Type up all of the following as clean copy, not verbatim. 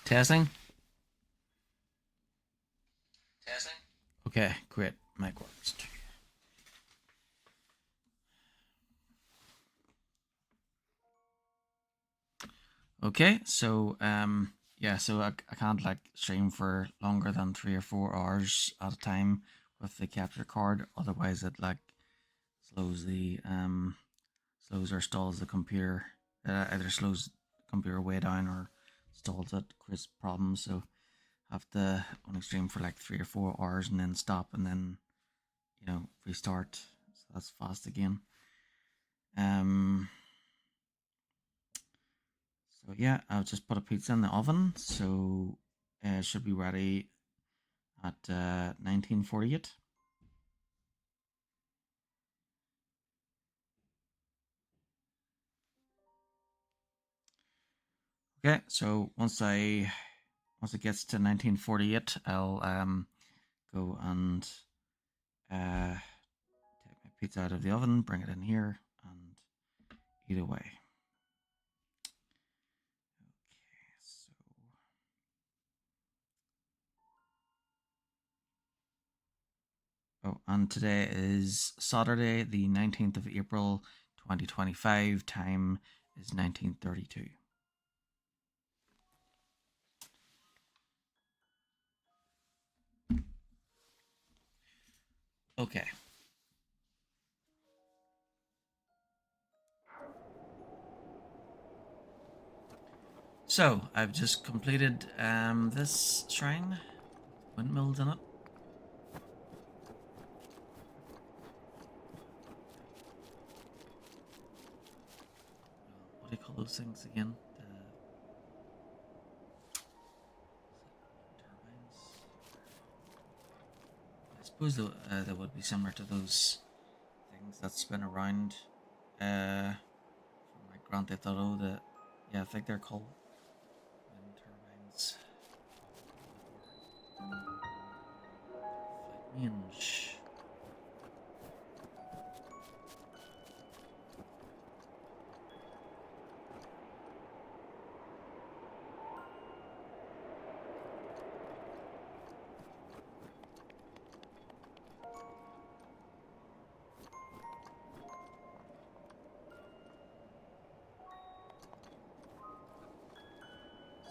Testing? Testing? Okay, great. Mic works. Okay, so yeah, so I can't like stream for longer than 3 or 4 hours at a time with the capture card. Otherwise, it like slows the slows or stalls the computer. Either slows the computer way down or stalls it, creates problems. So I have to only stream for like 3 or 4 hours and then stop and then restart. So that's fast again. Um. So yeah, I'll just put a pizza in the oven. So it should be ready at 1948. Okay, so once it gets to 1948, I'll go and take my pizza out of the oven, bring it in here, and eat away. Okay, so and today is Saturday, the 19th of April, 2025. Time is 1932. Okay. So I've just completed this shrine, windmills in it. What do you call those things again? The turbines. I suppose they would be similar to those things that spin around from like Grand Theft Auto. Yeah, I think they're called wind turbines. Fight me and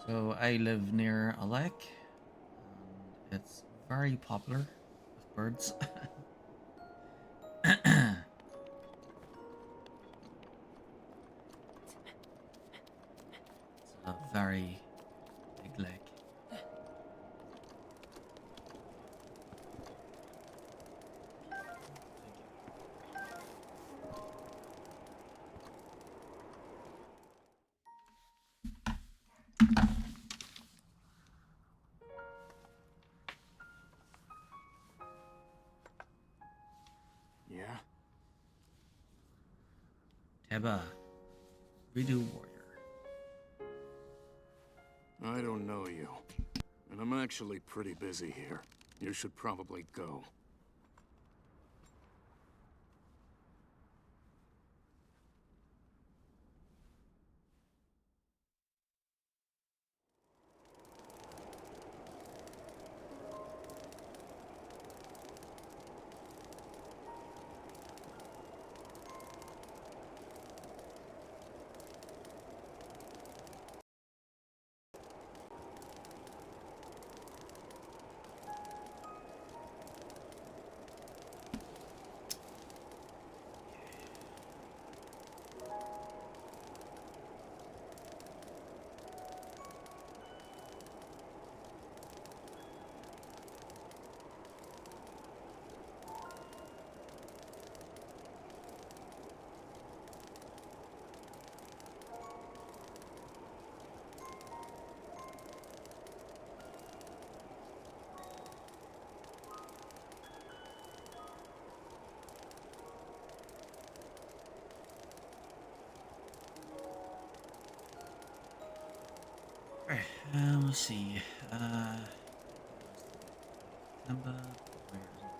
So I live near a lake, and it's very popular with birds. It's a very big lake. Yeah? Teba, Redo Warrior. I don't know you. And I'm actually pretty busy here. You should probably go. Right, let's see. Number. Where is it?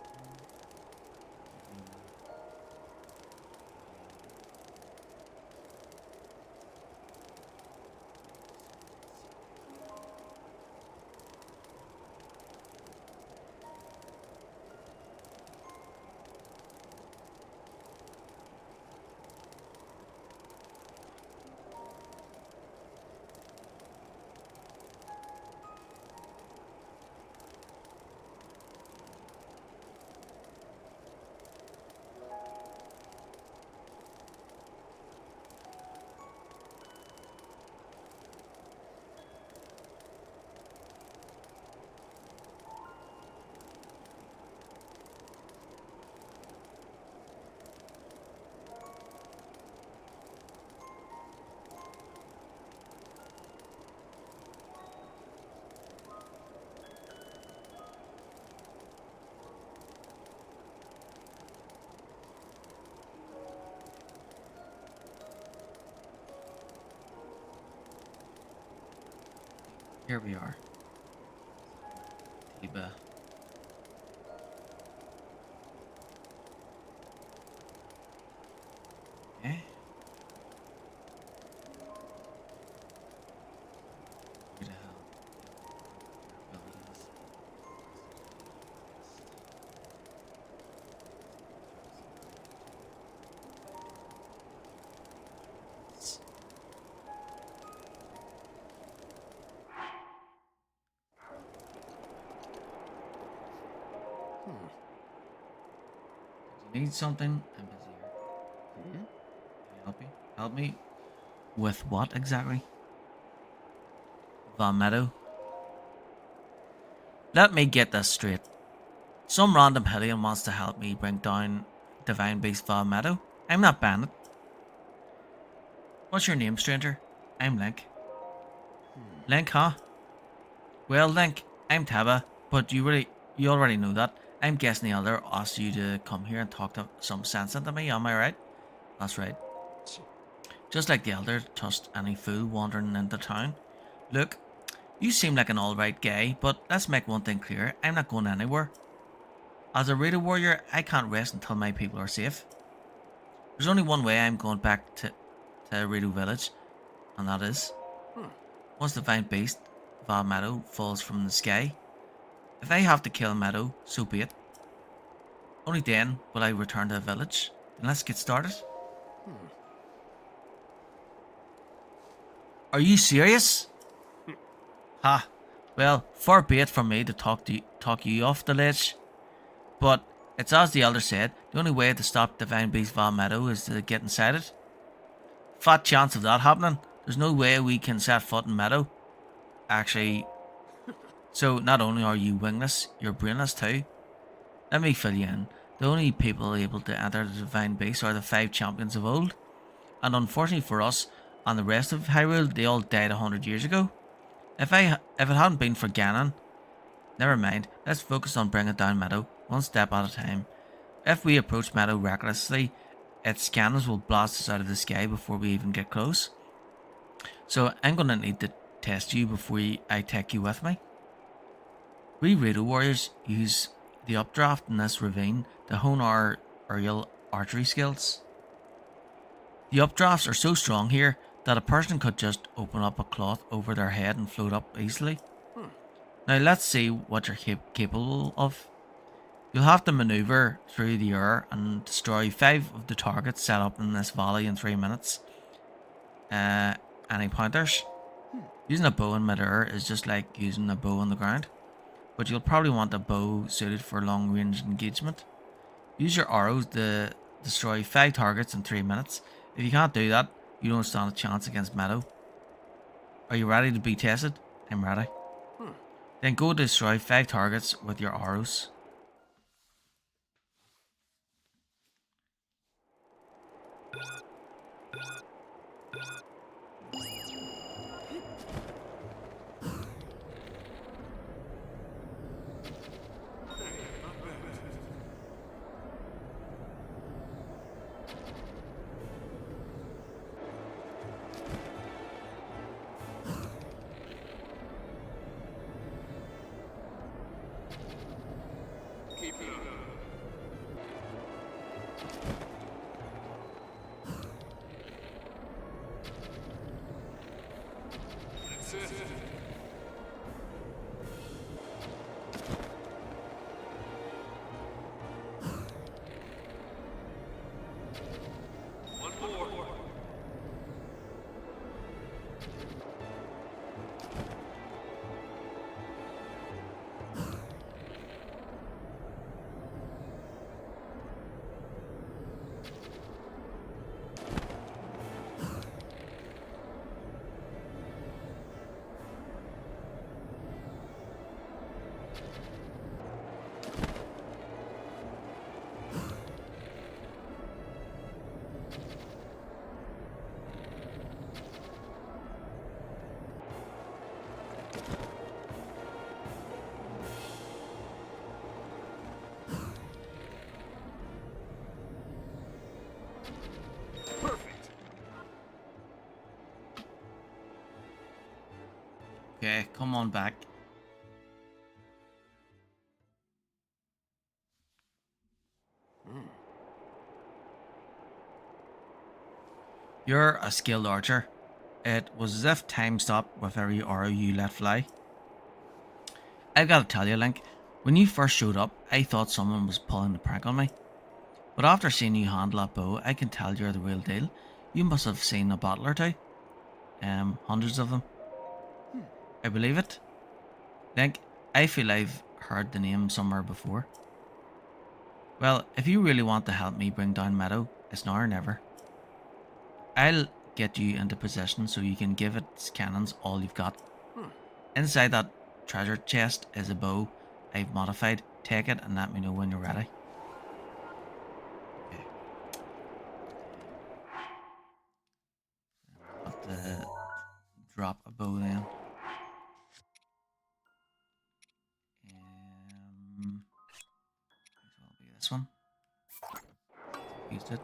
Here we are. Tiba. Okay. Who the hell? Abilities. Hmm. Do you need something? I'm busy here. Hmm? Can I help you? Help me? With what exactly? Von Meadow? Let me get this straight. Some random Hellion wants to help me bring down Divine Beast Von Meadow. I'm not Bandit. What's your name, stranger? I'm Link. Hmm. Link, huh? Well, Link, I'm Taba, but you already know that. I'm guessing the elder asked you to come here and talk to some sense into me, am I right? That's right. Just like the elder tossed any fool wandering into town. Look, you seem like an alright guy, but let's make one thing clear, I'm not going anywhere. As a Raider warrior, I can't rest until my people are safe. There's only one way I'm going back to Raider village, and that is Huh. once the Divine Beast, Val Meadow, falls from the sky. If I have to kill Meadow, so be it. Only then will I return to the village. And let's get started. Hmm. Are you serious? Ha! Well, far be it from me to talk you off the ledge. But it's as the elder said, the only way to stop Divine Beast Val Meadow is to get inside it. Fat chance of that happening. There's no way we can set foot in Meadow. Actually, so not only are you wingless, you're brainless too. Let me fill you in. The only people able to enter the Divine Beast are the 5 champions of old. And unfortunately for us and the rest of Hyrule, they all died 100 years ago. If it hadn't been for Ganon, never mind. Let's focus on bringing down Meadow, one step at a time. If we approach Meadow recklessly, its cannons will blast us out of the sky before we even get close. So I'm gonna need to test you before I take you with me. We Rado warriors use the updraft in this ravine to hone our aerial archery skills. The updrafts are so strong here that a person could just open up a cloth over their head and float up easily. Huh. Now let's see what you're capable of. You'll have to maneuver through the air and destroy 5 of the targets set up in this valley in 3 minutes. Any pointers? Hmm. Using a bow in midair is just like using a bow on the ground, but you'll probably want a bow suited for long range engagement. Use your arrows to destroy 5 targets in 3 minutes. If you can't do that, you don't stand a chance against Meadow. Are you ready to be tested? I'm ready. Huh. Then go destroy 5 targets with your arrows. Keep it up. That's it. One more. Okay, come on back. You're a skilled archer. It was as if time stopped with every arrow you let fly. I've got to tell you, Link, when you first showed up, I thought someone was pulling the prank on me. But after seeing you handle that bow, I can tell you're the real deal. You must have seen a battle or two. Hundreds of them. I believe it. Link, I feel I've heard the name somewhere before. Well, if you really want to help me bring down Meadow, it's now or never. I'll get you into position so you can give its cannons all you've got. Inside that treasure chest is a bow I've modified. Take it and let me know when you're ready. Okay. Have to drop a bow then. Might as well be this one. Used it.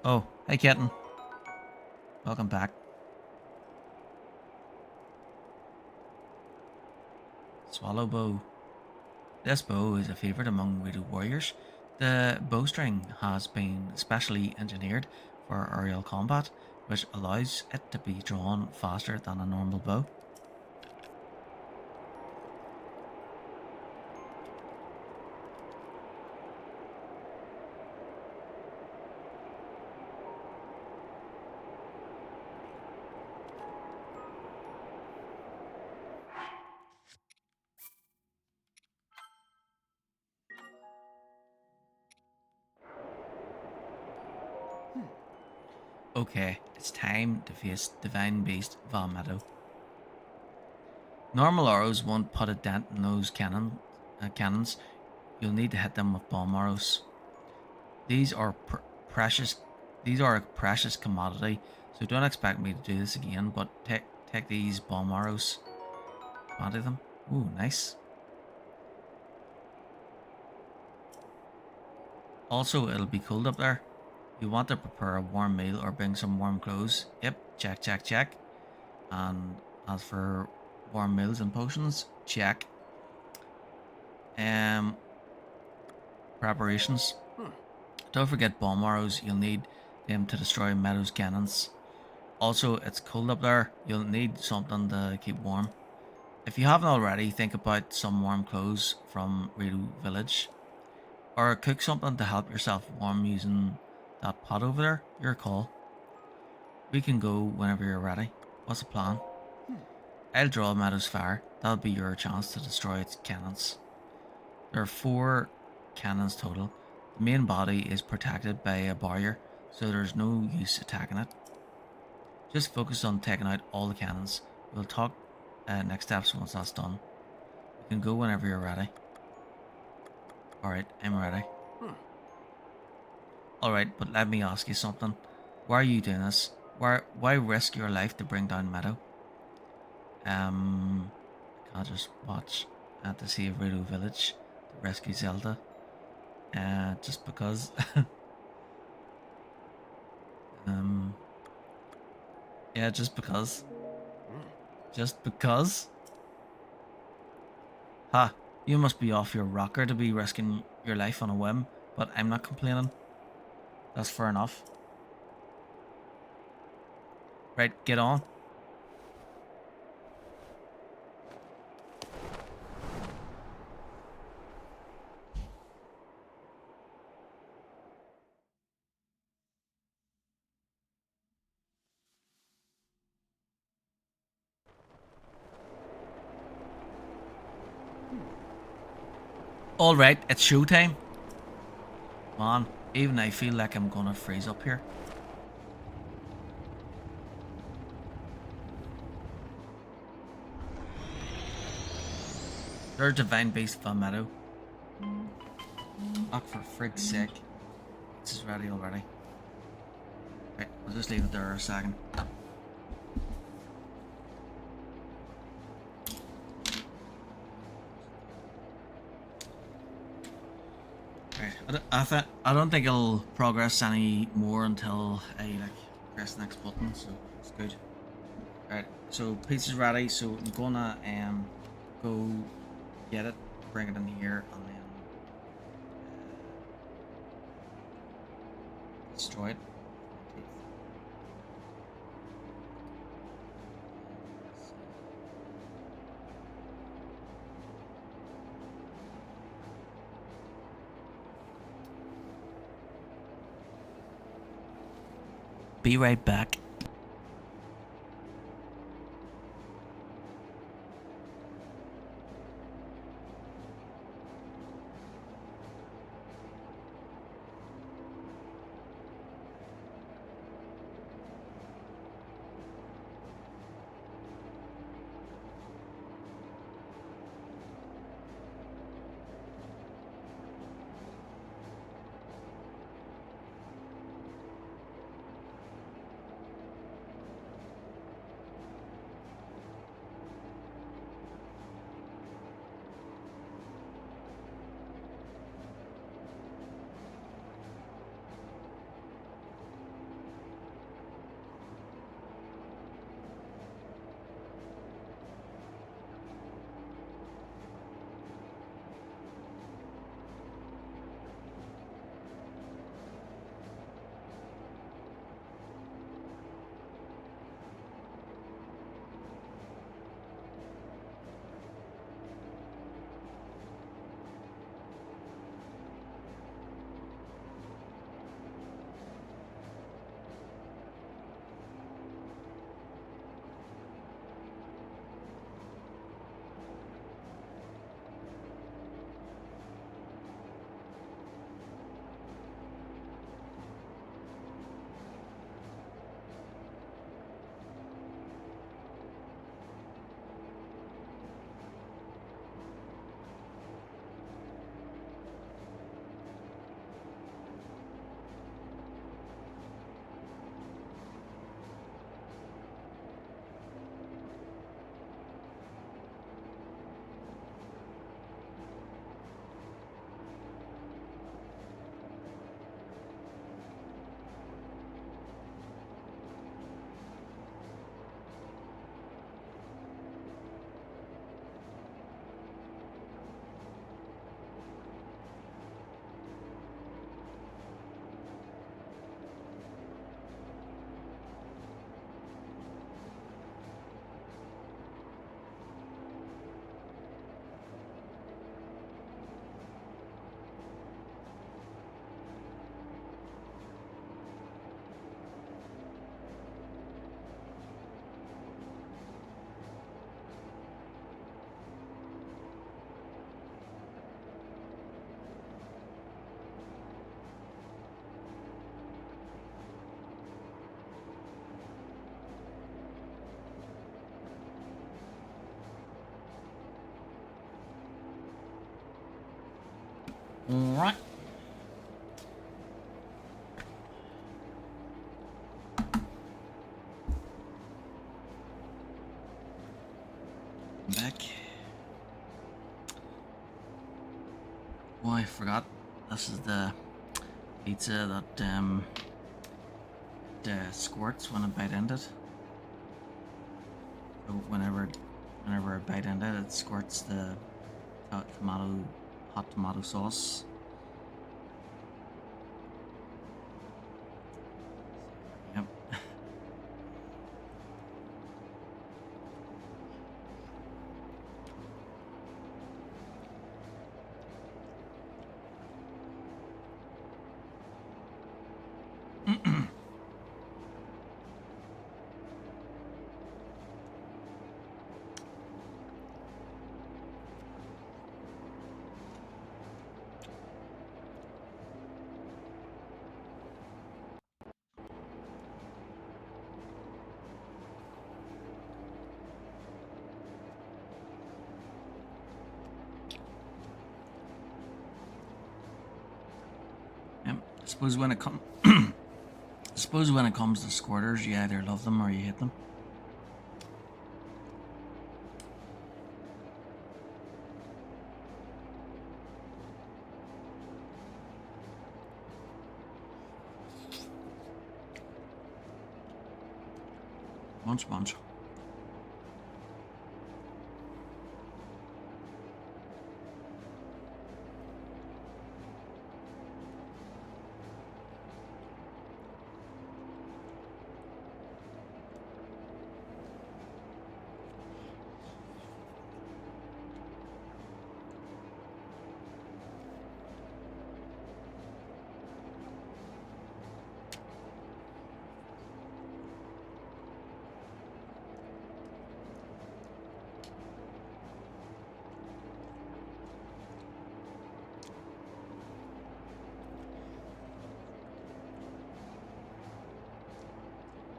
Oh, hey kitten. Welcome back. Swallow bow. This bow is a favourite among Widow warriors. The bowstring has been specially engineered for aerial combat, which allows it to be drawn faster than a normal bow. Okay, it's time to face Divine Beast Valmeadow. Normal arrows won't put a dent in those cannons. You'll need to hit them with bomb arrows. These are precious. These are a precious commodity, so don't expect me to do this again. But take these bomb arrows. 20 of them. Ooh, nice. Also, it'll be cold up there. You want to prepare a warm meal or bring some warm clothes. Yep, check, check, check. And as for warm meals and potions, check. Preparations. Don't forget bomb arrows. You'll need them to destroy Meadow's cannons. Also, it's cold up there. You'll need something to keep warm. If you haven't already, think about some warm clothes from Ritu Village. Or cook something to help yourself warm using that pot over there. Your call. We can go whenever you're ready. What's the plan? I'll draw Meadow's fire. That'll be your chance to destroy its cannons. There are 4 cannons total. The main body is protected by a barrier, so there's no use attacking it. Just focus on taking out all the cannons. We'll talk next steps once that's done. You can go whenever you're ready. Alright, I'm ready. Alright, but let me ask you something. Why are you doing this? Why risk your life to bring down Meadow? I can't just watch to save Ritu Village to rescue Zelda. Just because. Yeah, just because. Just because. Ha! You must be off your rocker to be risking your life on a whim, but I'm not complaining. That's fair enough. Right, get on. Alright, it's showtime. Man, even I feel like I'm gonna freeze up here. There's Divine Beast Valmeadow. Fuck for frig's sake. This is ready already. Right, I'll just leave it there a second. Right, I don't think it'll progress any more until I press the next button, so it's good. Right. So pizza's ready. So I'm gonna go get it, bring it in here, and then destroy it with my teeth. Let's see. Be right back. All right. Back. Oh, I forgot. This is the pizza that squirts when I bite into it. So whenever I bite into it, it squirts the hot tomato sauce. Yep. Yep. Suppose when it comes Suppose when it comes to squirters, you either love them or you hate them. Bunch.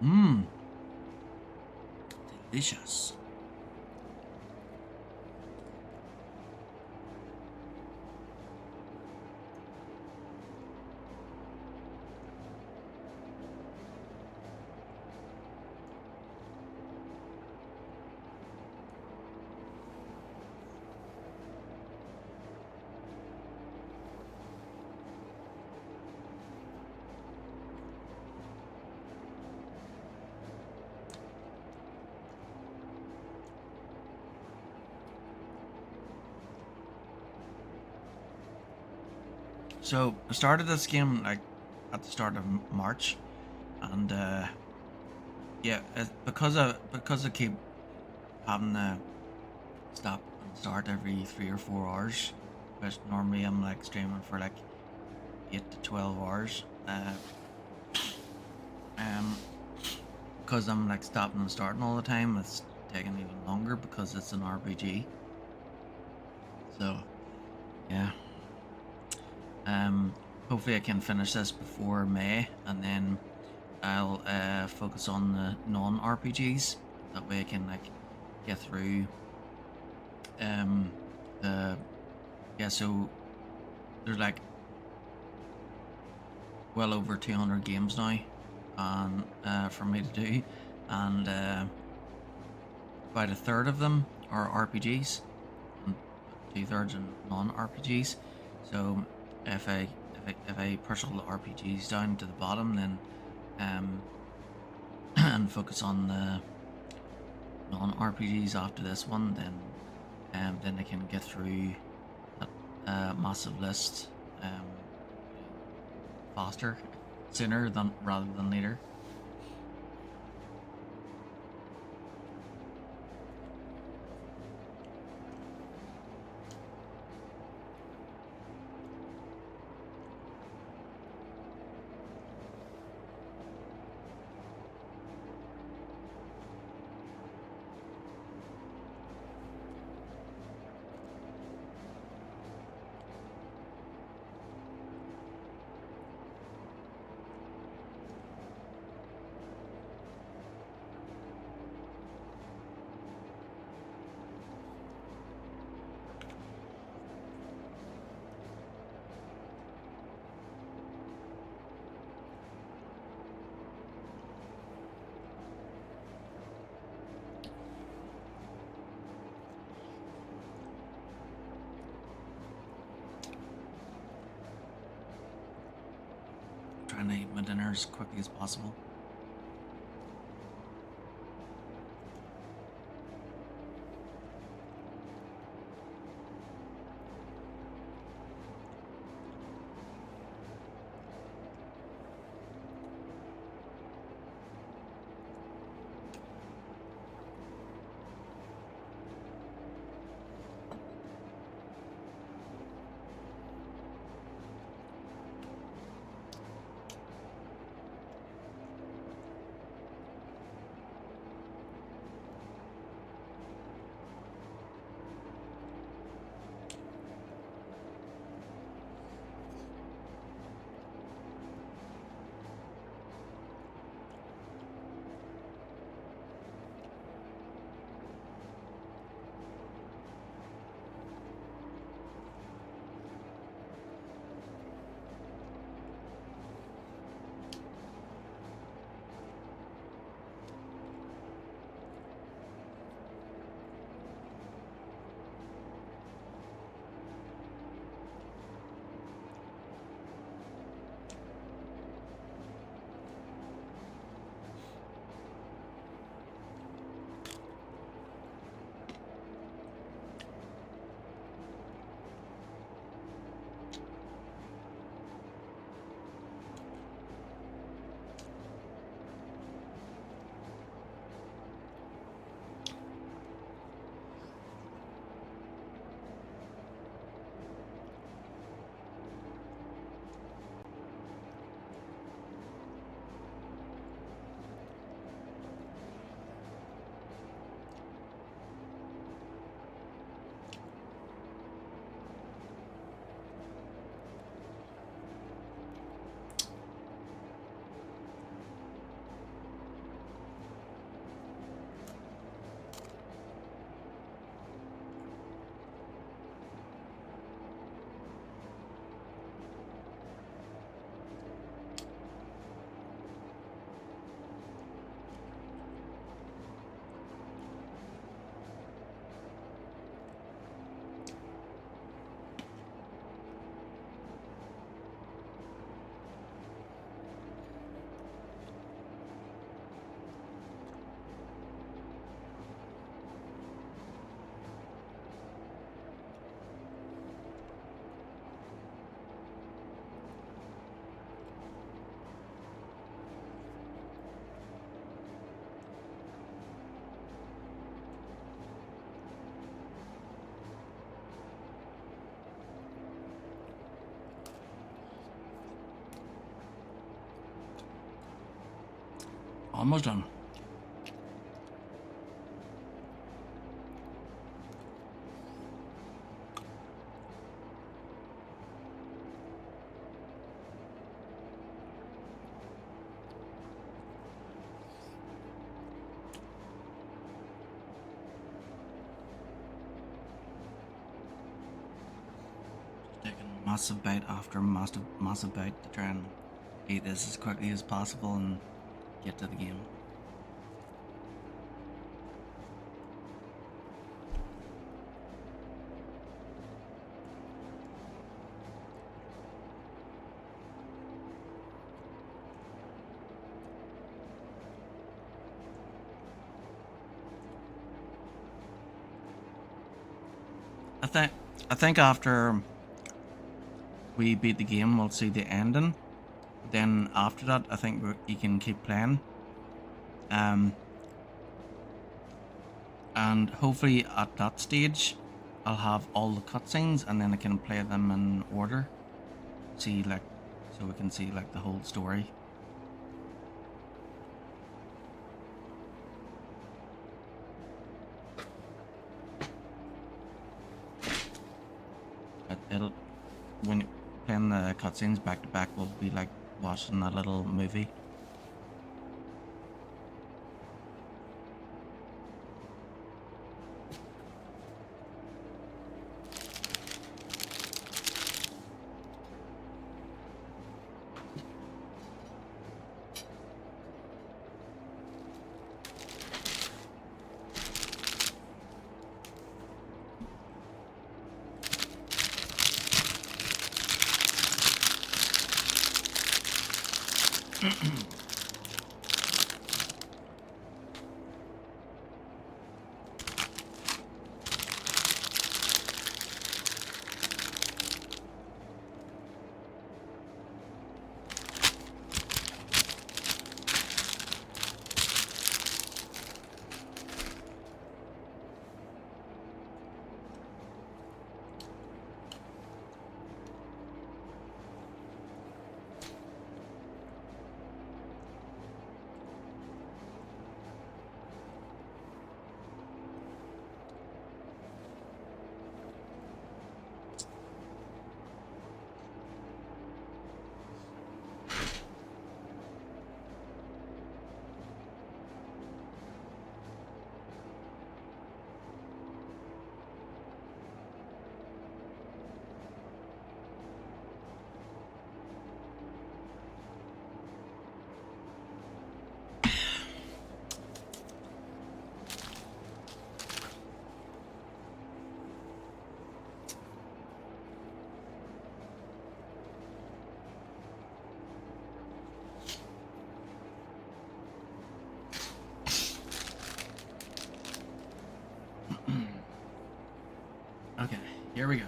Mmm, delicious. So I started this game like at the start of March, and yeah, because I keep having to stop and start every 3 or 4 hours, which normally I'm like streaming for like 8 to 12 hours. Um, because I'm like stopping and starting all the time, it's taking even longer because it's an RPG. So yeah, hopefully I can finish this before May, and then I'll focus on the non RPGs. That way I can like get through the yeah. So there's like well over 200 games now, and for me to do, and about a third of them are RPGs, and 2/3 are non RPGs. So if I push all the RPGs down to the bottom, then um and focus on the non RPGs after this one, then I can get through that massive list faster, sooner than rather than later. Trying to eat my dinner as quickly as possible. Almost done. Taking massive bite after massive bite to try and eat this as quickly as possible and get to the game. I think after we beat the game, we'll see the ending. Then after that, I think you can keep playing. And hopefully at that stage, I'll have all the cutscenes, and then I can play them in order. See, like, so we can see like the whole story. It'll, when you're playing the cutscenes back to back, will be like watching a little movie. Okay, here we go.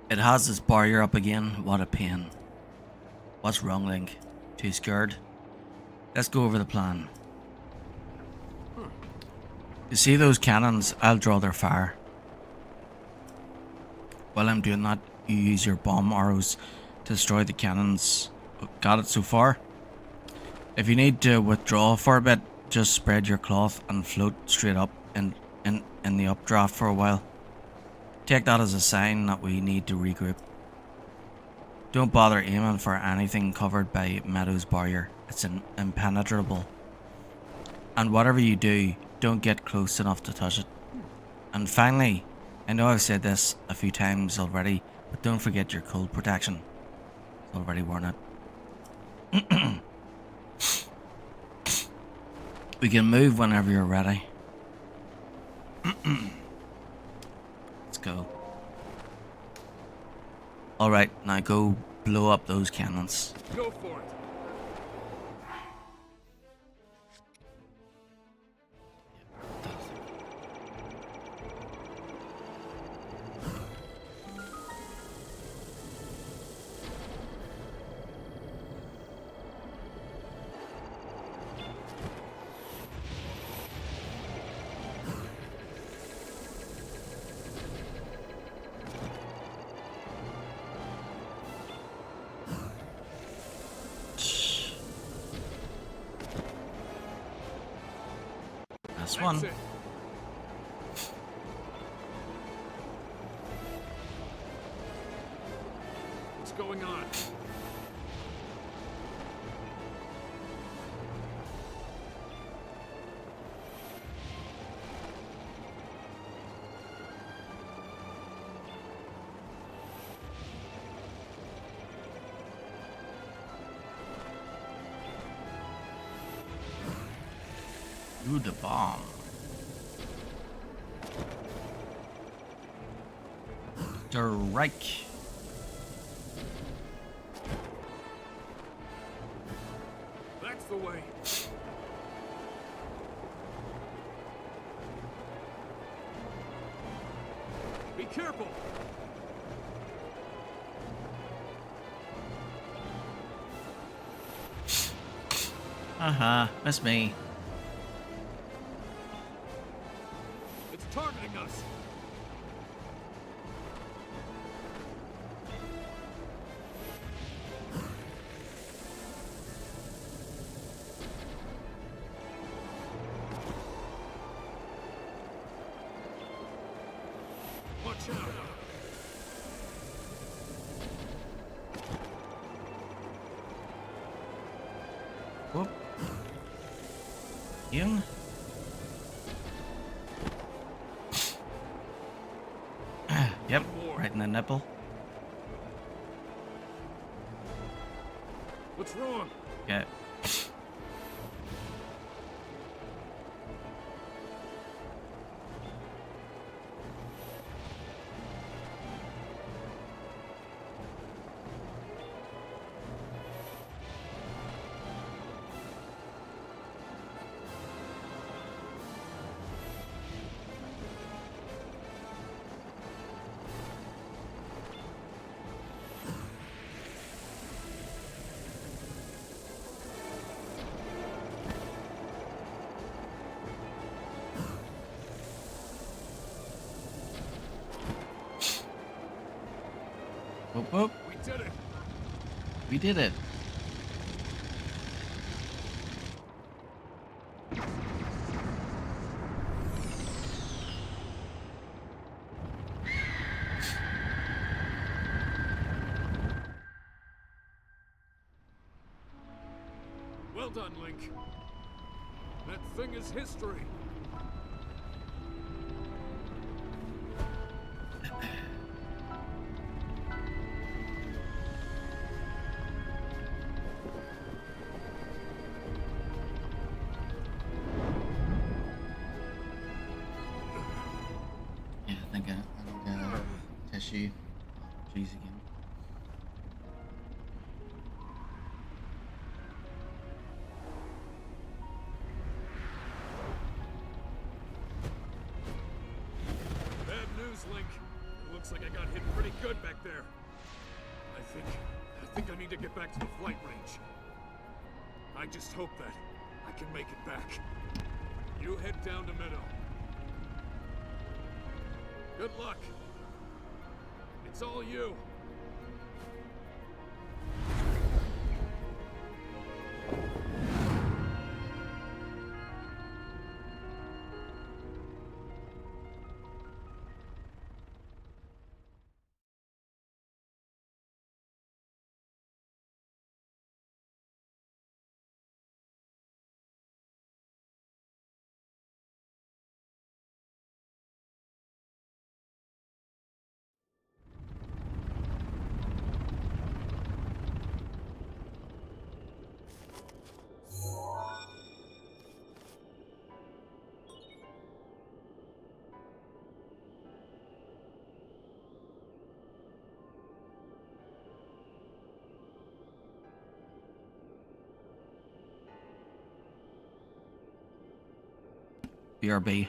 It has this barrier up again. What a pain. What's wrong, Link? Too scared? Let's go over the plan. You see those cannons? I'll draw their fire. While I'm doing that, you use your bomb arrows to destroy the cannons. Got it so far? If you need to withdraw for a bit, just spread your cloth and float straight up in the updraft for a while. Take that as a sign that we need to regroup. Don't bother aiming for anything covered by Meadow's barrier. It's impenetrable. And whatever you do, don't get close enough to touch it. And finally, I know I've said this a few times already, but don't forget your cold protection. It's already worn it. We can move whenever you're ready. Let's go. Alright, now go blow up those cannons. Go for it. Last That's one. it. What's going on? Do the bomb. Strike. That's the way. Be careful. That's me. It's targeting us. Watch out. Whoop. In. Yep, right in the nipple. What's wrong? Yeah. Whoop whoop. We did it. We did it. Well done, Link. That thing is history. Yeah, I think I need tissue. Oh, jeez again. Bad news, Link. It looks like I got hit pretty good back there. I think I need to get back to the flight range. I just hope that I can make it back. You head down to Meadow. Good luck. It's all you. BRB.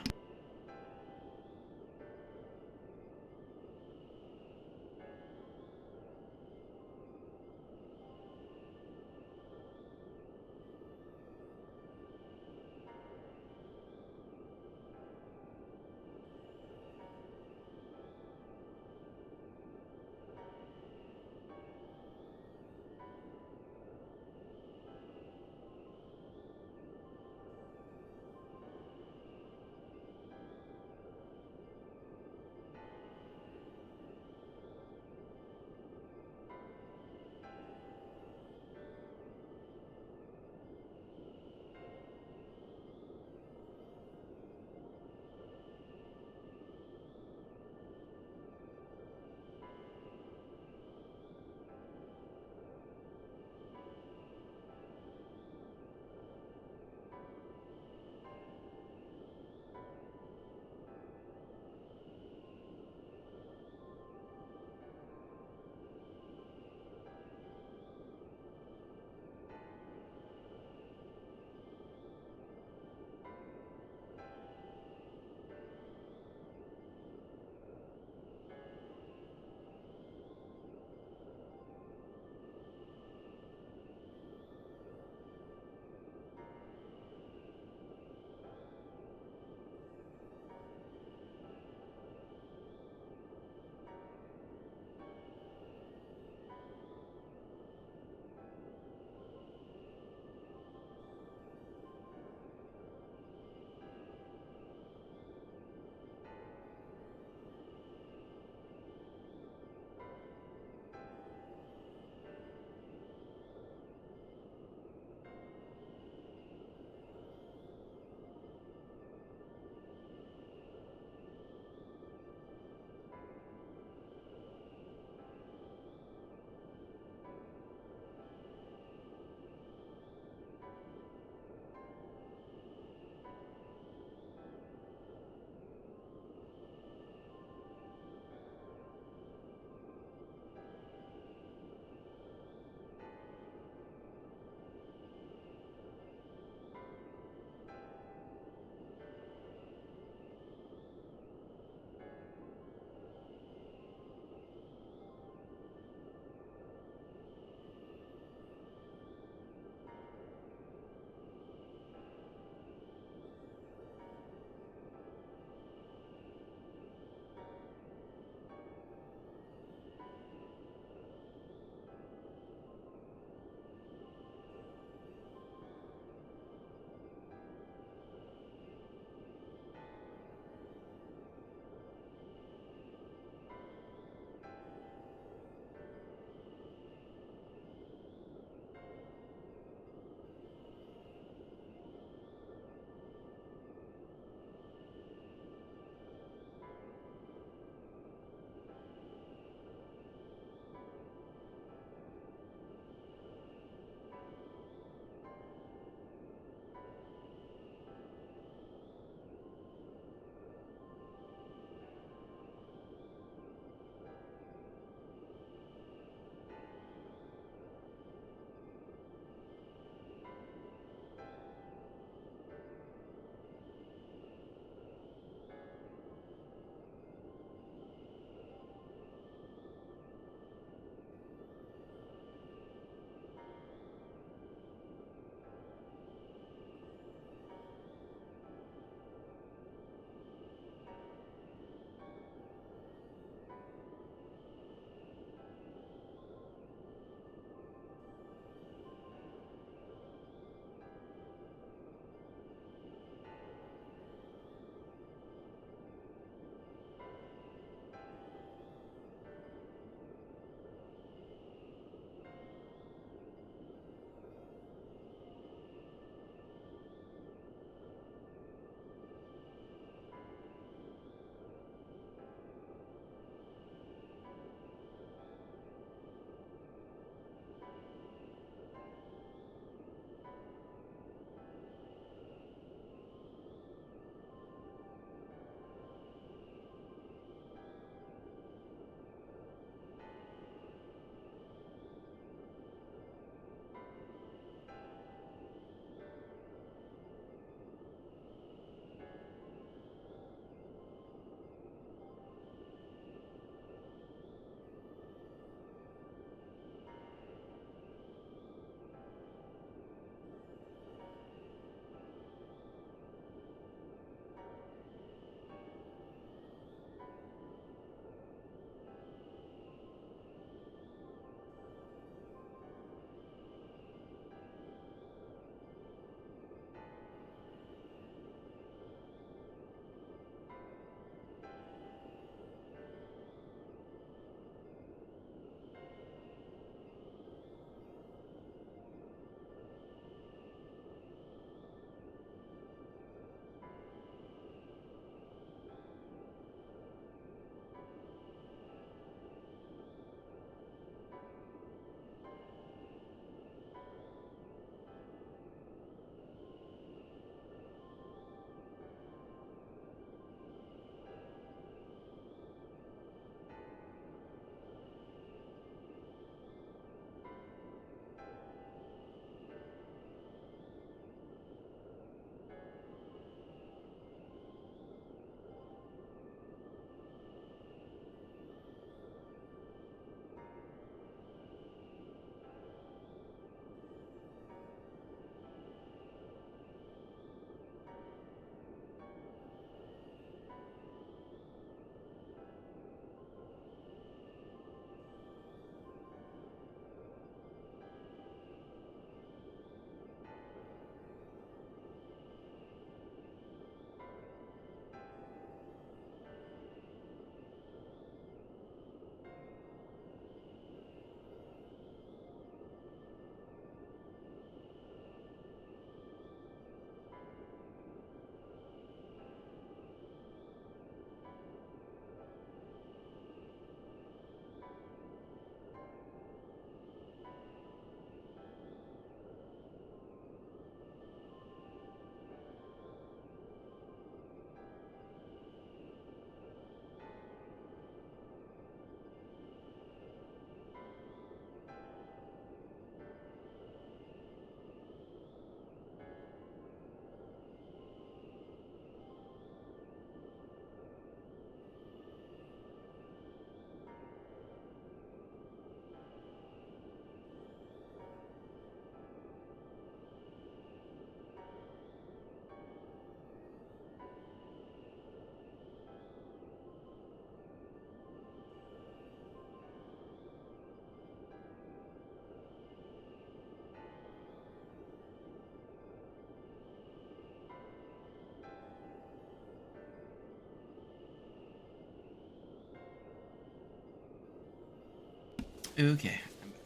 Okay, I'm back.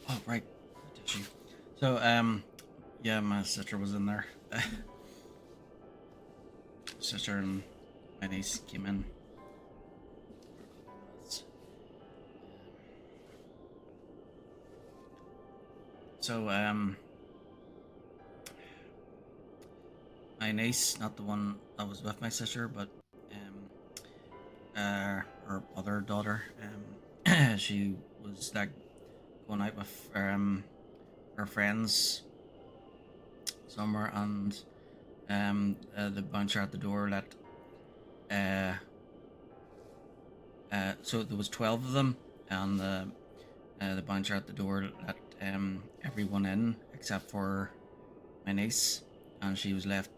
Oh, right. Tissue. So, yeah, my sister was in there. Sister and my niece came in for a couple of minutes. So, my niece, not the one that was with my sister, but her other daughter, she was like going out with her friends somewhere, and the bouncer at the door let uh, so there was 12 of them, and the bouncer at the door let everyone in except for my niece, and she was left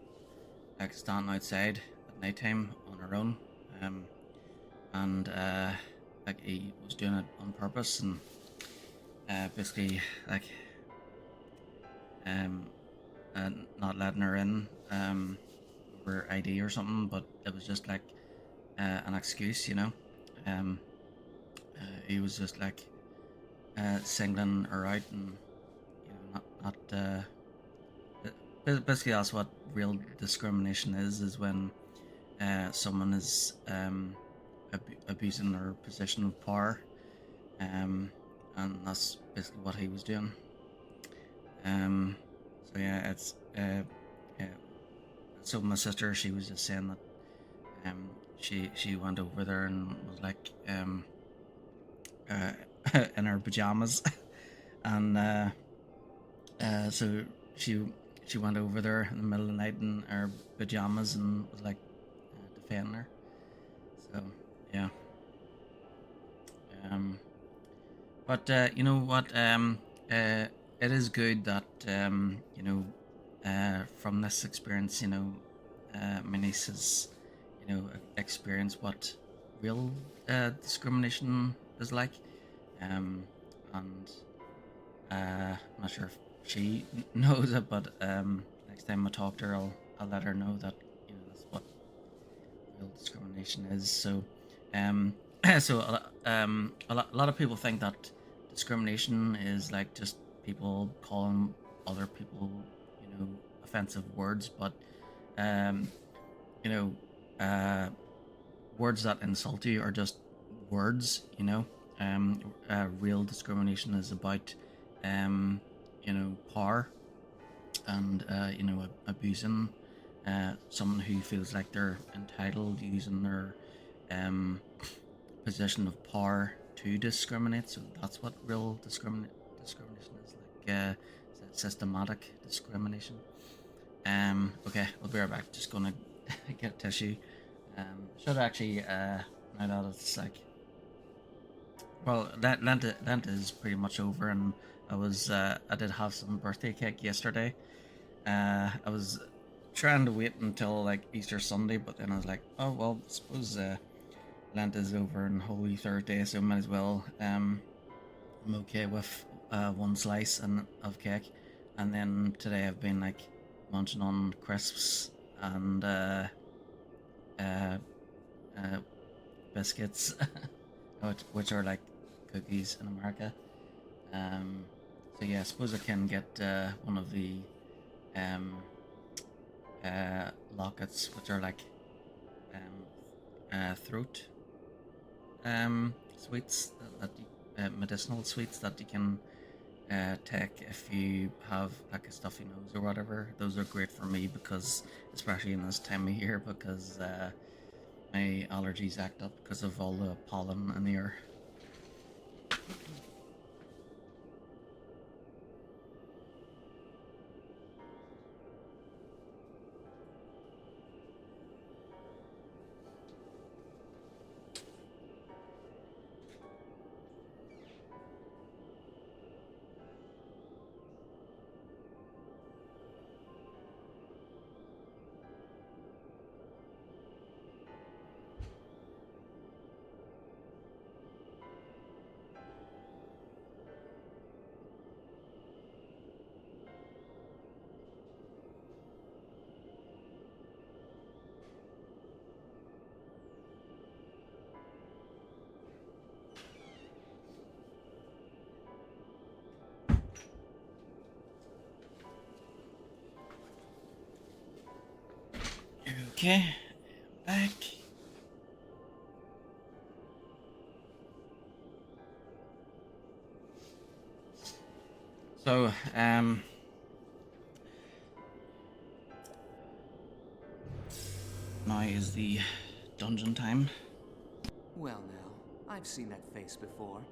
like standing outside at night time on her own, um, and like he was doing it on purpose, and basically like um, not letting her in over ID or something, but it was just like an excuse, you know. Um, he was just like singling her out, and you know, basically that's what real discrimination is when someone is abusing their position of power, um, and that's basically what he was doing. Um, so yeah, it's yeah. So my sister, she was just saying that she went over there and was like uh, in her pajamas, and so she she went over there in the middle of the night in her pajamas and was like defending her. So yeah, um, but you know what? It is good that you know from this experience, you know, my niece has you know experienced what real discrimination is like, um, and I'm not sure if she knows it, but next time I talk to her, I'll let her know that you know that's what real discrimination is. So, um, so a lot of people think that discrimination is like just people calling other people, you know, offensive words, but um, you know, words that insult you are just words, you know. Real discrimination is about, you know, power and you know abusing someone who feels like they're entitled, using their um, position of power to discriminate. So that's what real discrimination is like. Systematic discrimination. Okay, I'll be right back. Just gonna get a tissue. Should actually now that it's like well, Lent is pretty much over, and I did have some birthday cake yesterday. I was trying to wait until like Easter Sunday, but then I was like, oh well, suppose Lent is over and Holy Thursday, so might as well. I'm okay with one slice of cake, and then today I've been like munching on crisps and uh, uh, biscuits, which are like cookies in America. Um, so yeah, I suppose I can get one of the um, lockets, which are like throat sweets medicinal sweets that you can take if you have like a stuffy nose or whatever. Those are great for me because, especially in this time of year, because my allergies act up because of all the pollen in the air. Okay, back. So, now is the dungeon time. Well now, I've seen that face before.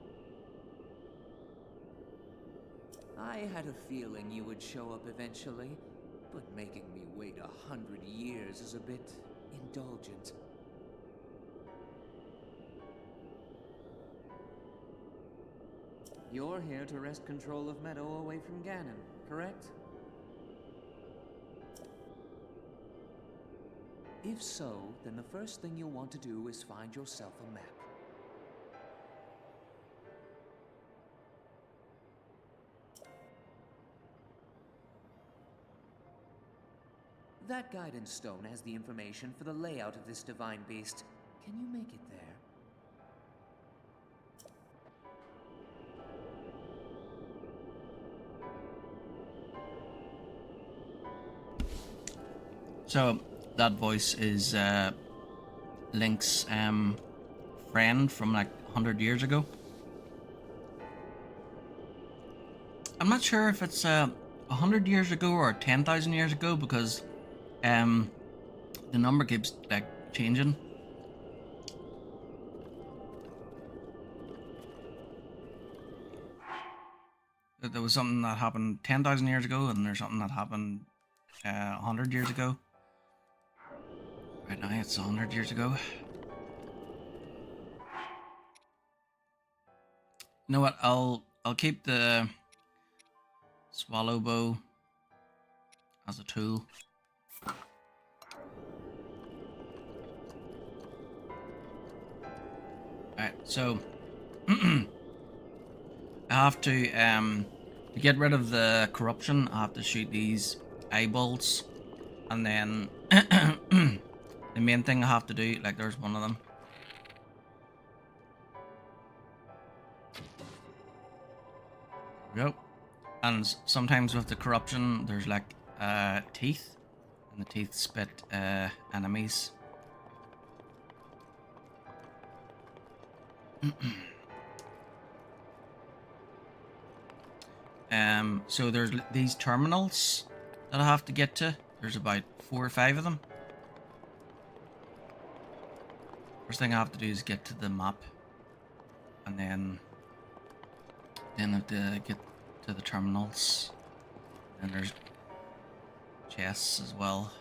I had a feeling you would show up eventually, but making me wait 100 years is a bit indulgent. You're here to wrest control of Meadow away from Ganon, correct? If so, then the first thing you'll want to do is find yourself a map. That guidance stone has the information for the layout of this divine beast. Can you make it there? So that voice is Link's friend from like 100 years ago. I'm not sure if it's 100 years ago or 10,000 years ago because the number keeps like changing. There was something that happened 10,000 years ago, and there's something that happened 100 years ago. Right now, it's 100 years ago. You know what? I'll keep the swallow bow as a tool. Alright, so I have to get rid of the corruption. I have to shoot these eyeballs, and then the main thing I have to do, like there's one of them. There we go. And sometimes with the corruption, there's like teeth, and the teeth spit enemies. So there's these terminals that I have to get to. There's about 4 or 5 of them. First thing I have to do is get to the map, and then I have to get to the terminals. And there's chests as well.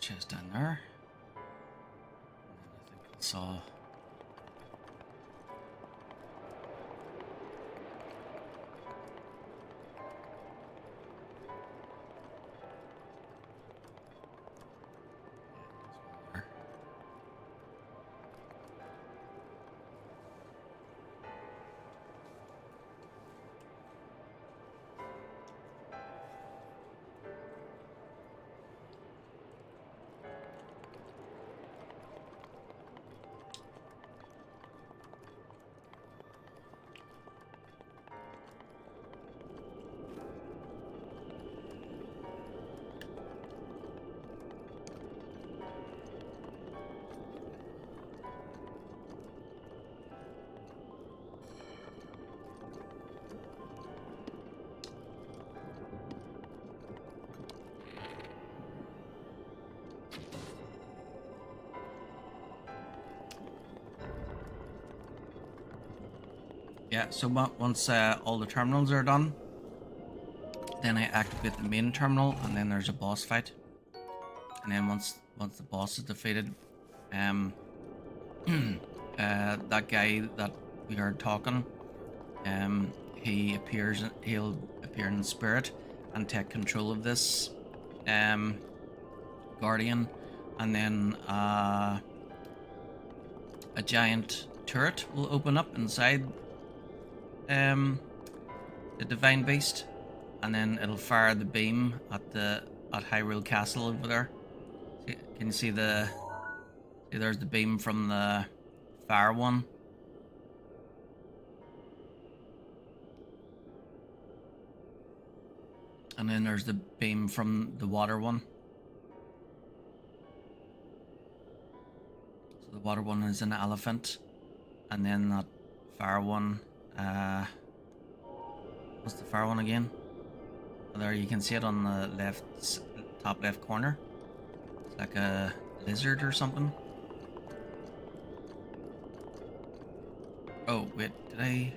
Chest down there. And then I think I saw. Yeah, so once all the terminals are done, then I activate the main terminal, and then there's a boss fight. And then once the boss is defeated, that guy that we heard talking, he'll appear in spirit and take control of this guardian, and then a giant turret will open up inside the divine beast, and then it'll fire the beam at Hyrule Castle over there. Can you see there's the beam from the fire one? And then there's the beam from the water one. So the water one is an elephant, and then that fire one, what's the fire one again? There, you can see it on the top left corner. It's like a lizard or something. Oh wait, did I?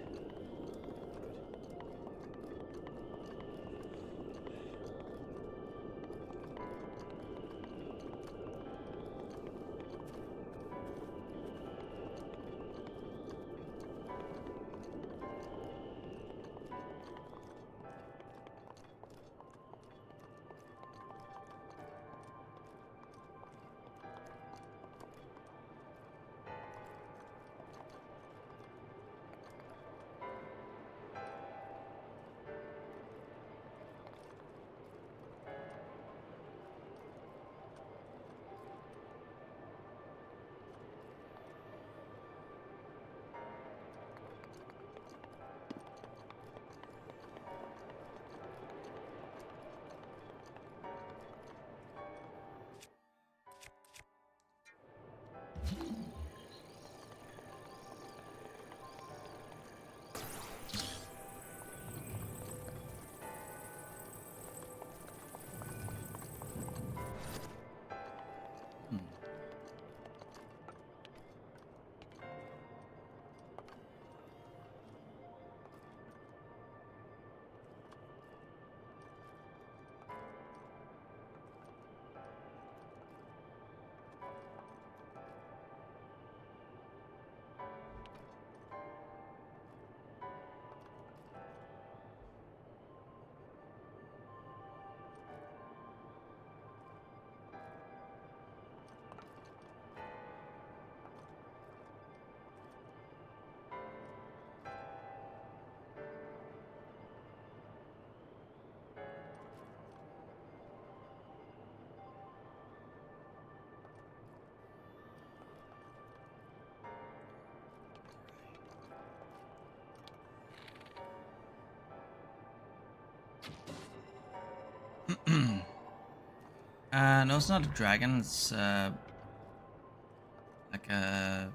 No, it's not a dragon. It's like a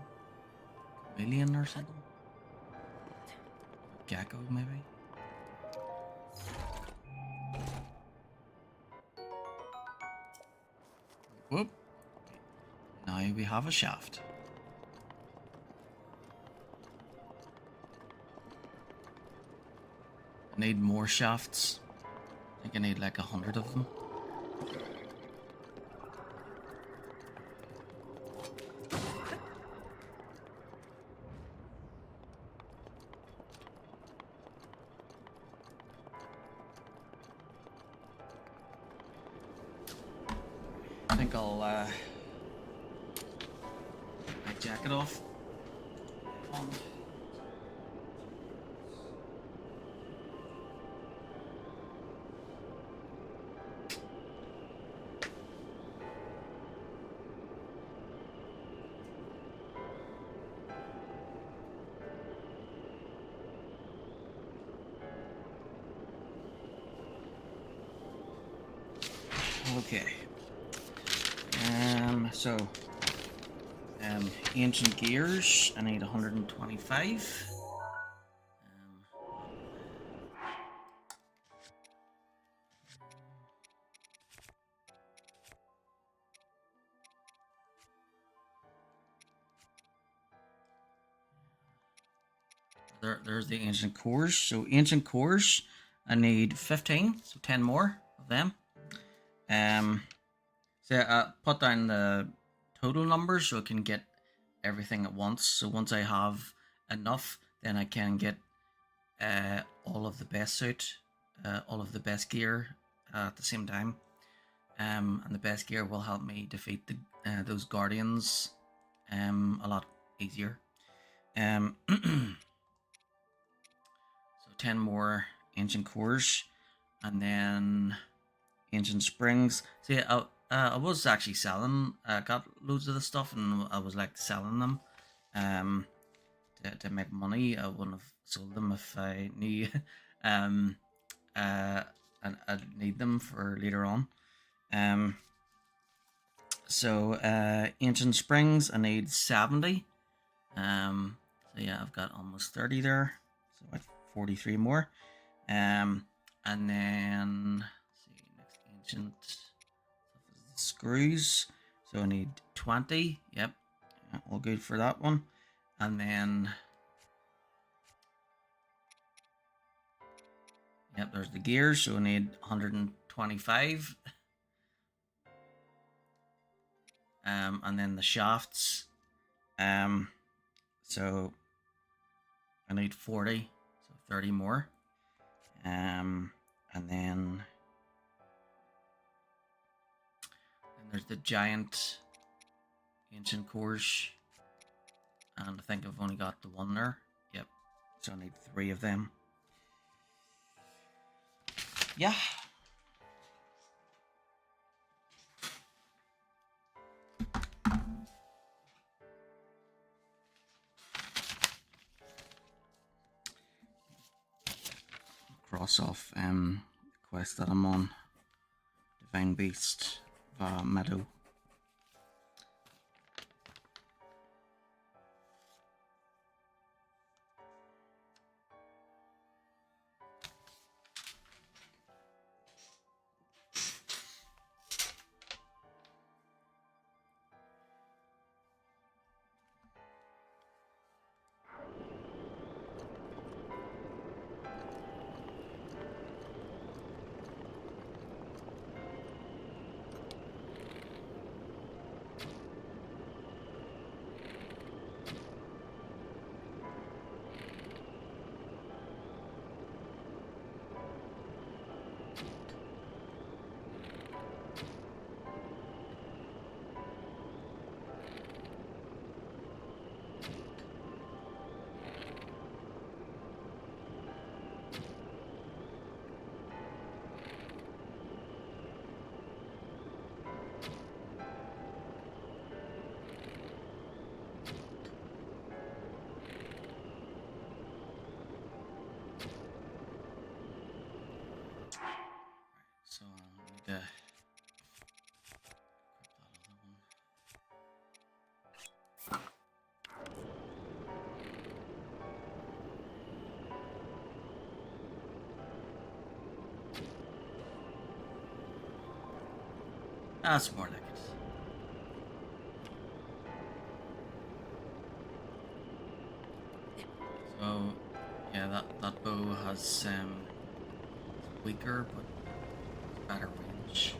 chameleon or something. Gecko, maybe. Whoop. Now we have a shaft. I need more shafts. I think I need like 100 of them. I think I'll my jacket off. Okay. So ancient gears. I need 125. There's the ancient cores. So ancient cores, I need 15. So 10 more of them. So I put down the total numbers so I can get everything at once. So once I have enough, then I can get all of the best suit, all of the best gear at the same time. And the best gear will help me defeat those guardians a lot easier. So 10 more ancient cores, and then ancient springs. See, I was actually selling. I got loads of the stuff, and I was like selling them, um, to make money. I wouldn't have sold them if I knew, um, and I'd need them for later on. Um, so ancient springs, I need 70. So yeah, I've got almost 30 there. So like 43 more. And then let's see, next ancient screws. So I need 20. Yep, all good for that one. And then yep, there's the gears. So I need 125. And then the shafts. So I need 40. So 30 more. And then there's the giant ancient cores, and I think I've only got the one there. Yep, so I need 3 of them. Yeah. Cross off quest that I'm on. Divine Beast, Meadow. So I need to equip that other one. That's more like it. So yeah, that bow has weaker but better range.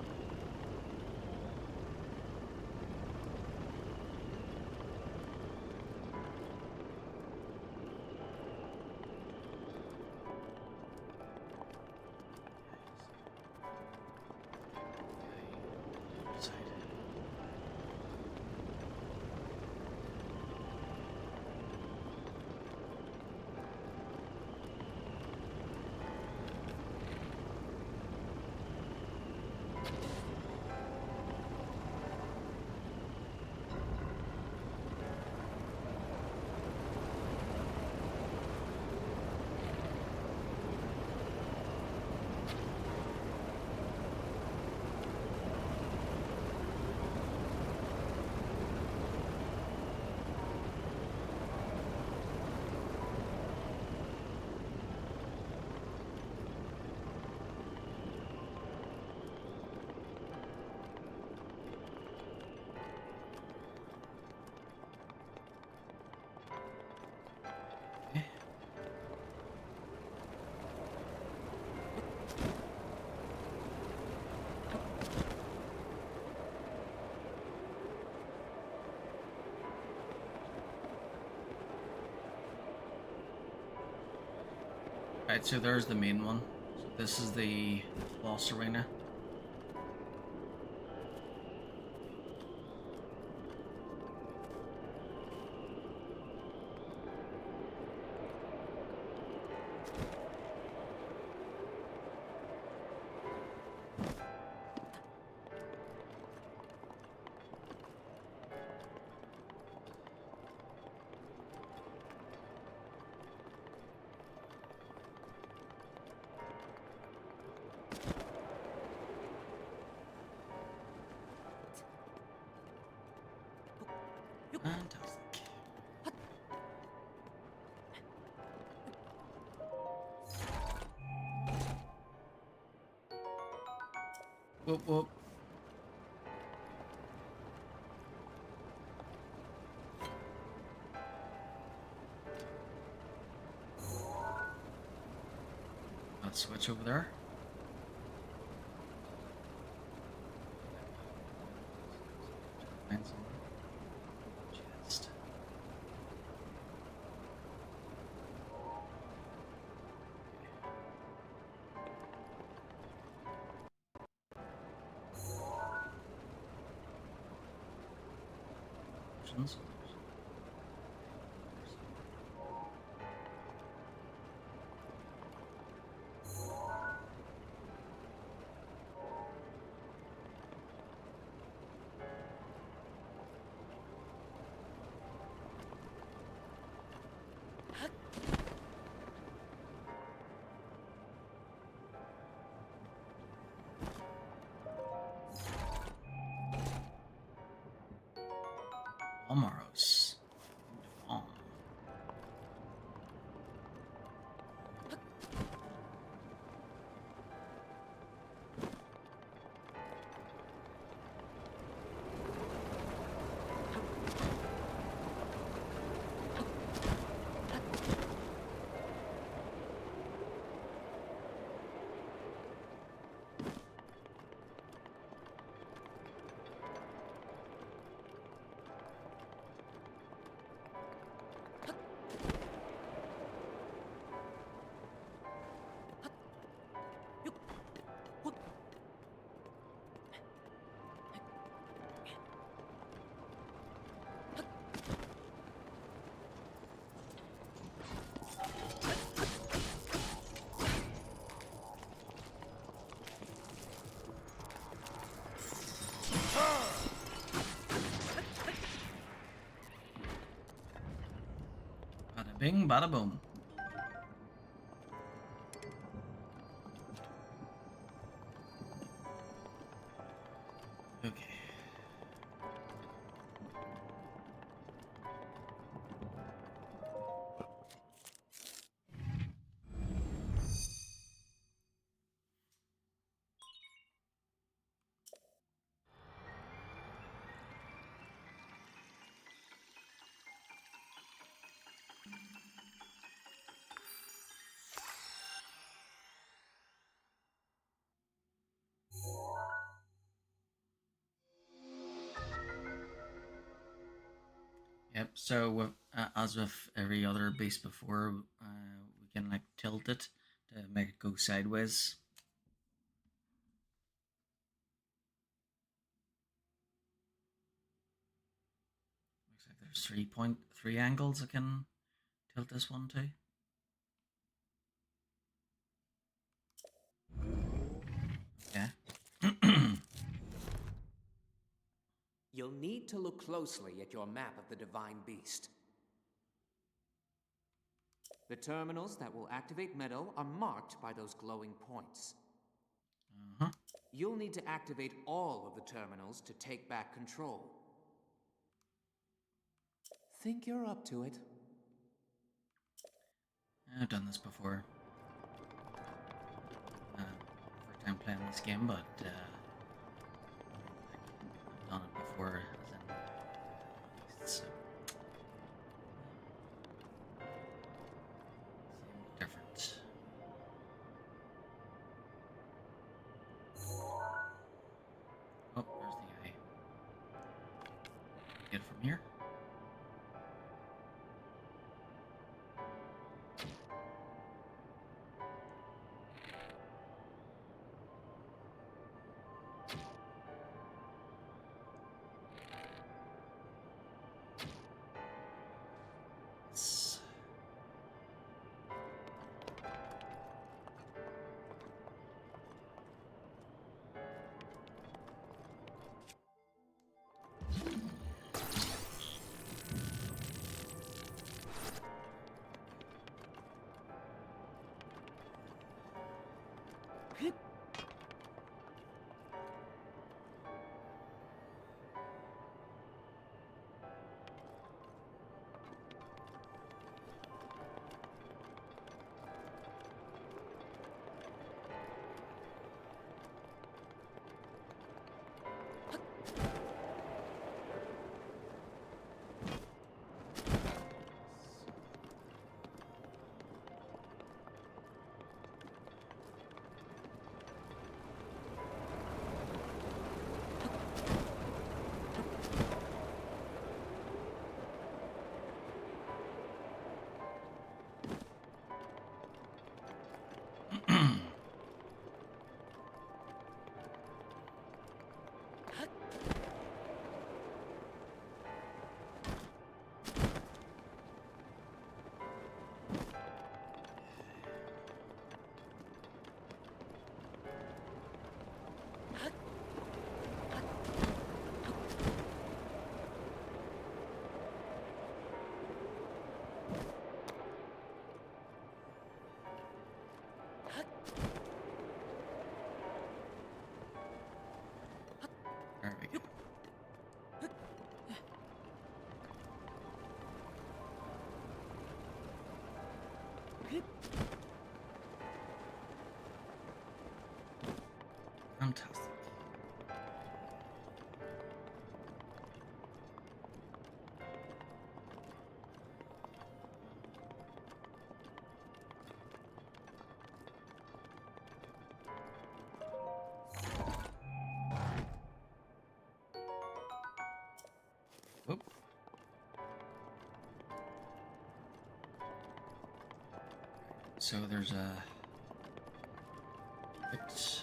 Right, so there's the main one. So this is the boss arena. Fantastic. Whoop whoop. Let's switch over there. Find some chest. Options. Almaros. Bada bing, bada boom. Okay. Yep, so with, as with every other beast before, we can like tilt it to make it go sideways. Looks like there's 3.3 angles I can tilt this one to. Okay. You'll need to look closely at your map of the Divine Beast. The terminals that will activate Meadow are marked by those glowing points. Uh-huh. You'll need to activate all of the terminals to take back control. Think you're up to it? I've done this before. First time playing this game, but I've done it before as in beasts, so same different. Oh, there's the eye. Get it from here. so there's a. Oops.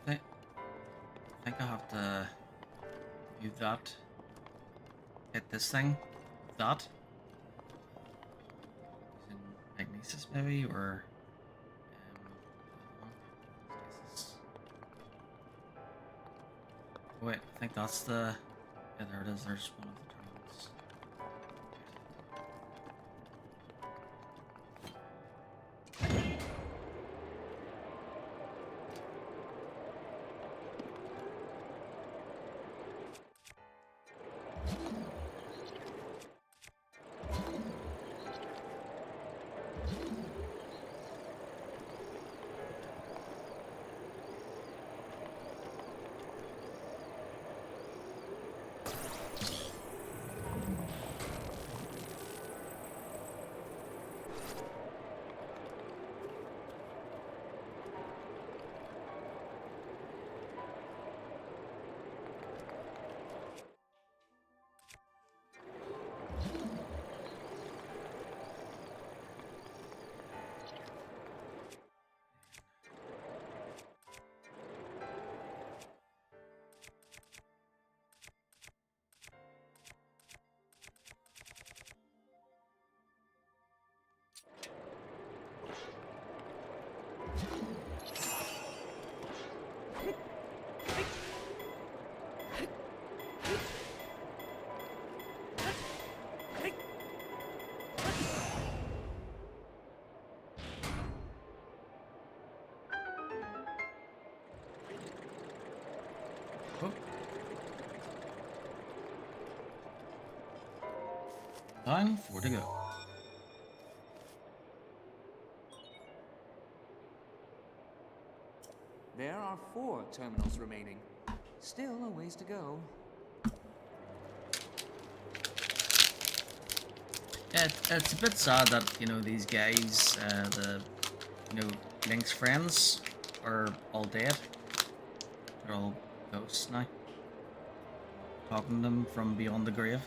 I think I have to do that. Hit this thing. That. Using magnesis maybe, or wait, I think that's the. Yeah, there it is. There's one of the terminals. Oh. Time for to go. There are 4 terminals remaining. Still a ways to go. Yeah, it's a bit sad that these guys, Link's friends, are all dead. They're all ghosts now. Talking to them from beyond the grave.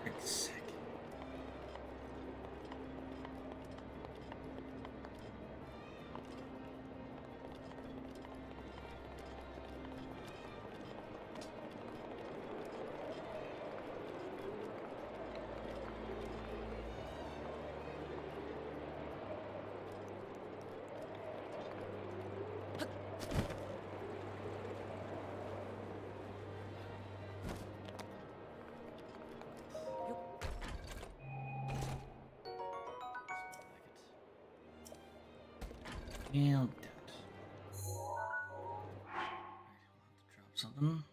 Frick's sake. Well, damn it. Right, we'll have to drop something.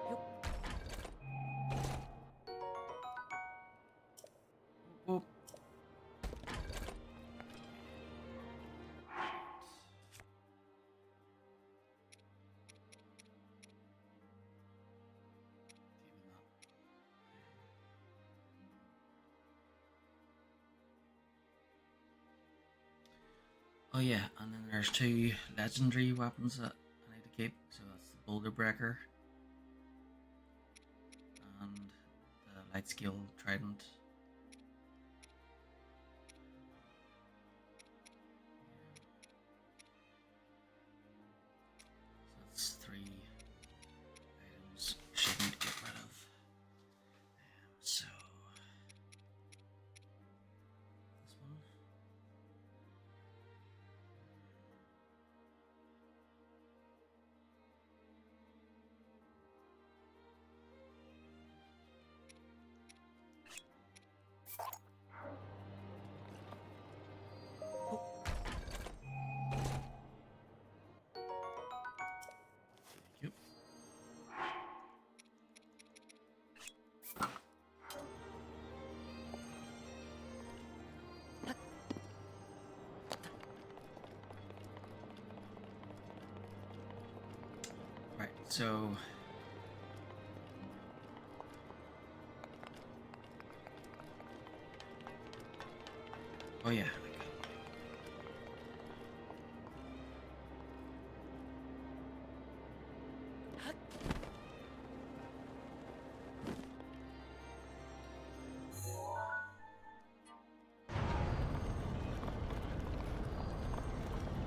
Yep. Whoop. Oh yeah, and then there's two legendary weapons that I need to keep. So that's the Boulder Breaker and the Light Scale Trident. So that's three items I should need to get rid of. So this one. So oh yeah.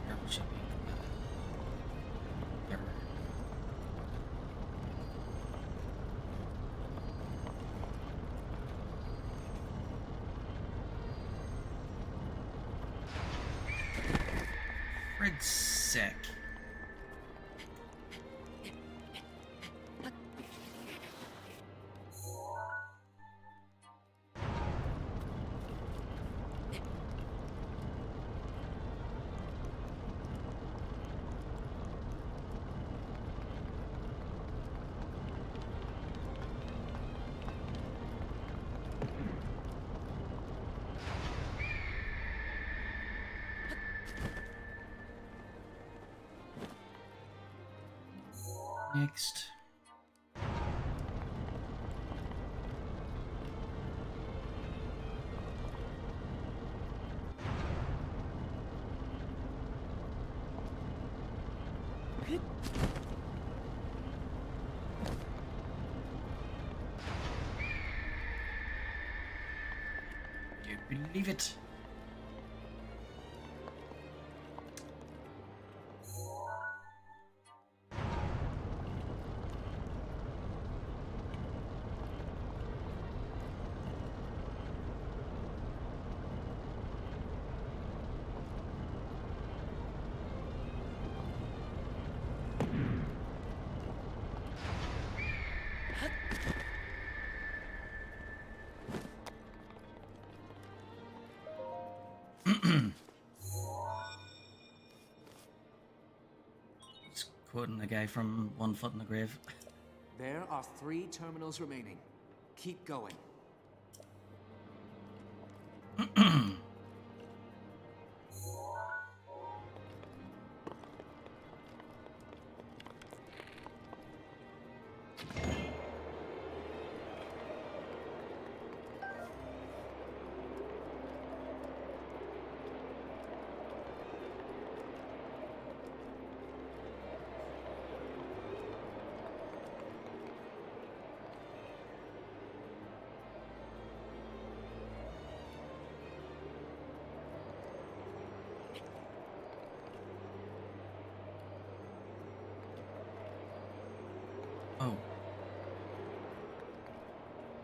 Airport shipping. There. Frid's sick. Next. You believe it? It's quoting the guy from One Foot in the Grave. There are 3 terminals remaining. Keep going. Oh.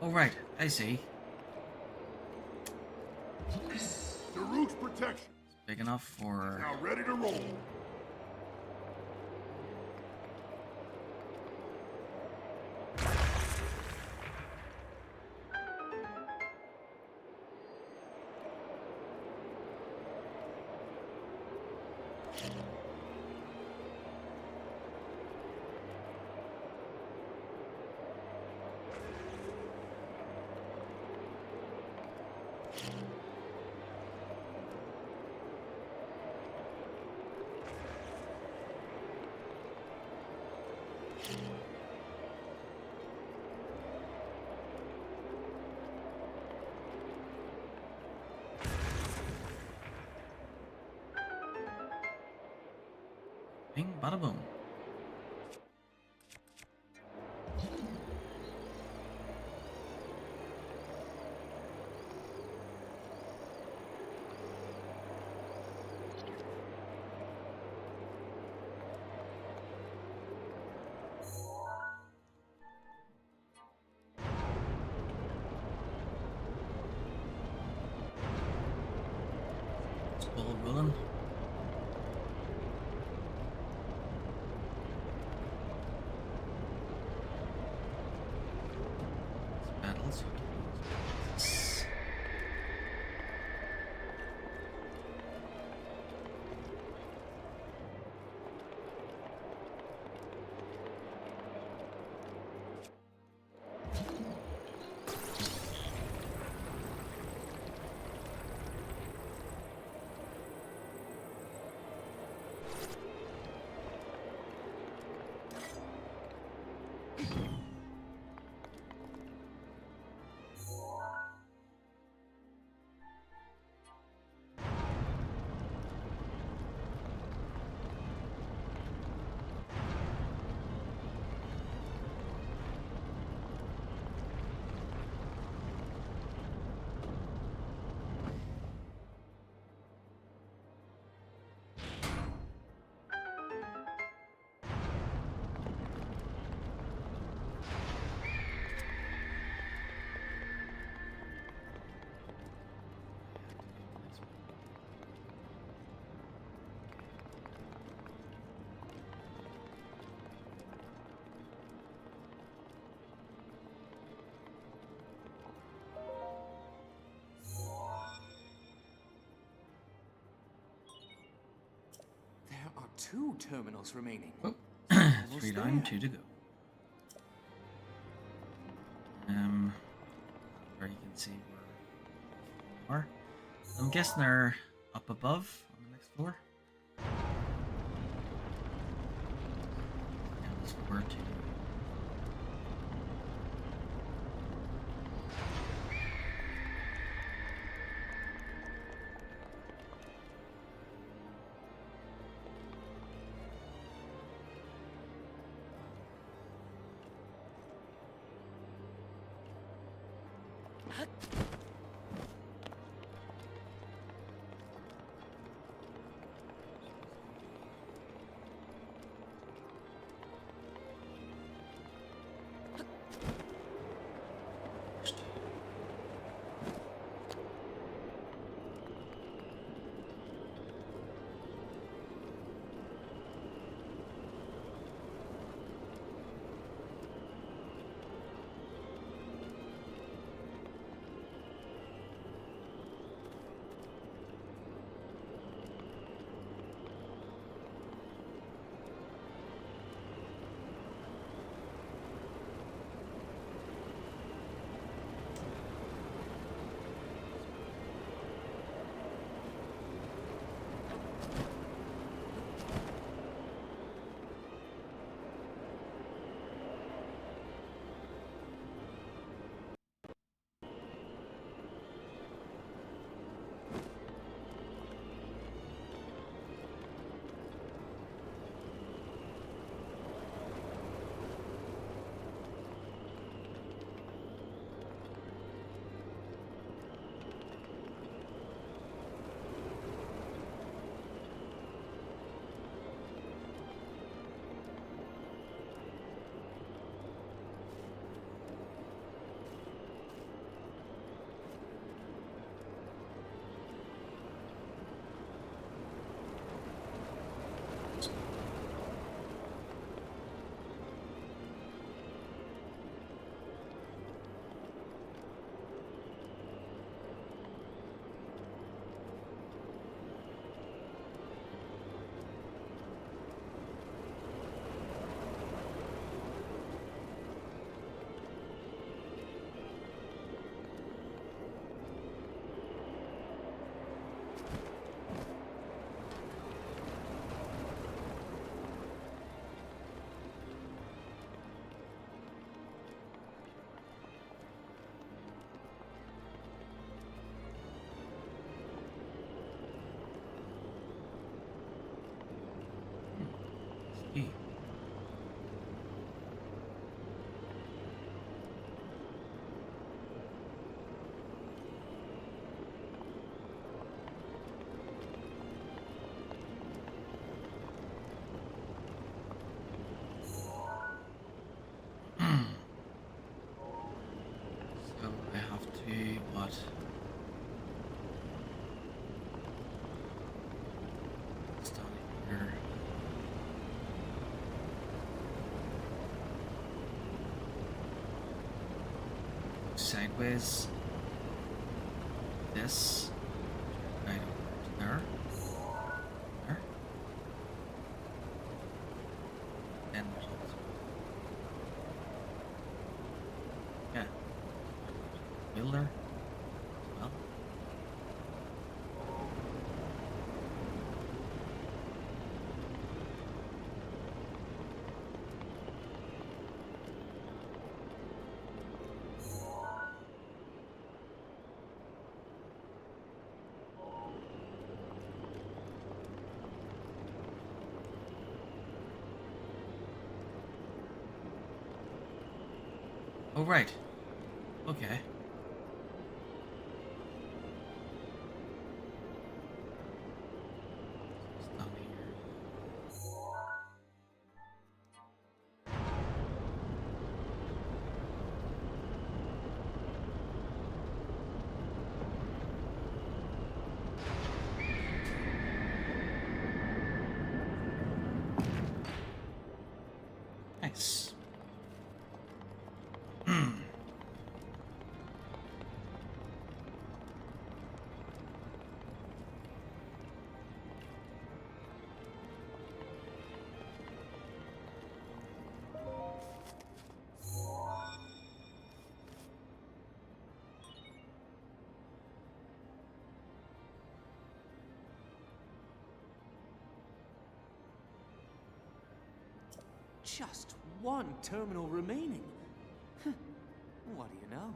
Oh right, I see. The route's protection. Big enough for Now ready to roll. bing bada boom. It's ball rolling. 2 terminals remaining. Oh, Almost 3 down, there. 2 to go. Where you can see where we are. I'm guessing they're up above on the next floor. Yeah, there's 4 to go. E. So I have to what? Stand here. Sideways. This. Right over there. There. And there's also. Yeah. Wheel there. Well. Oh, right. Okay. It's down here. Nice. Just one terminal remaining. What do you know?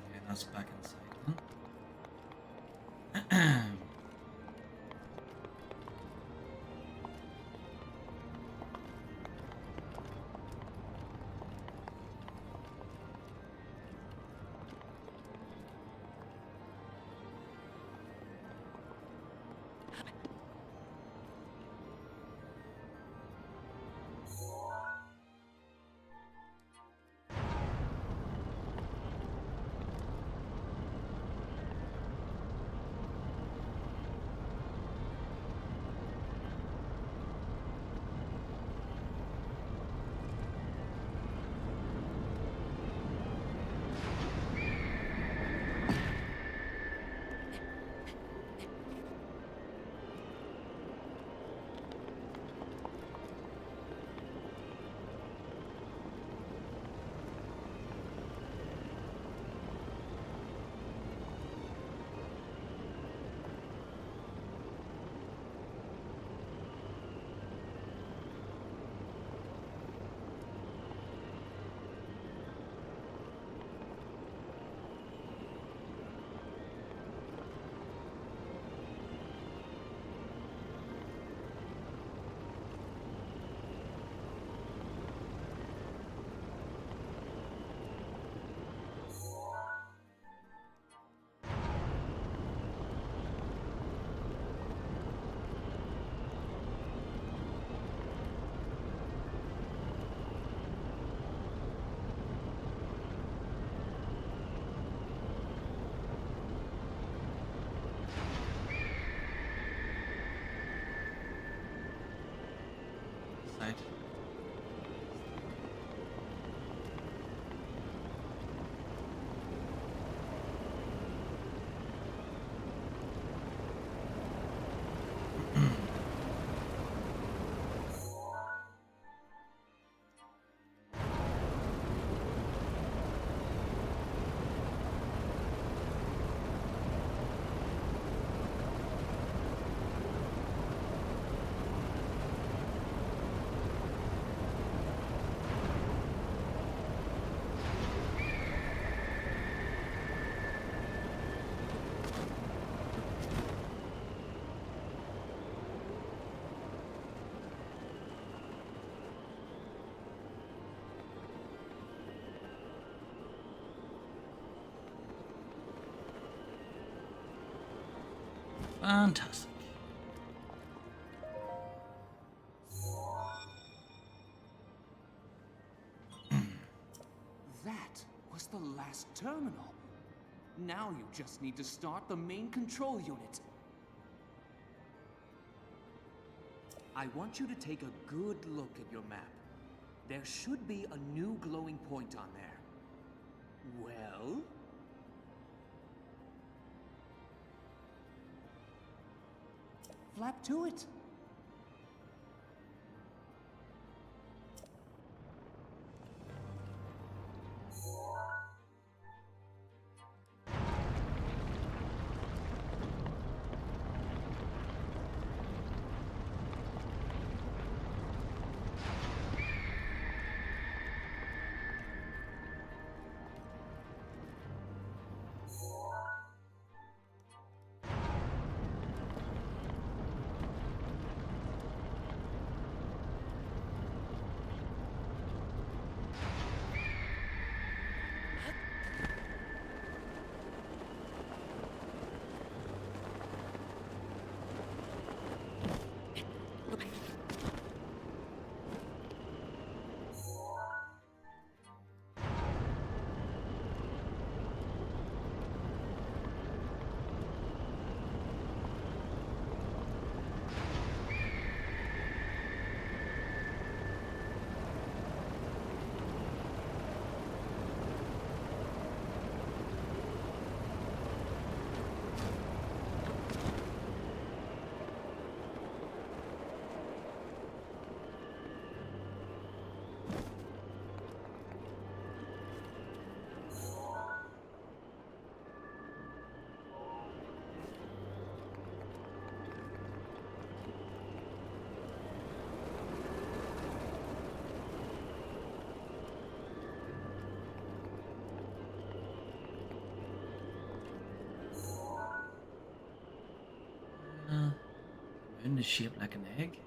Okay, that's back inside. Huh? Side. Fantastic. That was the last terminal. Now you just need to start the main control unit. I want you to take a good look at your map. There should be a new glowing point on there. Well? Flap to it. is shaped like an egg.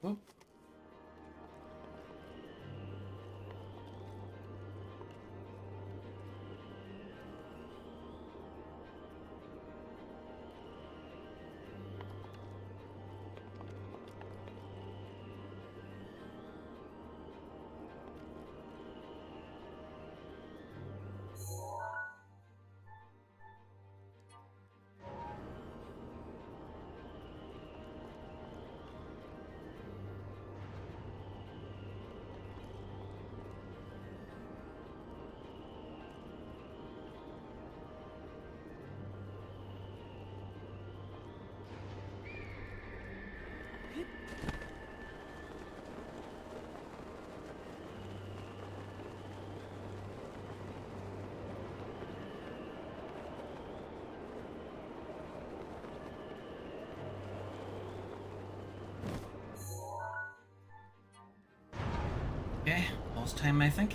Oh. Okay, boss time, I think.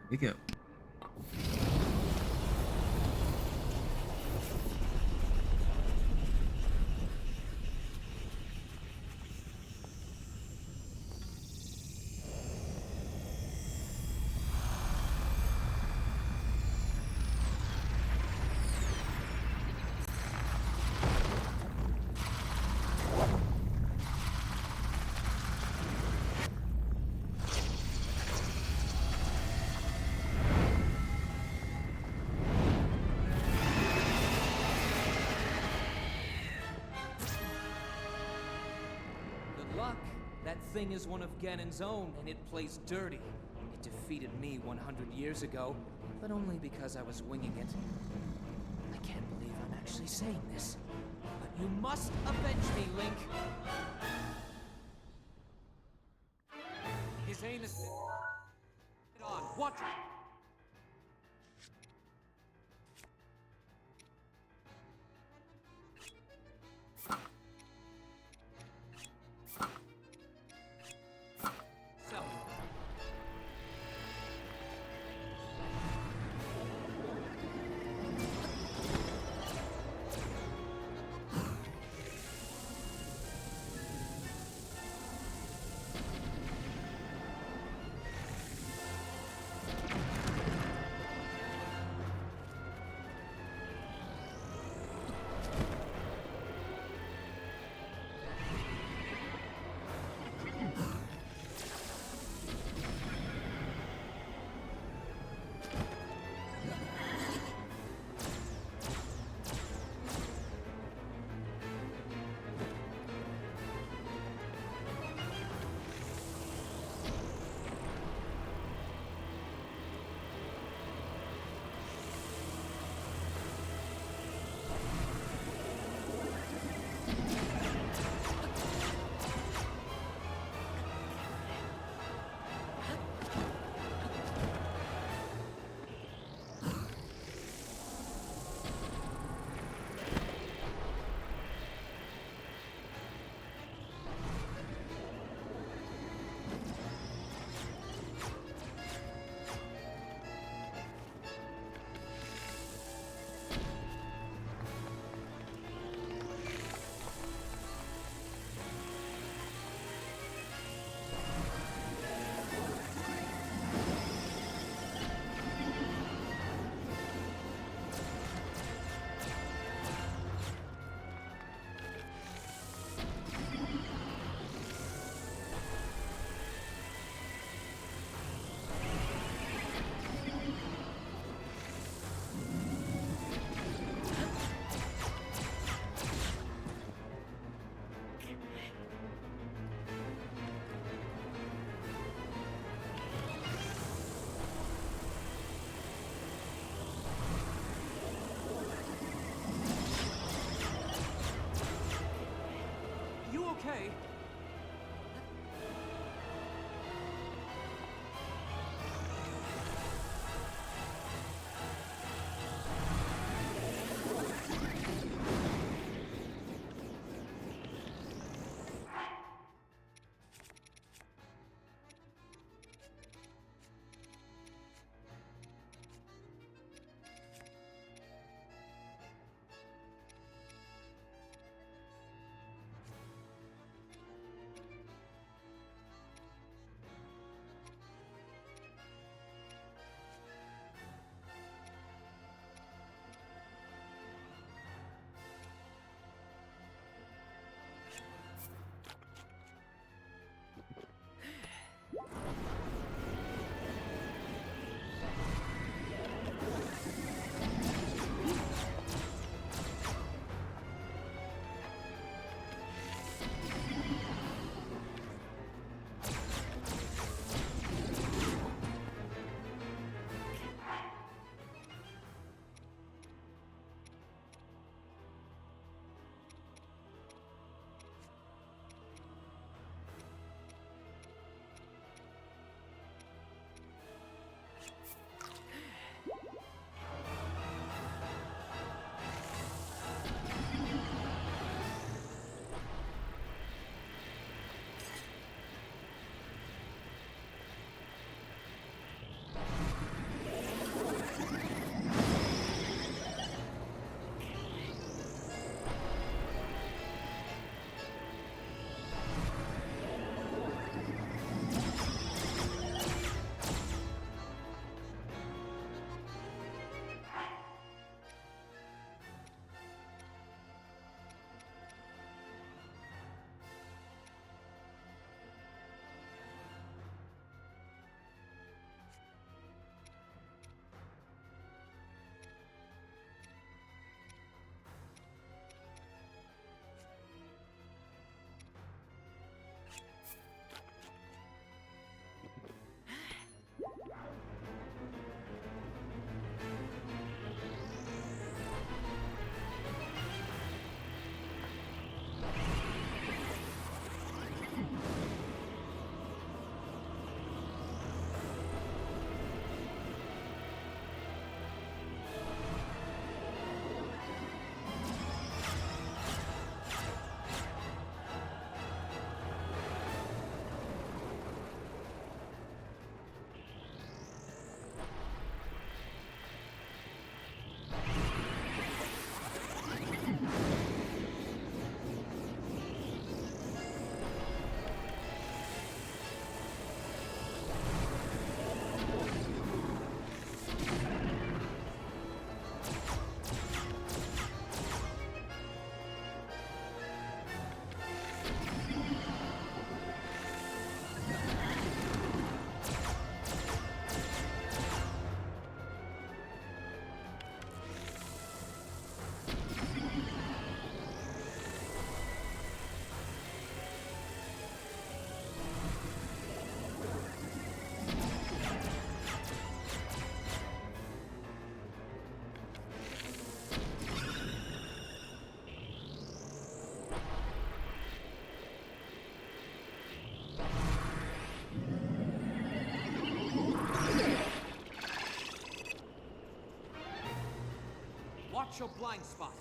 Here we go. Good luck. That thing is one of Ganon's own, and it plays dirty. It defeated me 100 years ago, but only because I was winging it. I can't believe I'm actually saying this, but you must avenge me, Link. His aim is... Get on, watch it! way. Watch your blind spot.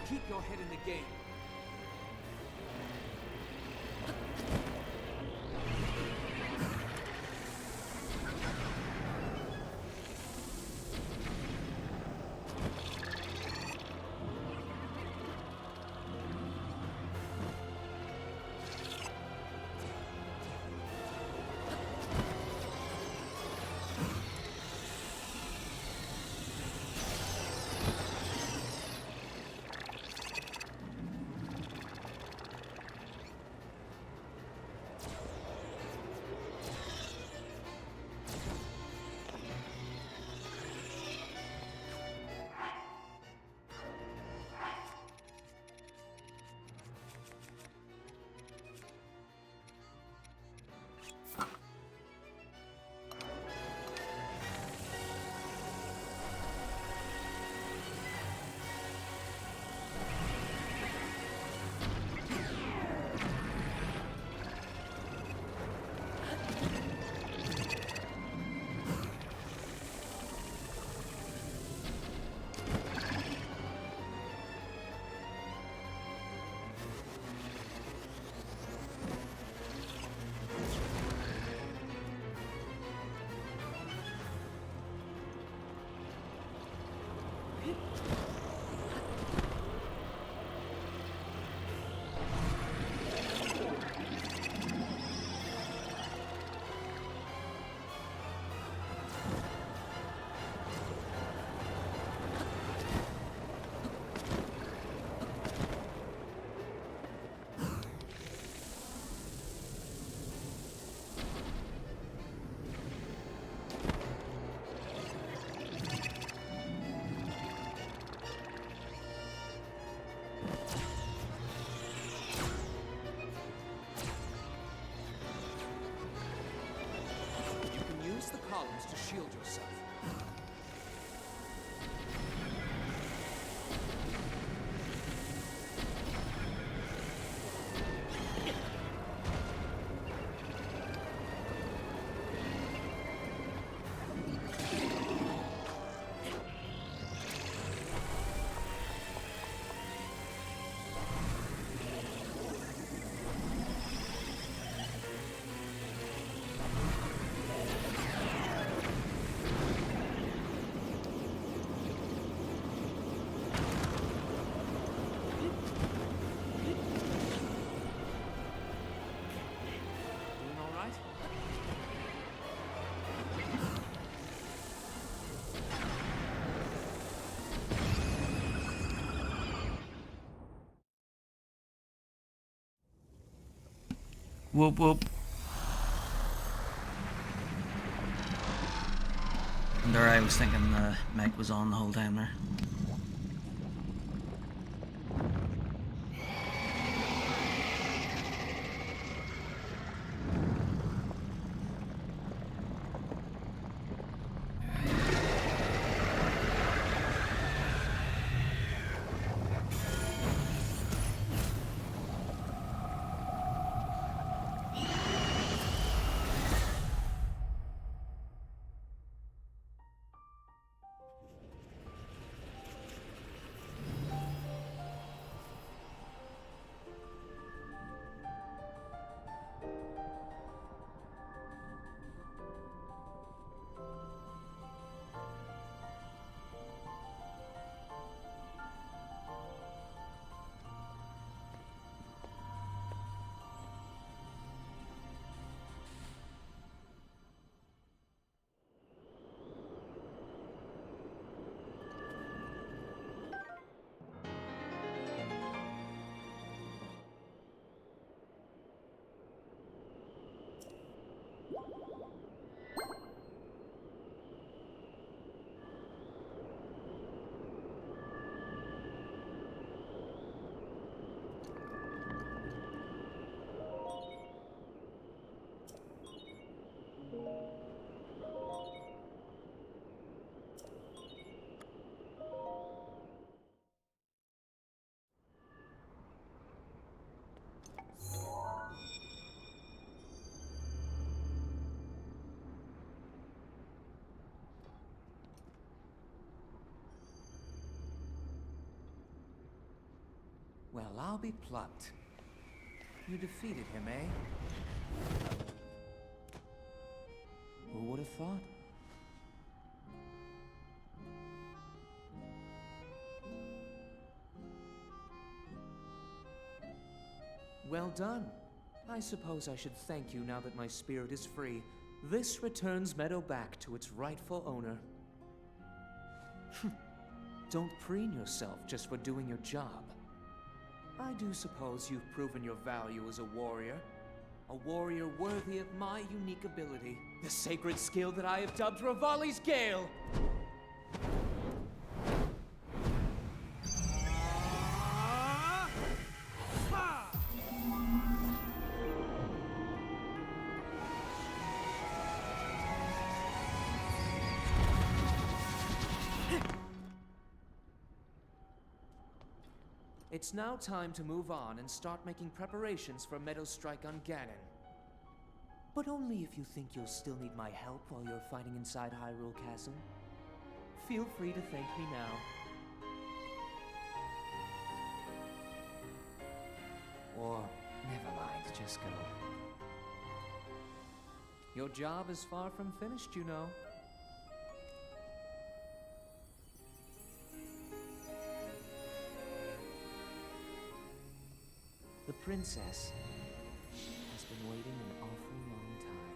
Keep your head in the game. Whoop whoop. And there I was thinking the mic was on the whole time there. Well, I'll be plucked. You defeated him, eh? Who would have thought? Well done. I suppose I should thank you now that my spirit is free. This returns Meadow back to its rightful owner. Don't preen yourself just for doing your job. I do suppose you've proven your value as a warrior. A warrior worthy of my unique ability. The sacred skill that I have dubbed Revali's Gale! It's now time to move on and start making preparations for Meadow's strike on Ganon. But only if you think you'll still need my help while you're fighting inside Hyrule Castle. Feel free to thank me now. Or, never mind, just go. Your job is far from finished, you know. The princess has been waiting an awful long time.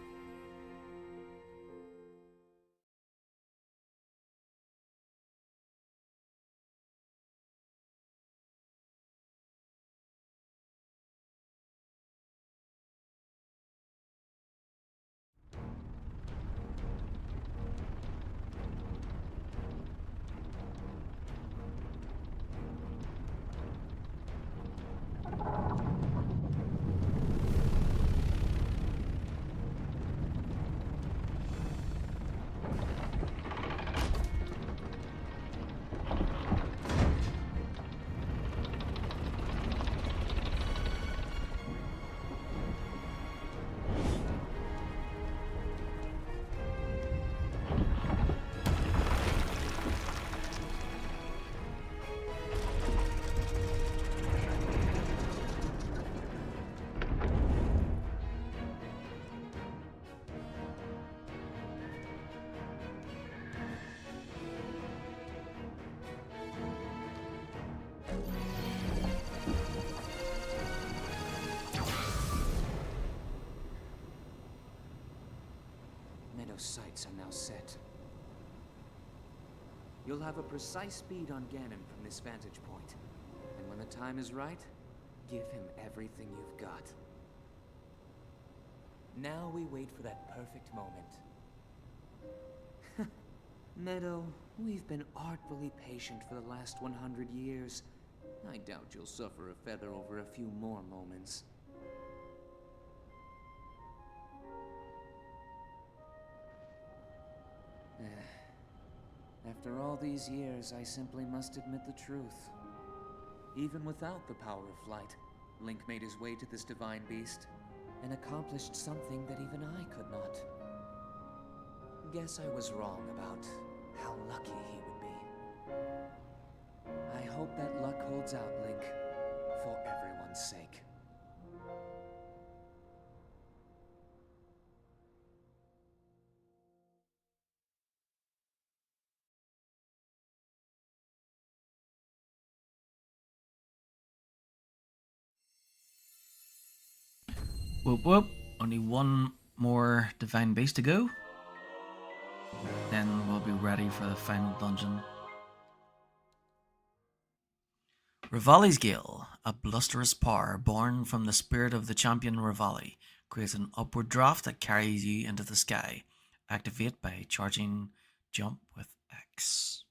Meadow's sights are now set. You'll have a precise speed on Ganon from this vantage point. And when the time is right, give him everything you've got. Now we wait for that perfect moment. Meadow, we've been artfully patient for the last 100 years. I doubt you'll suffer a feather over a few more moments. After all these years, I simply must admit the truth. Even without the power of flight, Link made his way to this divine beast and accomplished something that even I could not. Guess I was wrong about how lucky he would be. I hope that luck holds out, Link, for everyone's sake. Whoop whoop. Only one more divine base to go. Then we'll be ready for the final dungeon. Rivali's Gale, a blusterous power born from the spirit of the champion Rivali, creates an upward draft that carries you into the sky. Activate by charging jump with X.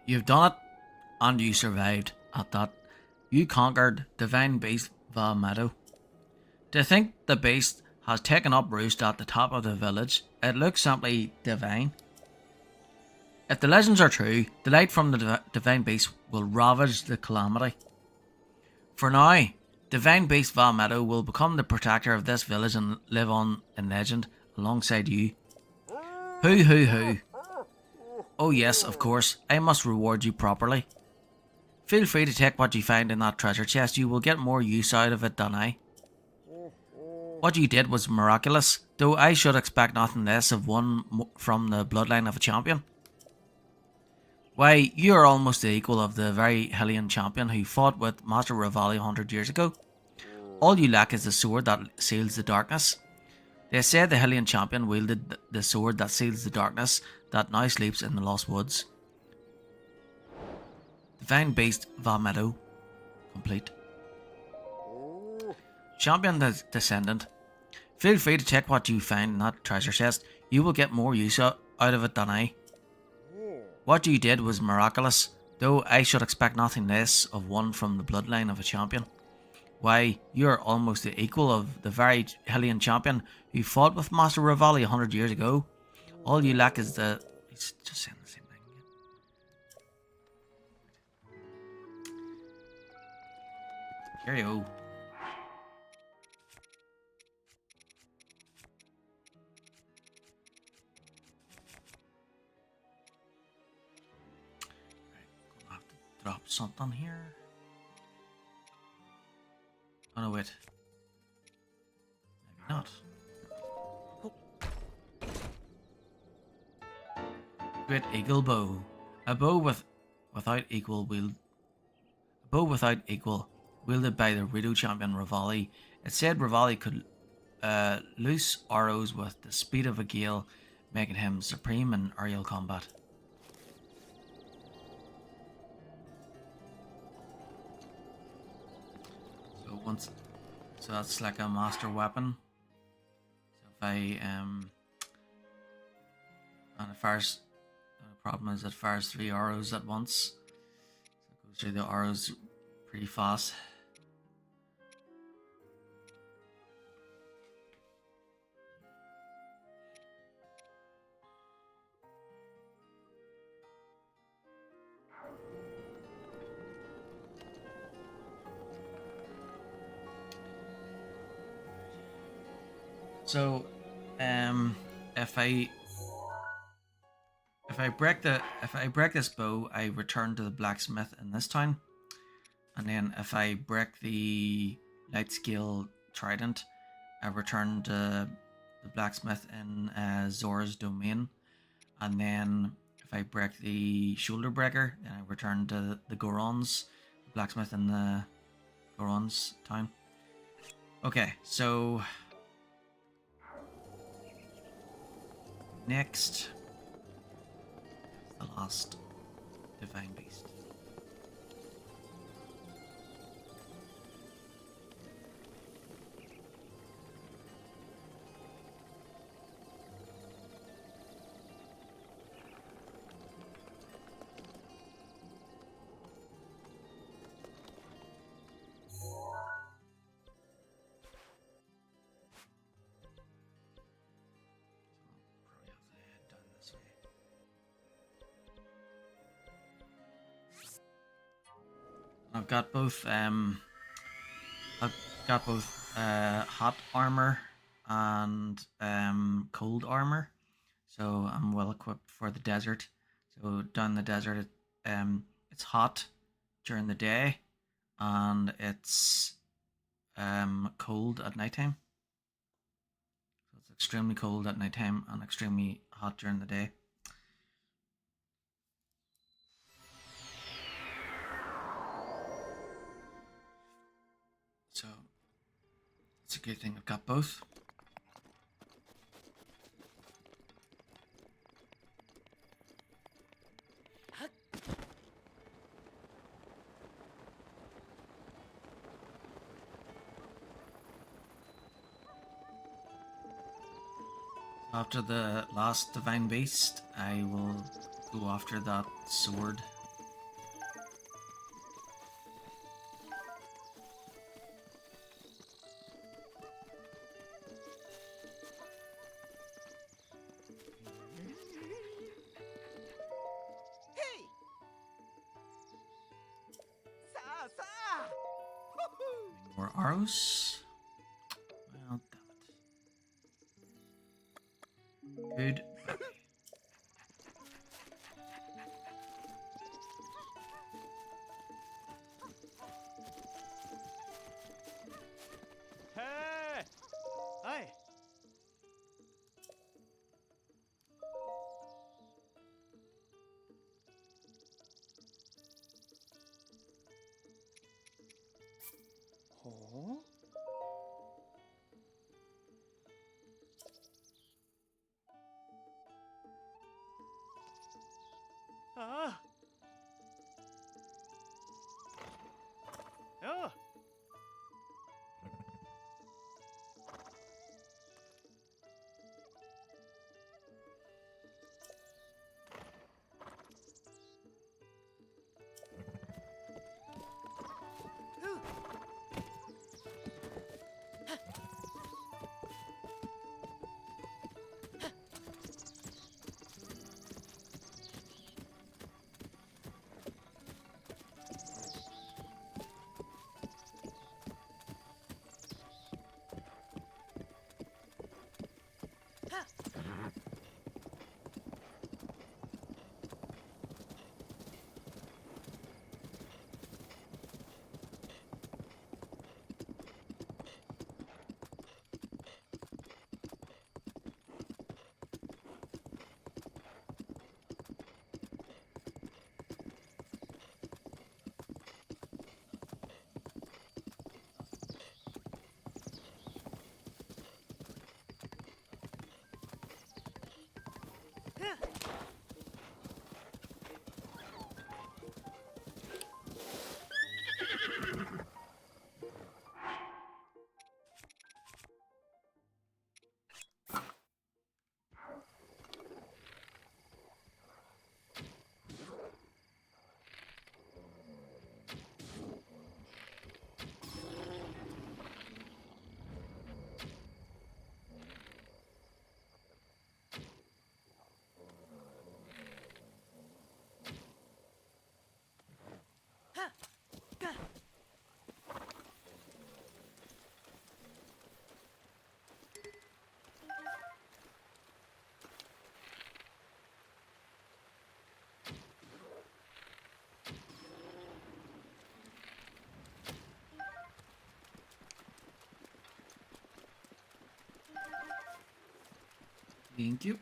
You've done it, and you survived at that. You conquered Divine Beast Valmeadow. To think the beast has taken up roost at the top of the village, it looks simply divine. If the legends are true, the light from the Divine Beast will ravage the calamity. For now, Divine Beast Valmeadow will become the protector of this village and live on in legend alongside you. Hoo. Oh yes, of course, I must reward you properly. Feel free to take what you find in that treasure chest, you will get more use out of it than I. What you did was miraculous, though I should expect nothing less of one from the bloodline of a champion. Why, you are almost the equal of the very Hylian champion who fought with Master Rivali 100 years ago. All you lack is the sword that seals the darkness. They say the Hylian champion wielded the sword that seals the darkness that now sleeps in the Lost Woods. Divine Beast Valmeadow. Complete. Champion the Descendant. Feel free to take what you find in that treasure chest. You will get more use out of it than I. What you did was miraculous, though I should expect nothing less of one from the bloodline of a champion. Why, you are almost the equal of the very Hylian champion who fought with Master Rivali 100 years ago. All you lack is the... He's just saying the same thing again. Cheerio. Gonna have to drop something here. Oh no, wait. Maybe not. Great Eagle Bow. A bow without equal wielded by the Rito champion Rivali. It said Rivali could loose arrows with the speed of a gale, making him supreme in aerial combat. So that's like a master weapon. So if I and it fires, the problem is it fires 3 arrows at once. So it goes through the arrows pretty fast. So, if I break this bow, I return to the blacksmith in this town, and then if I break the light scale trident, I return to the blacksmith in Zora's domain, and then if I break the shoulder breaker, then I return to the Gorons, the blacksmith in the Gorons town. Okay, so next, the last divine beast. Probably have to head down this way. I've got both hot armor and cold armor, so I'm well equipped for the desert. So down the desert, it's hot during the day, and it's cold at nighttime. So it's extremely cold at nighttime and extremely hot during the day. So it's a good thing I've got both. After the last divine beast, I will go after that sword. Hey! Sa! Woohoo! More arrows. Well, damn it. Good. Hey! Hey! Oh? Ah! Oh! Thank you.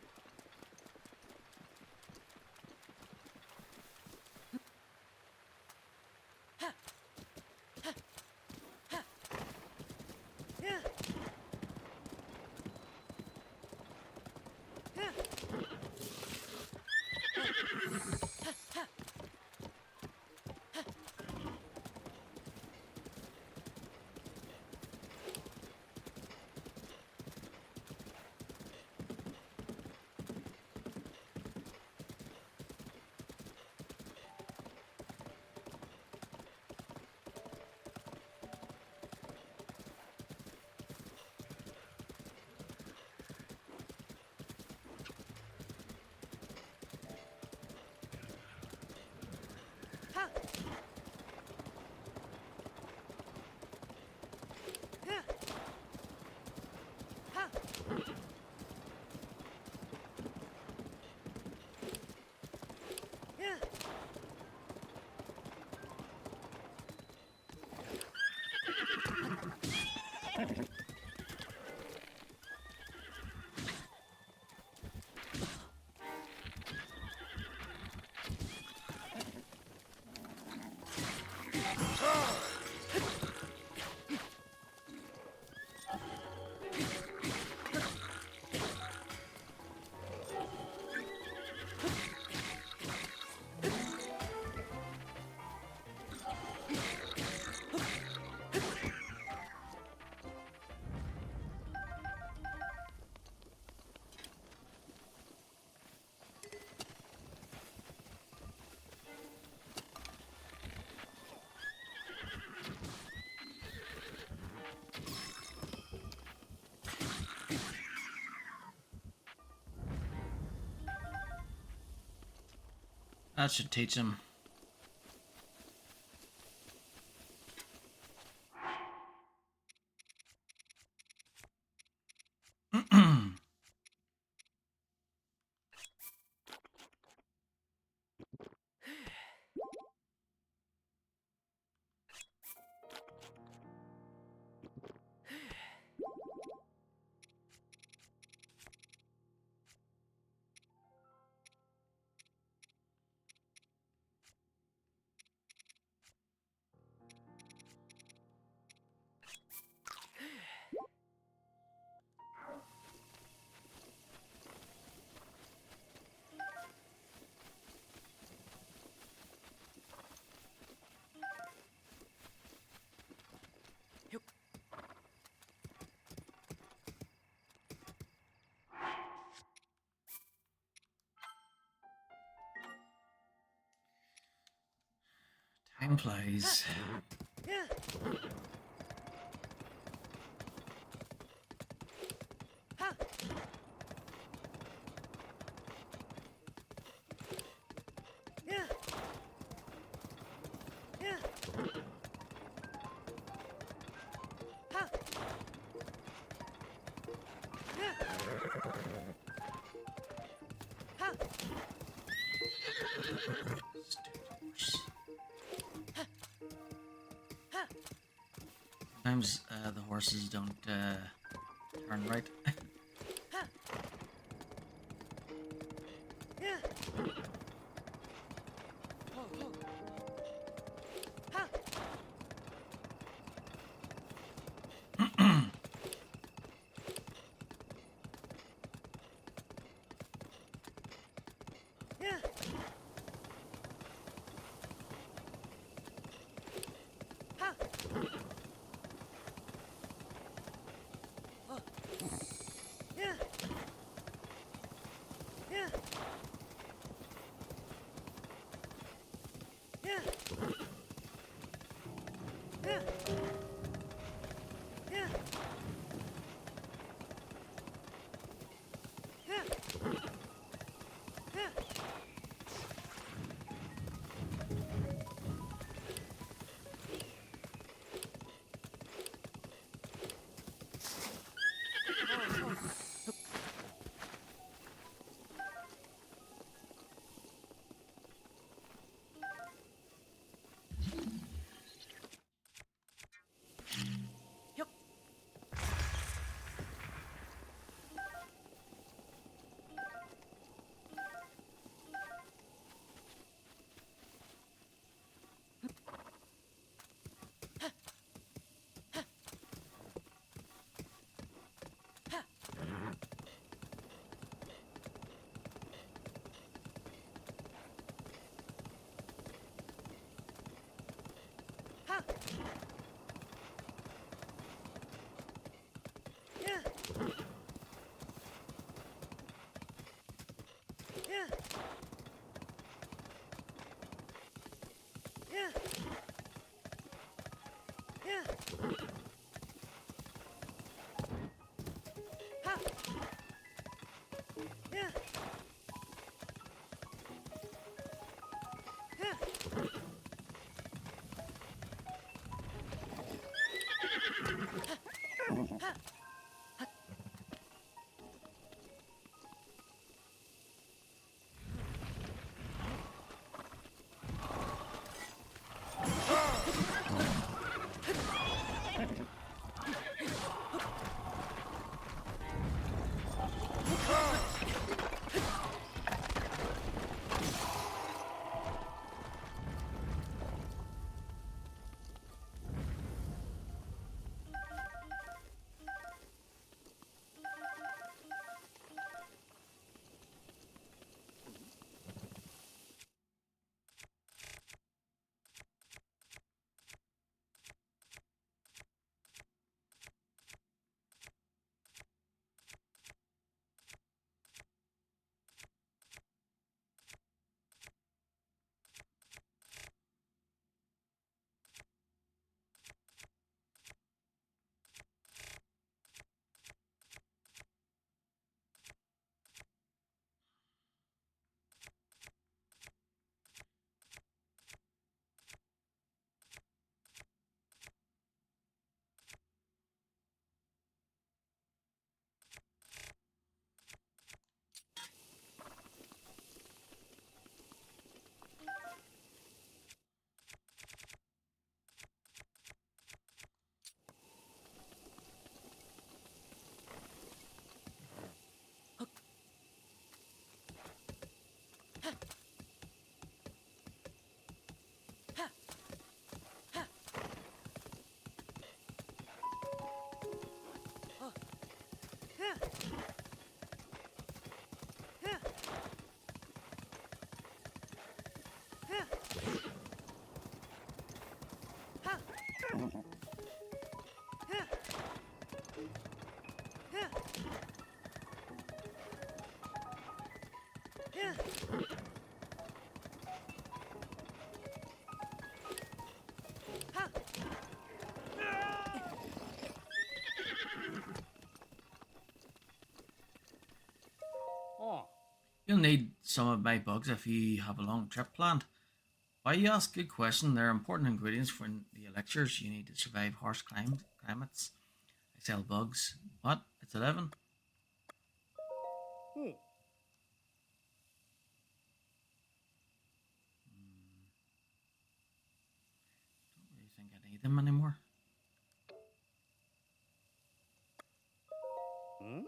That should teach him. Time flies. Sometimes the horses don't turn right. Oh. You'll need some of my bugs if you have a long trip planned. Why you ask? Good question. They're important ingredients for the elixirs you need to survive harsh climates. I sell bugs. What? It's 11? Hmm. Don't really think I need them anymore. Hmm?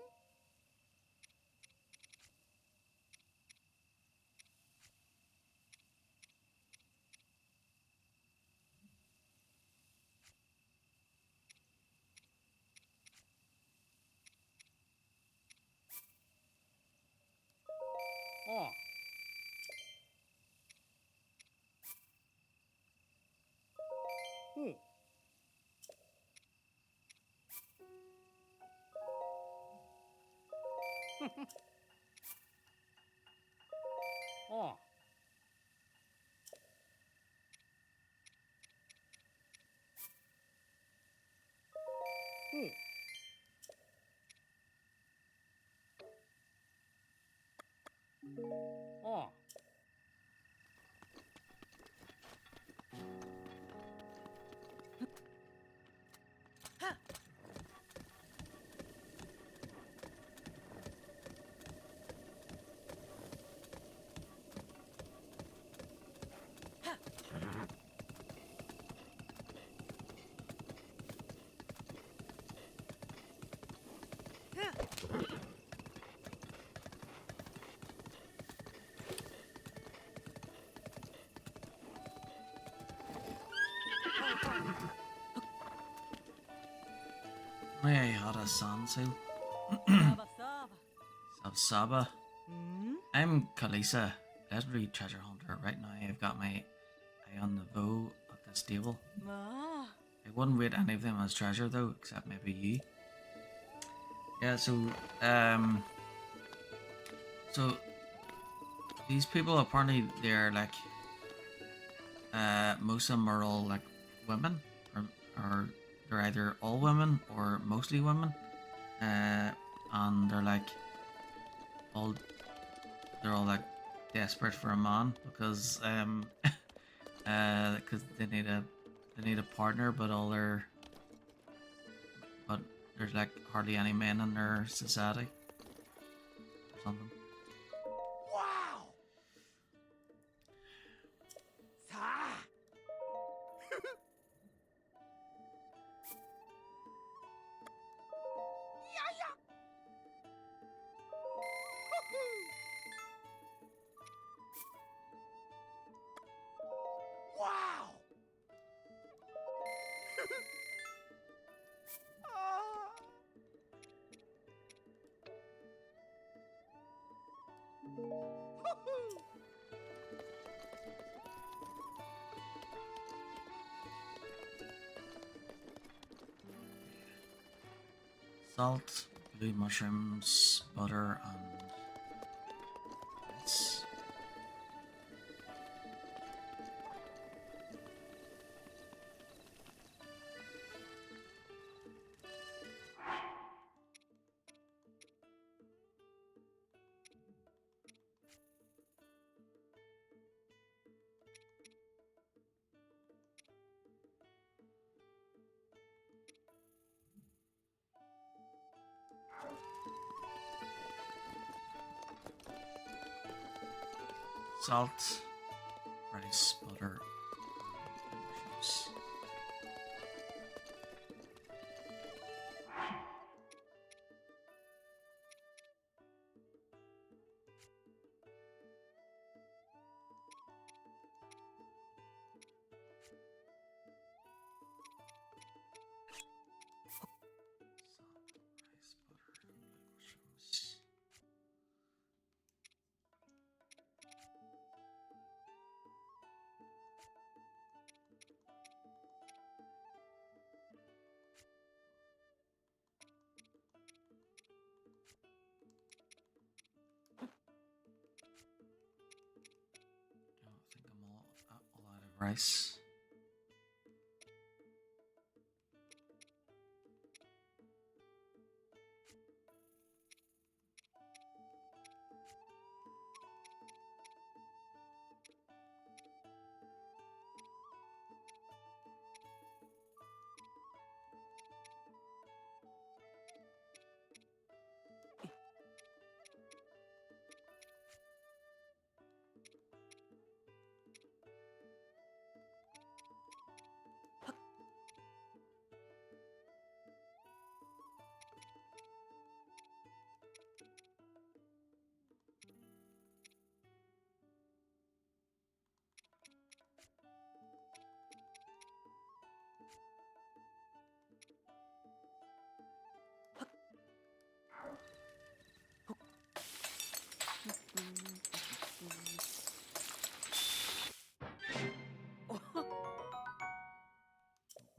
Oh. Hmm. Oh. Hmm. Oh. Oh yeah, you had a sand seal. Saba Saba. Saba. Hmm? I'm Kalisa, legendary treasure hunter. Right now, I've got my eye on the bow at the stable. Ma. I wouldn't rate any of them as treasure though, except maybe you. Yeah, um, so these people apparently they're like, most of them are all like women, or they're either all women or mostly women, and all they're all like desperate for a man because because they need a partner, but there's like hardly any men in their society or something. Wow. Sa. Yeah, yeah. Wow. Ah. Salt, blue mushrooms, butter, and rice. Salt, rice, butter, and mushrooms. Salt, rice, butter, and mushrooms. rice.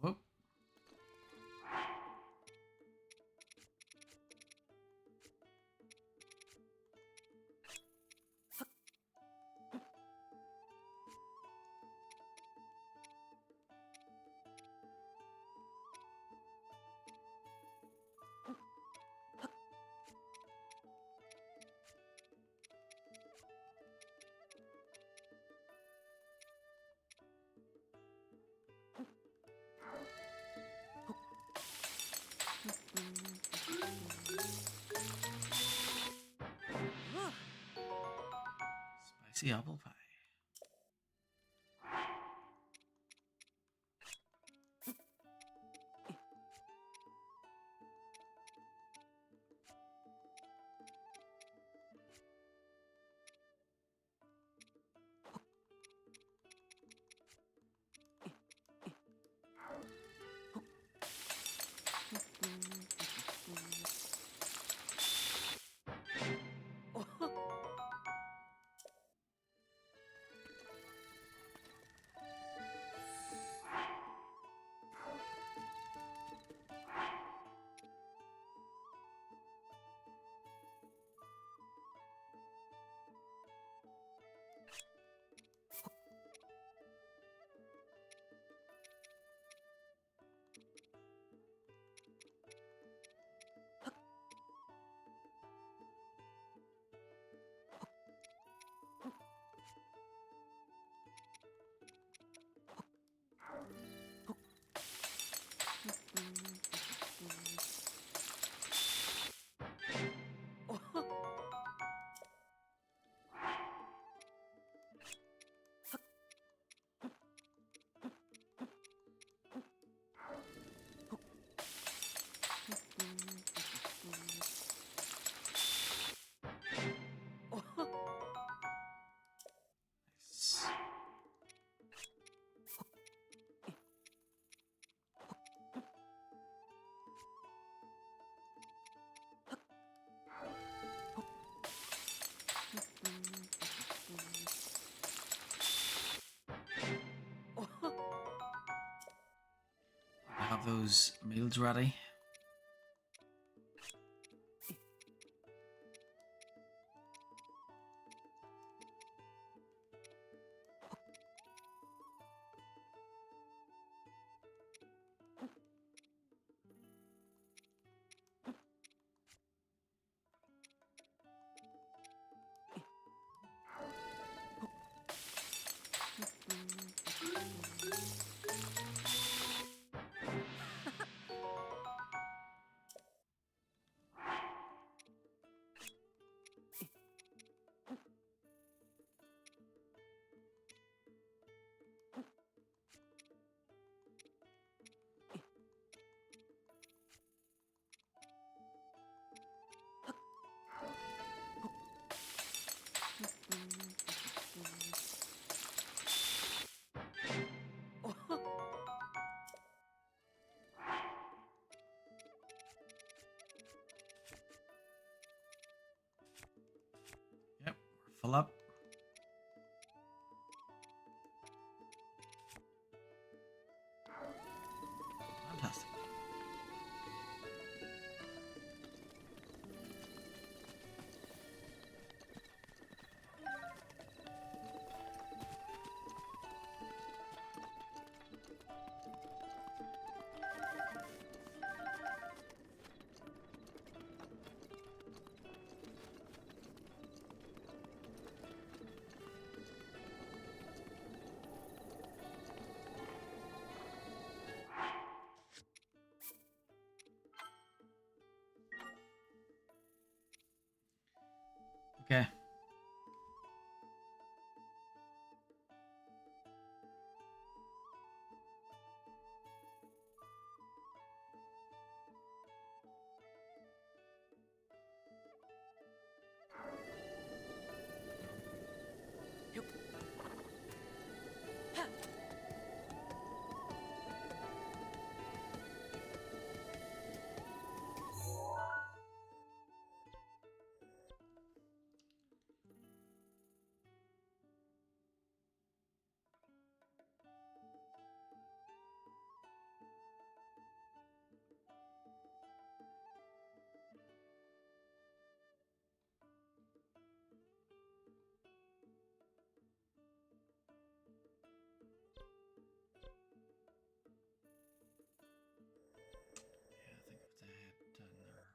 Whoop. Spicy apple pie. Nice. I have those meals ready. Yep, we're full up. Fantastic. Okay. Yeah, I think if they head down there.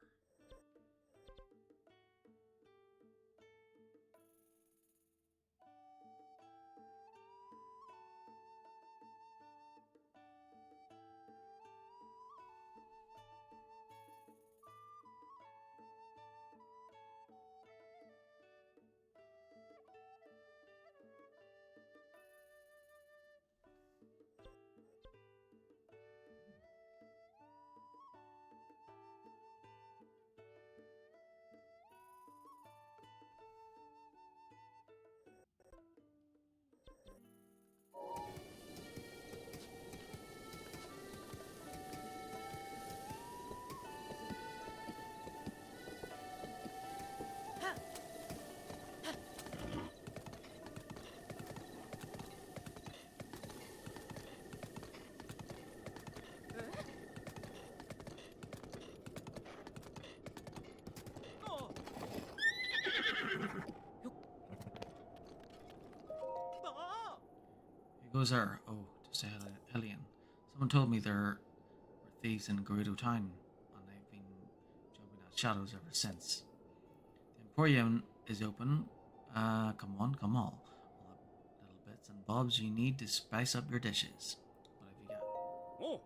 Oh. Ah. He goes there. Oh, just a Hellion. Someone told me there were thieves in Gerudo Town, and they've been jumping at shadows ever since. The Emporium is open. Come on. All the little bits and bobs you need to spice up your dishes. What have you got? Oh,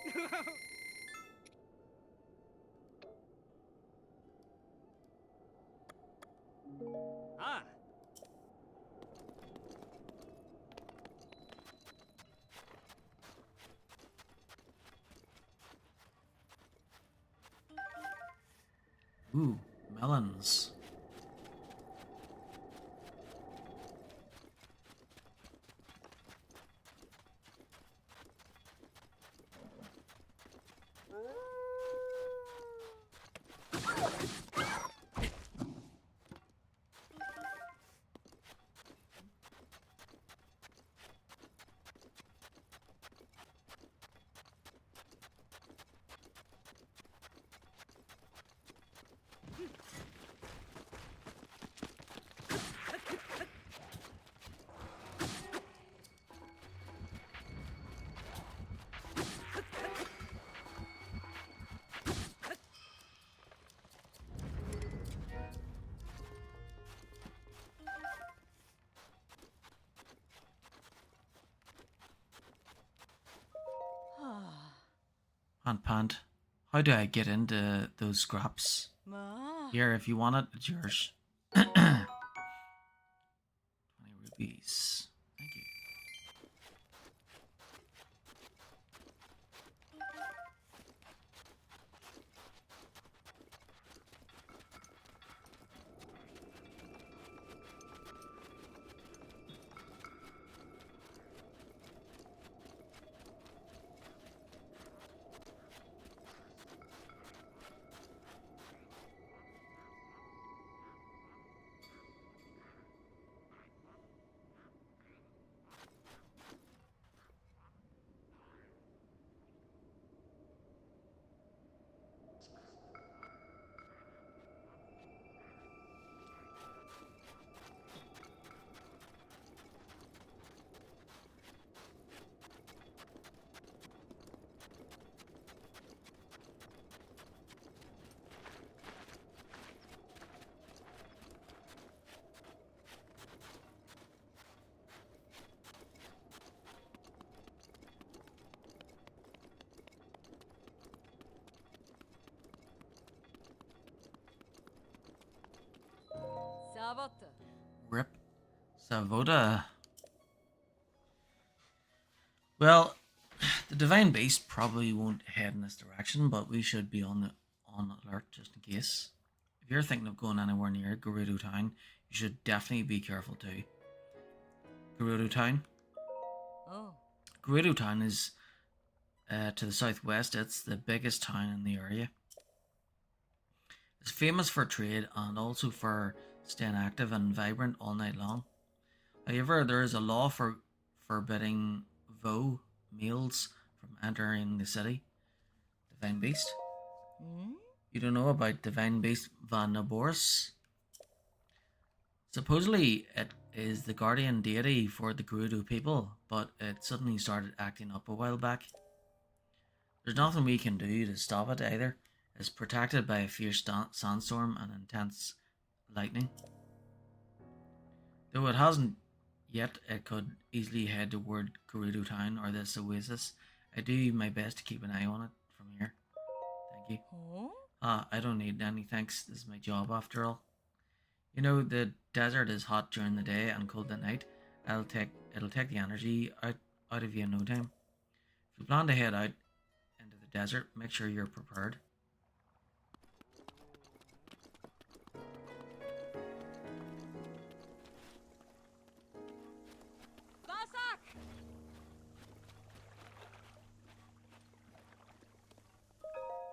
Take them all. Ah. Ah. Ooh, melons. Hunt Pant. How do I get into those scraps? Ma. Here, if you want it, it's yours. 20 rupees. Thank you. Savota. Rip. Savoda. Well, the Divine Beast probably won't head in this direction, but we should be on alert just in case. If you're thinking of going anywhere near Gerudo Town, you should definitely be careful too. Gerudo Town. Oh. Gerudo Town is to the southwest. It's the biggest town in the area. It's famous for trade and also for staying active and vibrant all night long. However, there is a law forbidding Vo males from entering the city. Divine Beast. Hmm? You don't know about Divine Beast Van Naboris? Supposedly, it is the guardian deity for the Gerudo people, but it suddenly started acting up a while back. There's nothing we can do to stop it either. It's protected by a fierce sandstorm and intense lightning. Though it hasn't yet, it could easily head toward Gerudo Town or this oasis. I do my best to keep an eye on it from here. Thank you. Huh? I don't need any thanks. This is my job after all. You know, the desert is hot during the day and cold at night. It'll take the energy out of you in no time. If you plan to head out into the desert, make sure you're prepared. Vasak!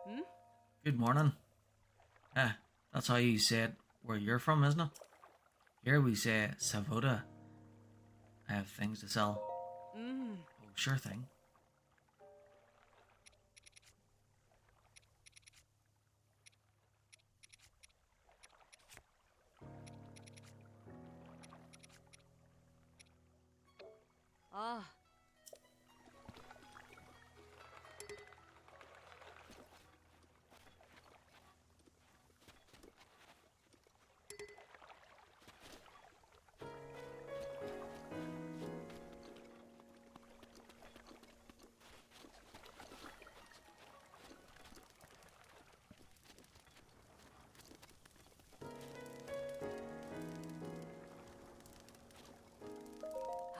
Hmm? Good morning. That's how you say it where you're from, isn't it? Here we say Savoda. I have things to sell. Mm. Oh, sure thing. Ah.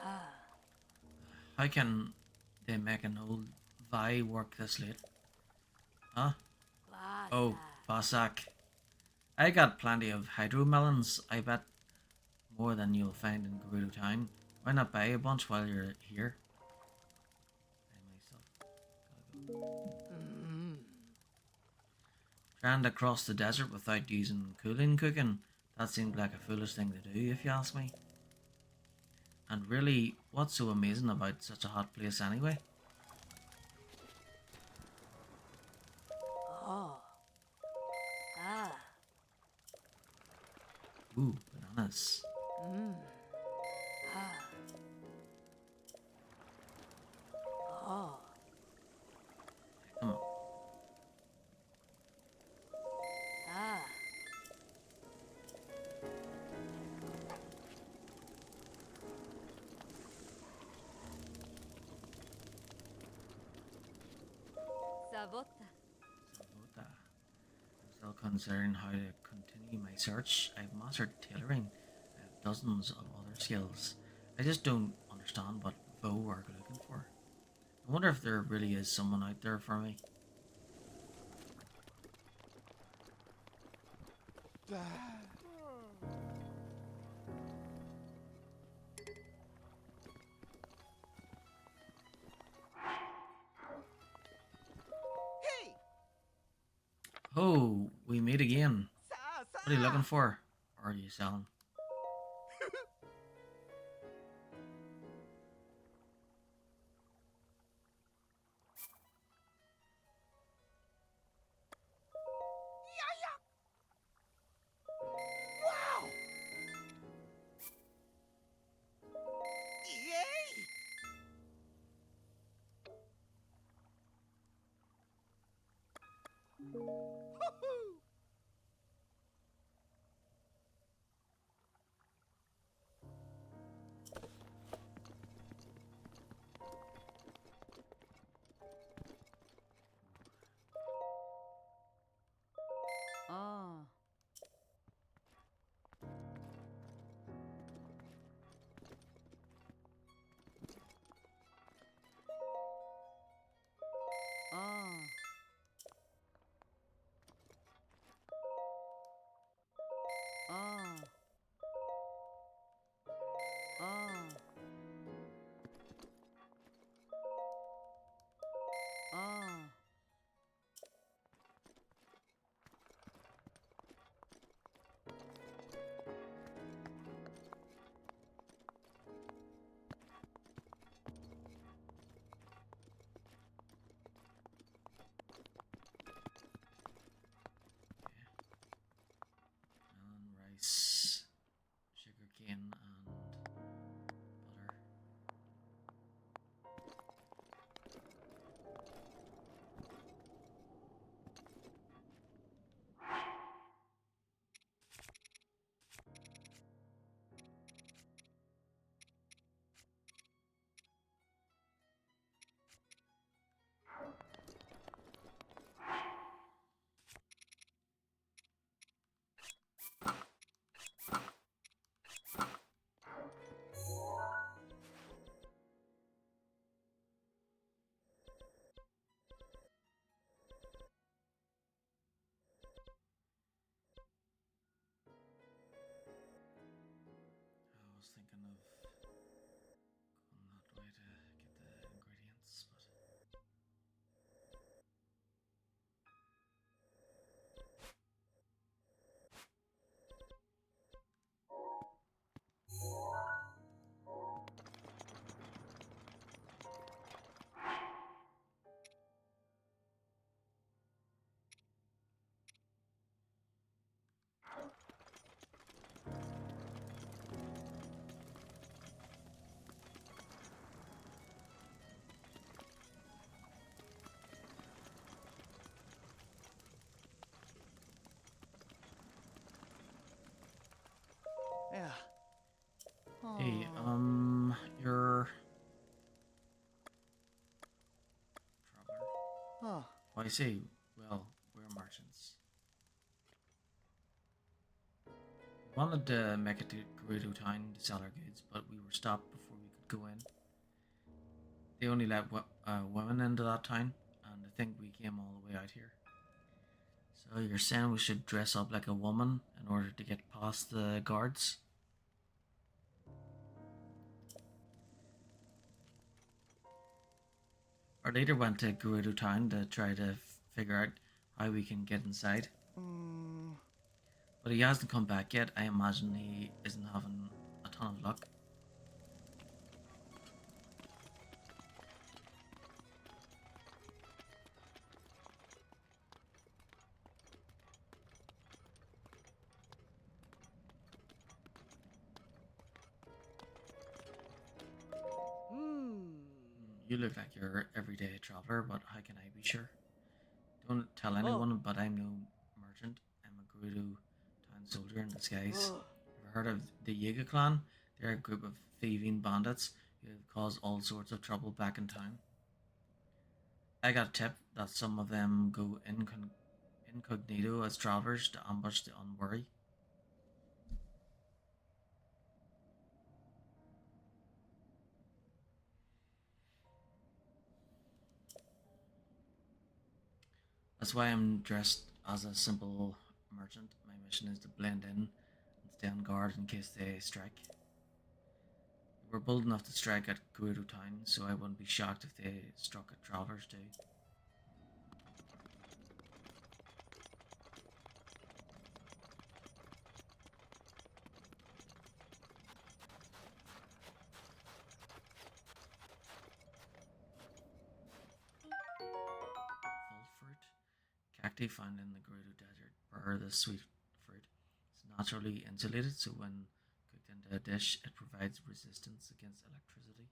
Ah. How can they make an old Vi work this late? Huh? Oh, Vasak. I got plenty of hydro melons. I bet more than you'll find in Gerudo Town. Why not buy a bunch while you're here? I myself gotta go. Trying to cross the desert without using cooking, that seems like a foolish thing to do if you ask me. And really, what's so amazing about such a hot place anyway? Oh. Ah. Ooh, bananas. Mm. Ah. Oh. Come on. Ah. Savota. About that. I'm still considering how to continue my search. I've mastered tailoring. I have dozens of other skills. I just don't understand what Vo are looking for. I wonder if there really is someone out there for me. Hey! Oh, we meet again. Sa, What are you looking for? Or are you selling? Wow! Yay! Woohoo! Oh. see. Well, we're merchants. We wanted to make it to Gerudo Town to sell our goods, but we were stopped before we could go in. They only let women into that town, and I think we came all the way out here. So you're saying we should dress up like a woman in order to get past the guards? Our leader went to Gerudo Town to try to figure out how we can get inside. But he hasn't come back yet. I imagine he isn't having a ton of luck. You look like you're an everyday traveler, but how can I be sure? Don't tell anyone, but I'm no merchant. I'm a Gerudo Town soldier in disguise. Ever heard of the Yiga clan? They're a group of thieving bandits who have caused all sorts of trouble back in town. I got a tip that some of them go incognito as travelers to ambush the unwary. That's why I'm dressed as a simple merchant. My mission is to blend in and stay on guard in case they strike. We're bold enough to strike at Gerudo Town, so I wouldn't be shocked if they struck at travelers too. Full fruit. Cacti found in the Gerudo Desert bear the sweet fruit. It's naturally insulated, so when cooked into a dish, it provides resistance against electricity.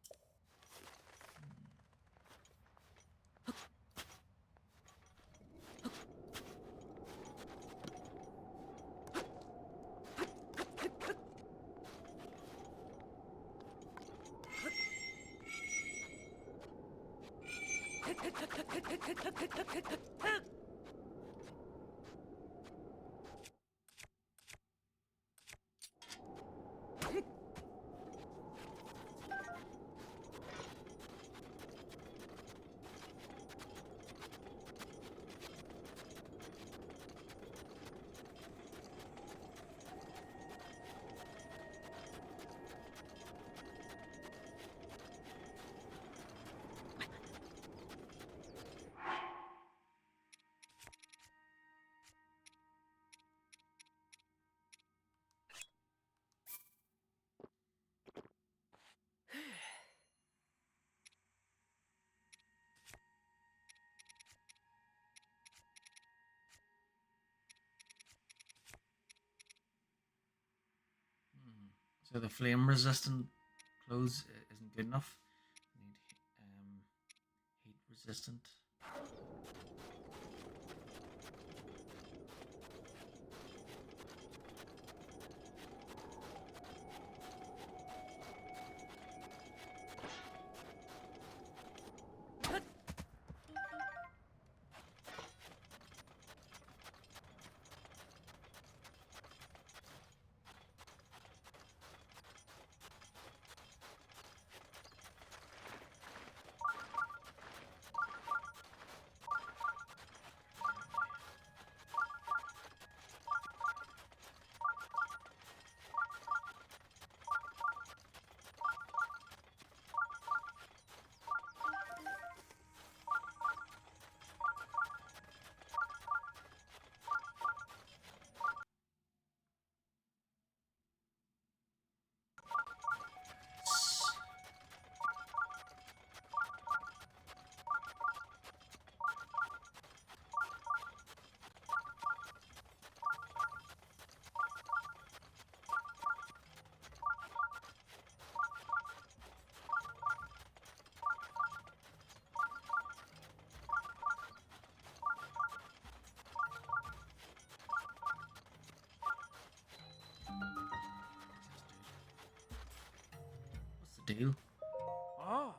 So the flame resistant clothes isn't good enough. We need heat resistant. What's the deal? Ah.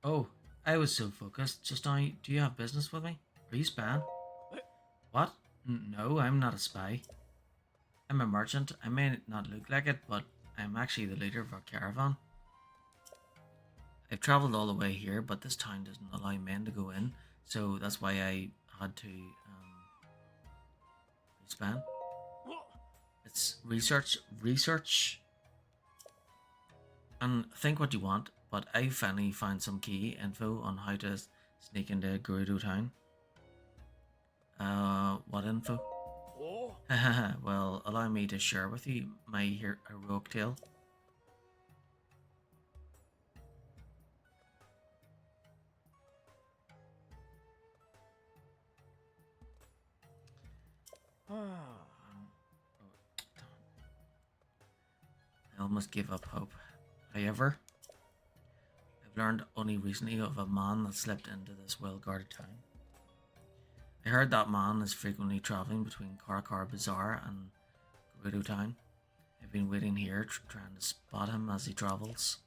Oh, I was so focused just now. Do you have business with me? Respan? What? No, I'm not a spy. I'm a merchant. I may not look like it, but I'm actually the leader of a caravan. I've travelled all the way here, but this town doesn't allow men to go in, so that's why I had to respan. It's research, and think what you want, but I finally found some key info on how to sneak into Gerudo Town. What info? Well, allow me to share with you my heroic tale. I almost gave up hope. However, I've learned only recently of a man that slipped into this well-guarded town. I heard that man is frequently travelling between Karakar Bazaar and Gerudo Town. I've been waiting here trying to spot him as he travels.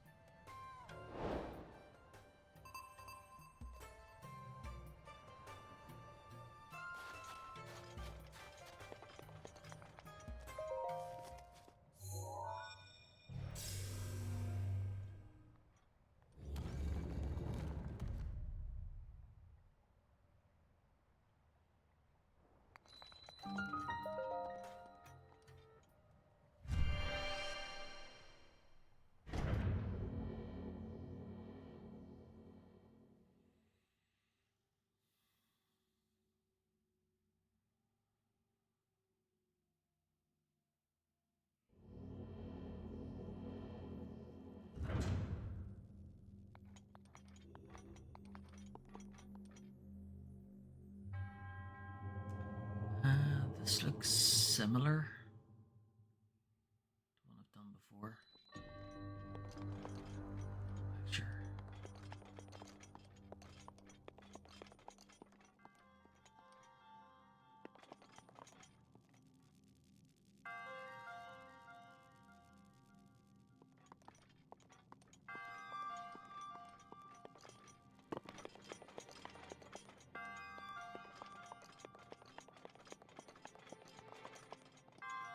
This looks similar to one I've done before. Picture.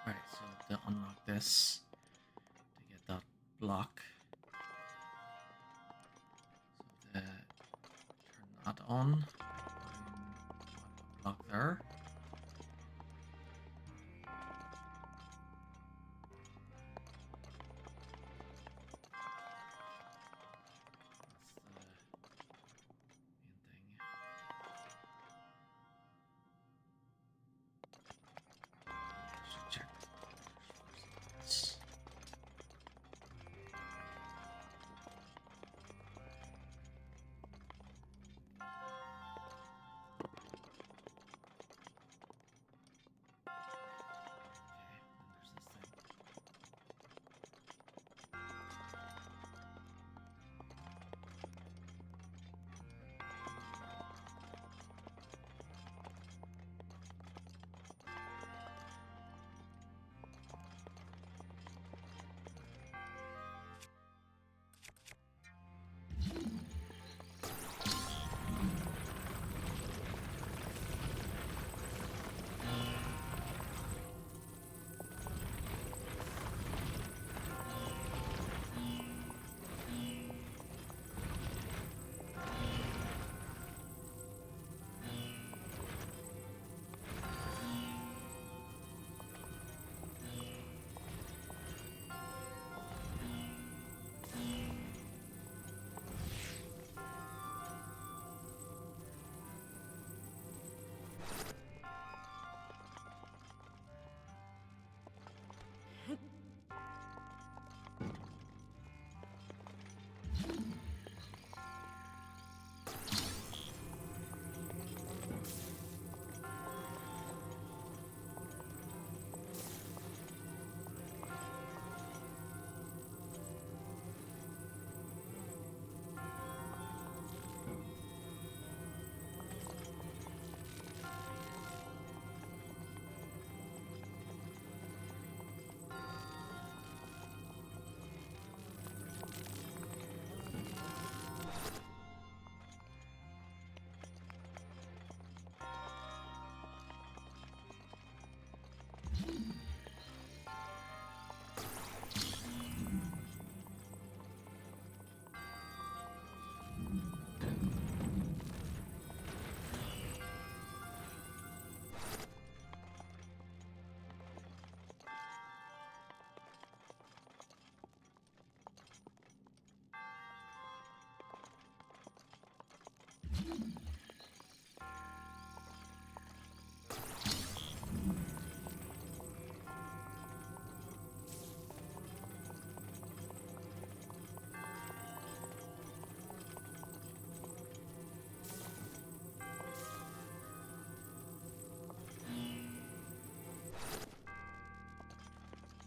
Right, so to unlock this, to get that block, so to turn that on, block there. That's the main thing. Should check this.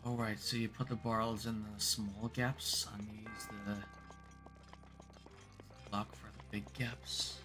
Alright, so you put the barrels in the small gaps and use the lock for the big gaps.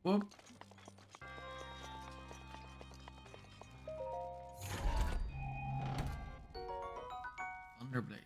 Whoop. Thunderblade.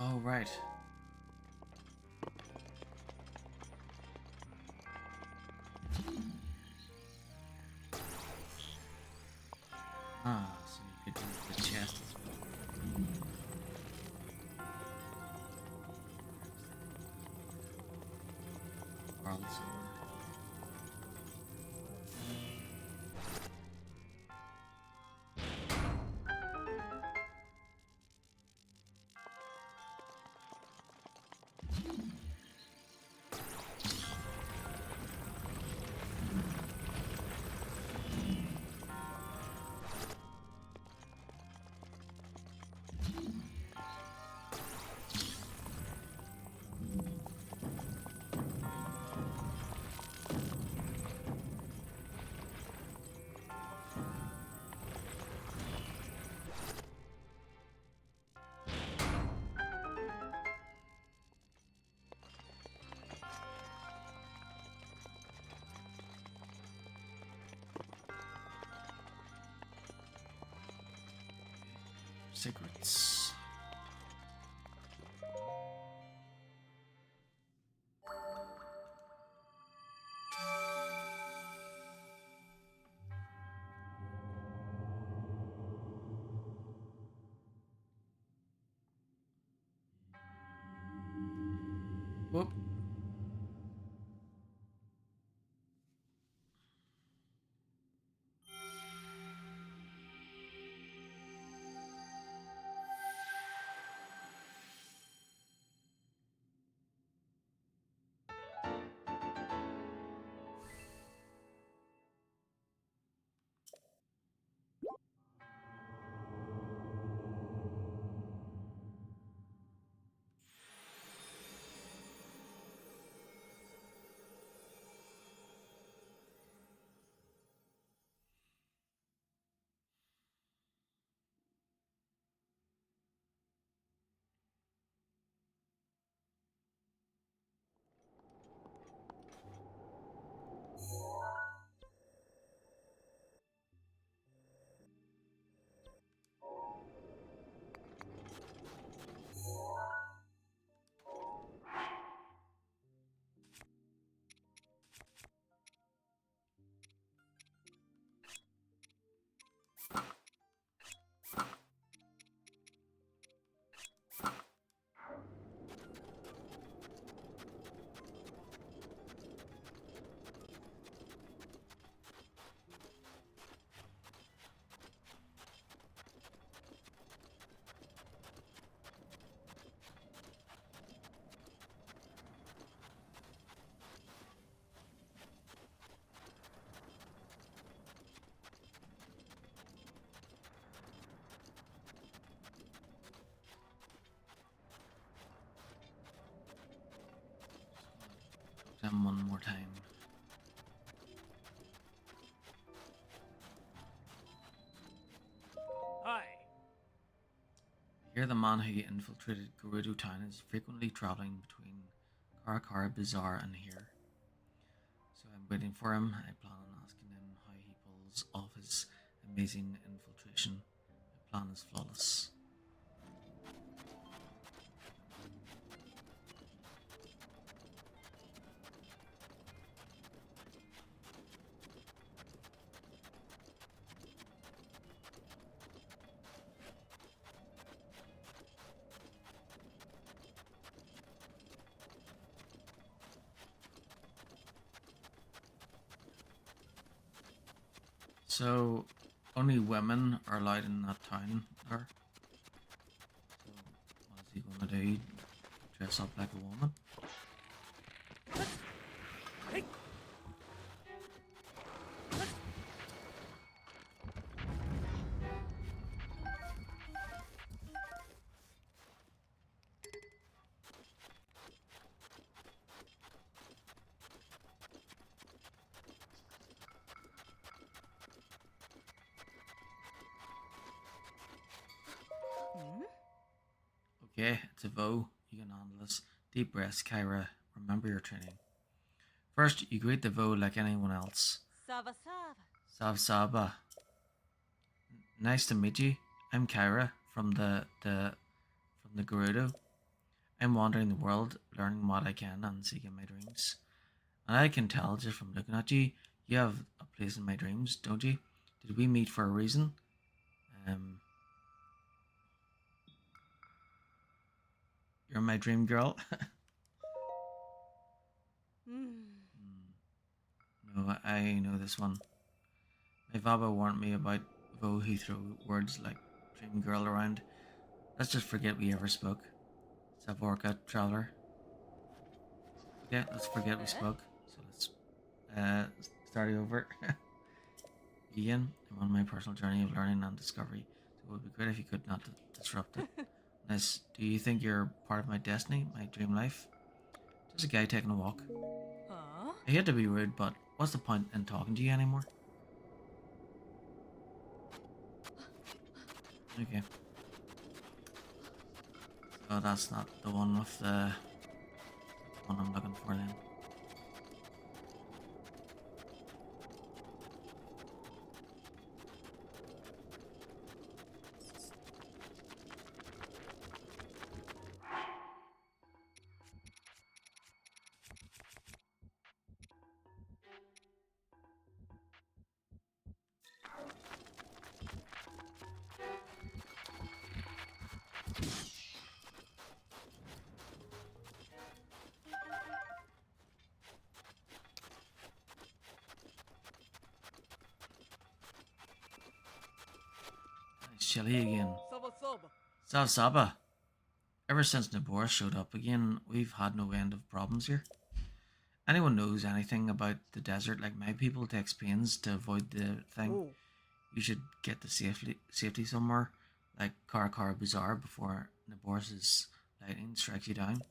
Oh, right. Ah, so you could use the chest as well. Pearl sword. Secrets. Whoop. Them one more time. Hi. Here, the man who infiltrated Gerudo Town is frequently traveling between Karakara Bazaar and here. So I'm waiting for him. I plan on asking him how he pulls off his amazing infiltration. My plan is flawless. So, only women are allowed in that town there. So, what is he gonna do? Dress up like a woman? Hey. Okay, it's a vow. You can handle this. Deep breaths, Kyra. Remember your training. First, you greet the vow like anyone else. Sava Sava. Sav Saba. Nice to meet you. I'm Kyra from the Gerudo. I'm wandering the world, learning what I can and seeking my dreams. And I can tell just from looking at you, you have a place in my dreams, don't you? Did we meet for a reason? Um, you're my dream girl. No, I know this one. My Baba warned me about those who throw words like dream girl around. Let's just forget we ever spoke. Savorka, traveler. Okay, let's forget we spoke. So let's uh, start over. Ian, I'm on my personal journey of learning and discovery, so it would be great if you could not disrupt it. Unless, do you think you're part of my destiny, my dream life? Just a guy taking a walk. Huh? I hate to be rude, but what's the point in talking to you anymore? Okay. So that's not the one with the one I'm looking for then. It's chilly again. Saba. Ever since Nabor showed up again, we've had no end of problems here. Anyone knows anything about the desert like my people takes pains to avoid the thing. You should get to safety somewhere, like Karakara Bazaar, before Nabor's lightning strikes you down.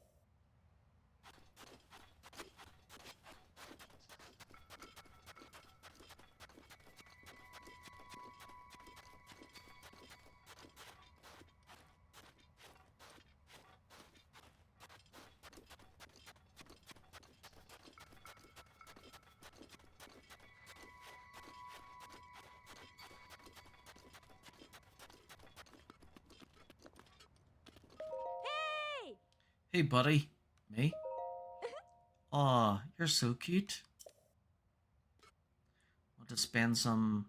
Hey! Hey, buddy. Me? Aw, you're so cute. Want to spend some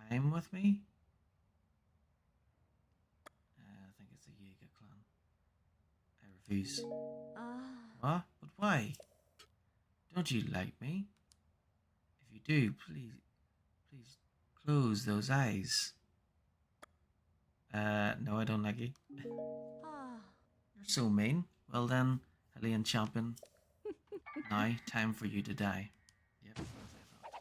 time with me? I think it's the Jaeger clan. I refuse. What? But why? Don't you like me? If you do, please close those eyes. No, I don't like you. You're so mean. Well then, Hellion champion. Now, time for you to die. Yep, as I thought.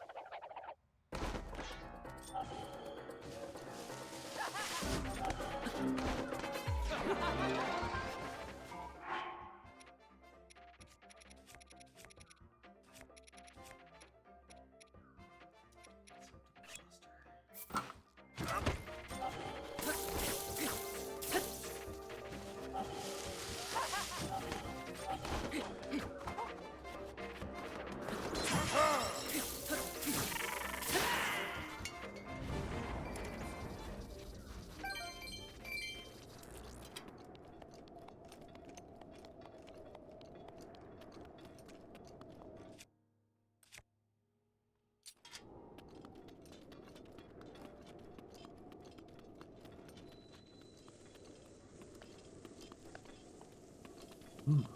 Ooh.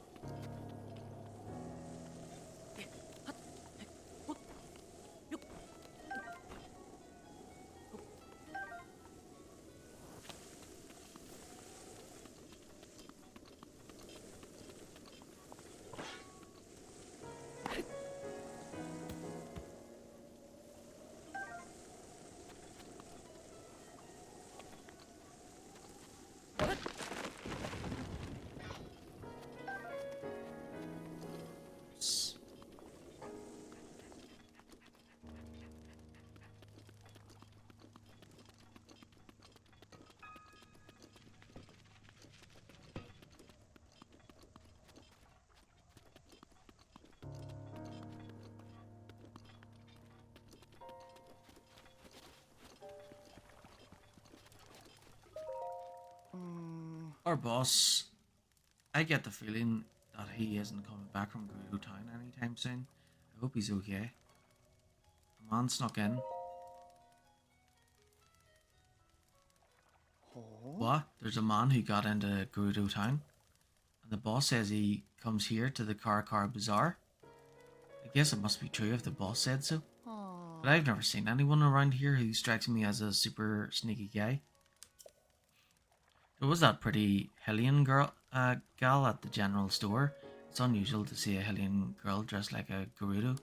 Our boss. I get the feeling that he isn't coming back from Gerudo Town anytime soon. I hope he's okay. A man snuck in. What? There's a man who got into Gerudo Town, and the boss says he comes here to the Car Bazaar. I guess it must be true if the boss said so. But I've never seen anyone around here who strikes me as a super sneaky guy. There was that pretty Hellion gal at the general store. It's unusual to see a Hellion girl dressed like a Gerudo.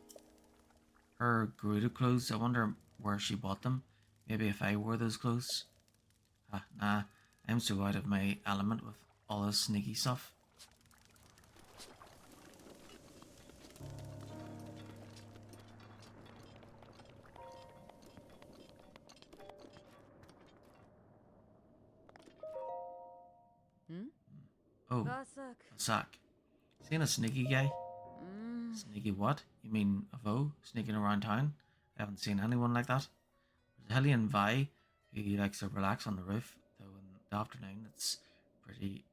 Her Gerudo clothes, I wonder where she bought them. Maybe if I wore those clothes. Nah, I'm so out of my element with all this sneaky stuff. Oh, Vasak. a sack. Seen a sneaky guy? Sneaky what? You mean a foe sneaking around town? I haven't seen anyone like that. There's Hellion Vi, who likes to relax on the roof, though in the afternoon it's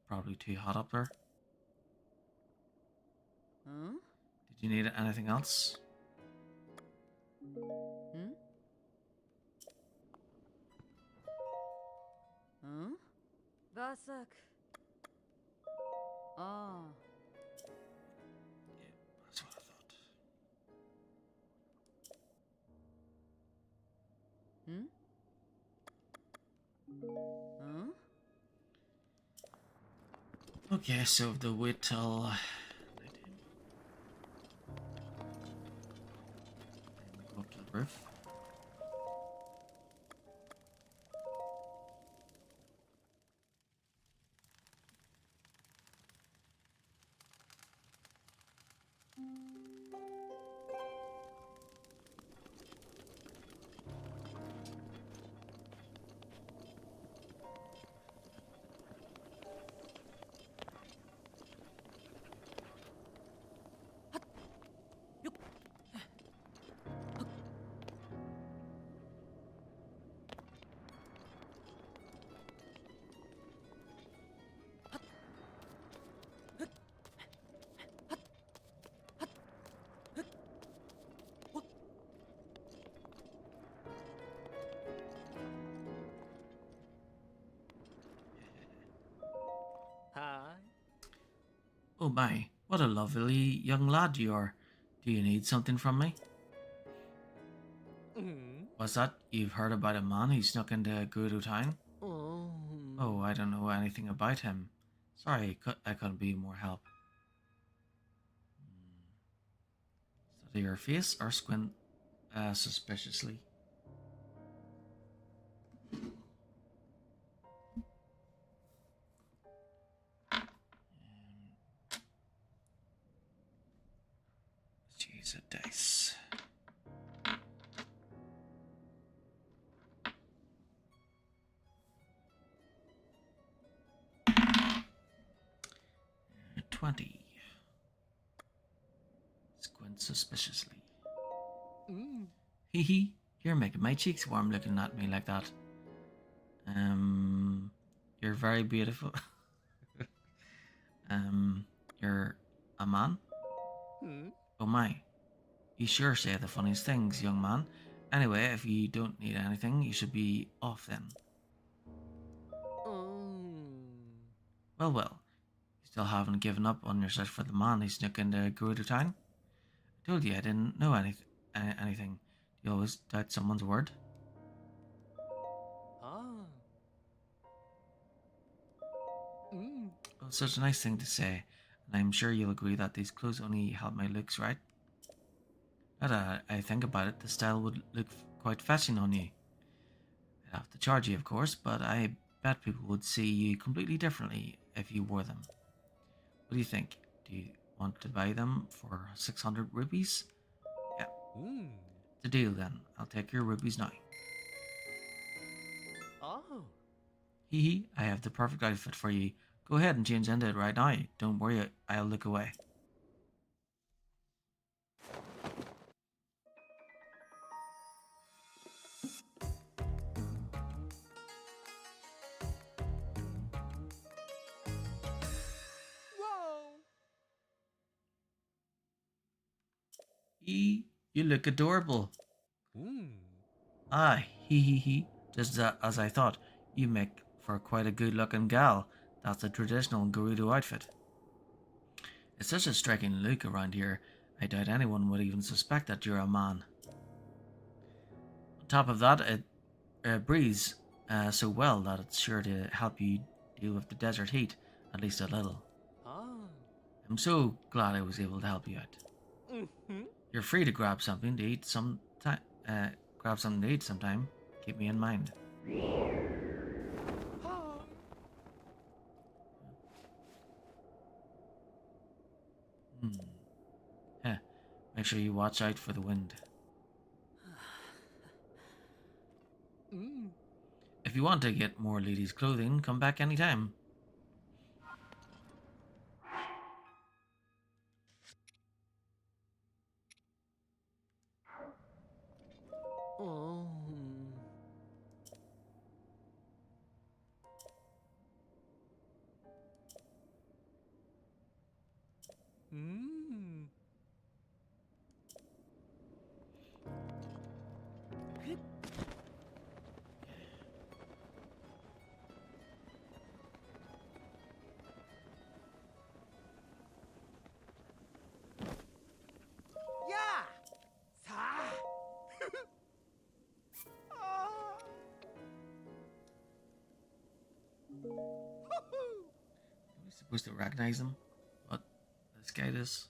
probably too hot up there. Did you need anything else? Vasak. Ah. Yeah, that's what I thought. Okay, so the wait till nighttime. Go up to the roof. Hi. Oh my, what a lovely young lad you are. Do you need something from me? What's that? You've heard about a man who snuck into Gerudo Town? Oh, I don't know anything about him. Sorry, I couldn't be more help. Study your face or squint suspiciously. Let's use a dice. Uh, 20. Squint suspiciously. Hee hee, you're making my cheeks warm looking at me like that. You're very beautiful. You're a man? Oh my, you sure say the funniest things, young man. Anyway, if you don't need anything, you should be off then. Well, well, you still haven't given up on your search for the man who snuck into Gerudo Town? I told you I didn't know anything. Do you always doubt someone's word? Oh, such a nice thing to say, and I'm sure you'll agree that these clothes only help my looks, right? Now that I think about it, the style would look quite fetching on you. I'd have to charge you, of course, but I bet people would see you completely differently if you wore them. What do you think? Do you want to buy them for 600 rupees? Yeah, it's a deal then. I'll take your rupees now. Hee hee, I have the perfect outfit for you. Go ahead and change into it right now. Don't worry, I'll look away. You look adorable. Hmm. Ah, he. Just as I thought. You make for quite a good-looking gal. That's the traditional Gerudo outfit. It's such a striking look around here. I doubt anyone would even suspect that you're a man. On top of that, it breathes so well that it's sure to help you deal with the desert heat, at least a little. Ah. I'm so glad I was able to help you out. Mm-hmm. You're free to grab something to eat sometime. Keep me in mind. Ah. Hmm. Heh. Make sure you watch out for the wind. Mm. If you want to get more ladies' clothing, come back anytime. Oh. Mm. Yeah. Sa. Ah. Hoo-hoo. Are we supposed to recognize him? What? This guy is?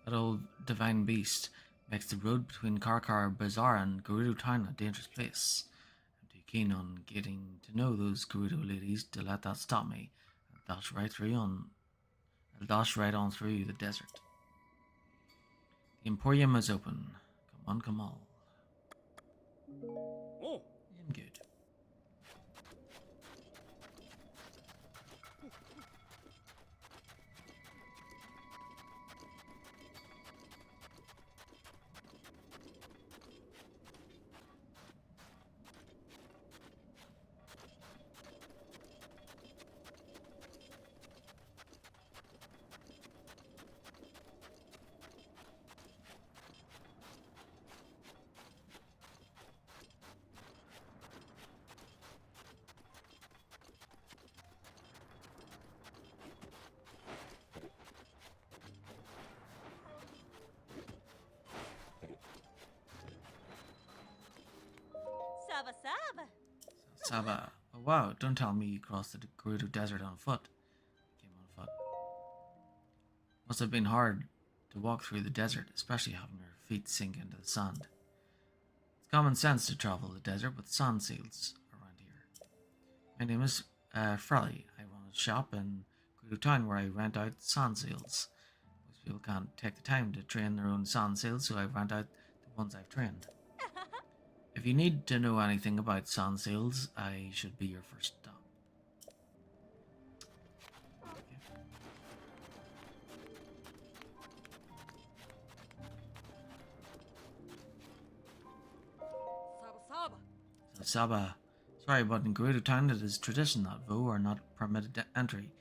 That old divine beast makes the road between Karkar Bazaar and Gerudo Town a dangerous place. I'm too keen on getting to know those Gerudo ladies to let that stop me. I'll dash right on through the desert. The Emporium is open. Come on, come all. Oh, And good. Saba Saba. Saba. Oh wow, don't tell me you crossed the Gerudo Desert on foot. Came on foot. Must have been hard to walk through the desert, especially having your feet sink into the sand. It's common sense to travel the desert with sand seals around here. My name is Frelly. I run a shop in Gerudo Town where I rent out sand seals. Most people can't take the time to train their own sand seals, so I rent out the ones I've trained. If you need to know anything about sand seals, I should be your first stop. Saba Saba. So Saba, sorry, but in Gerudo Town it is tradition that Vo are not permitted entry.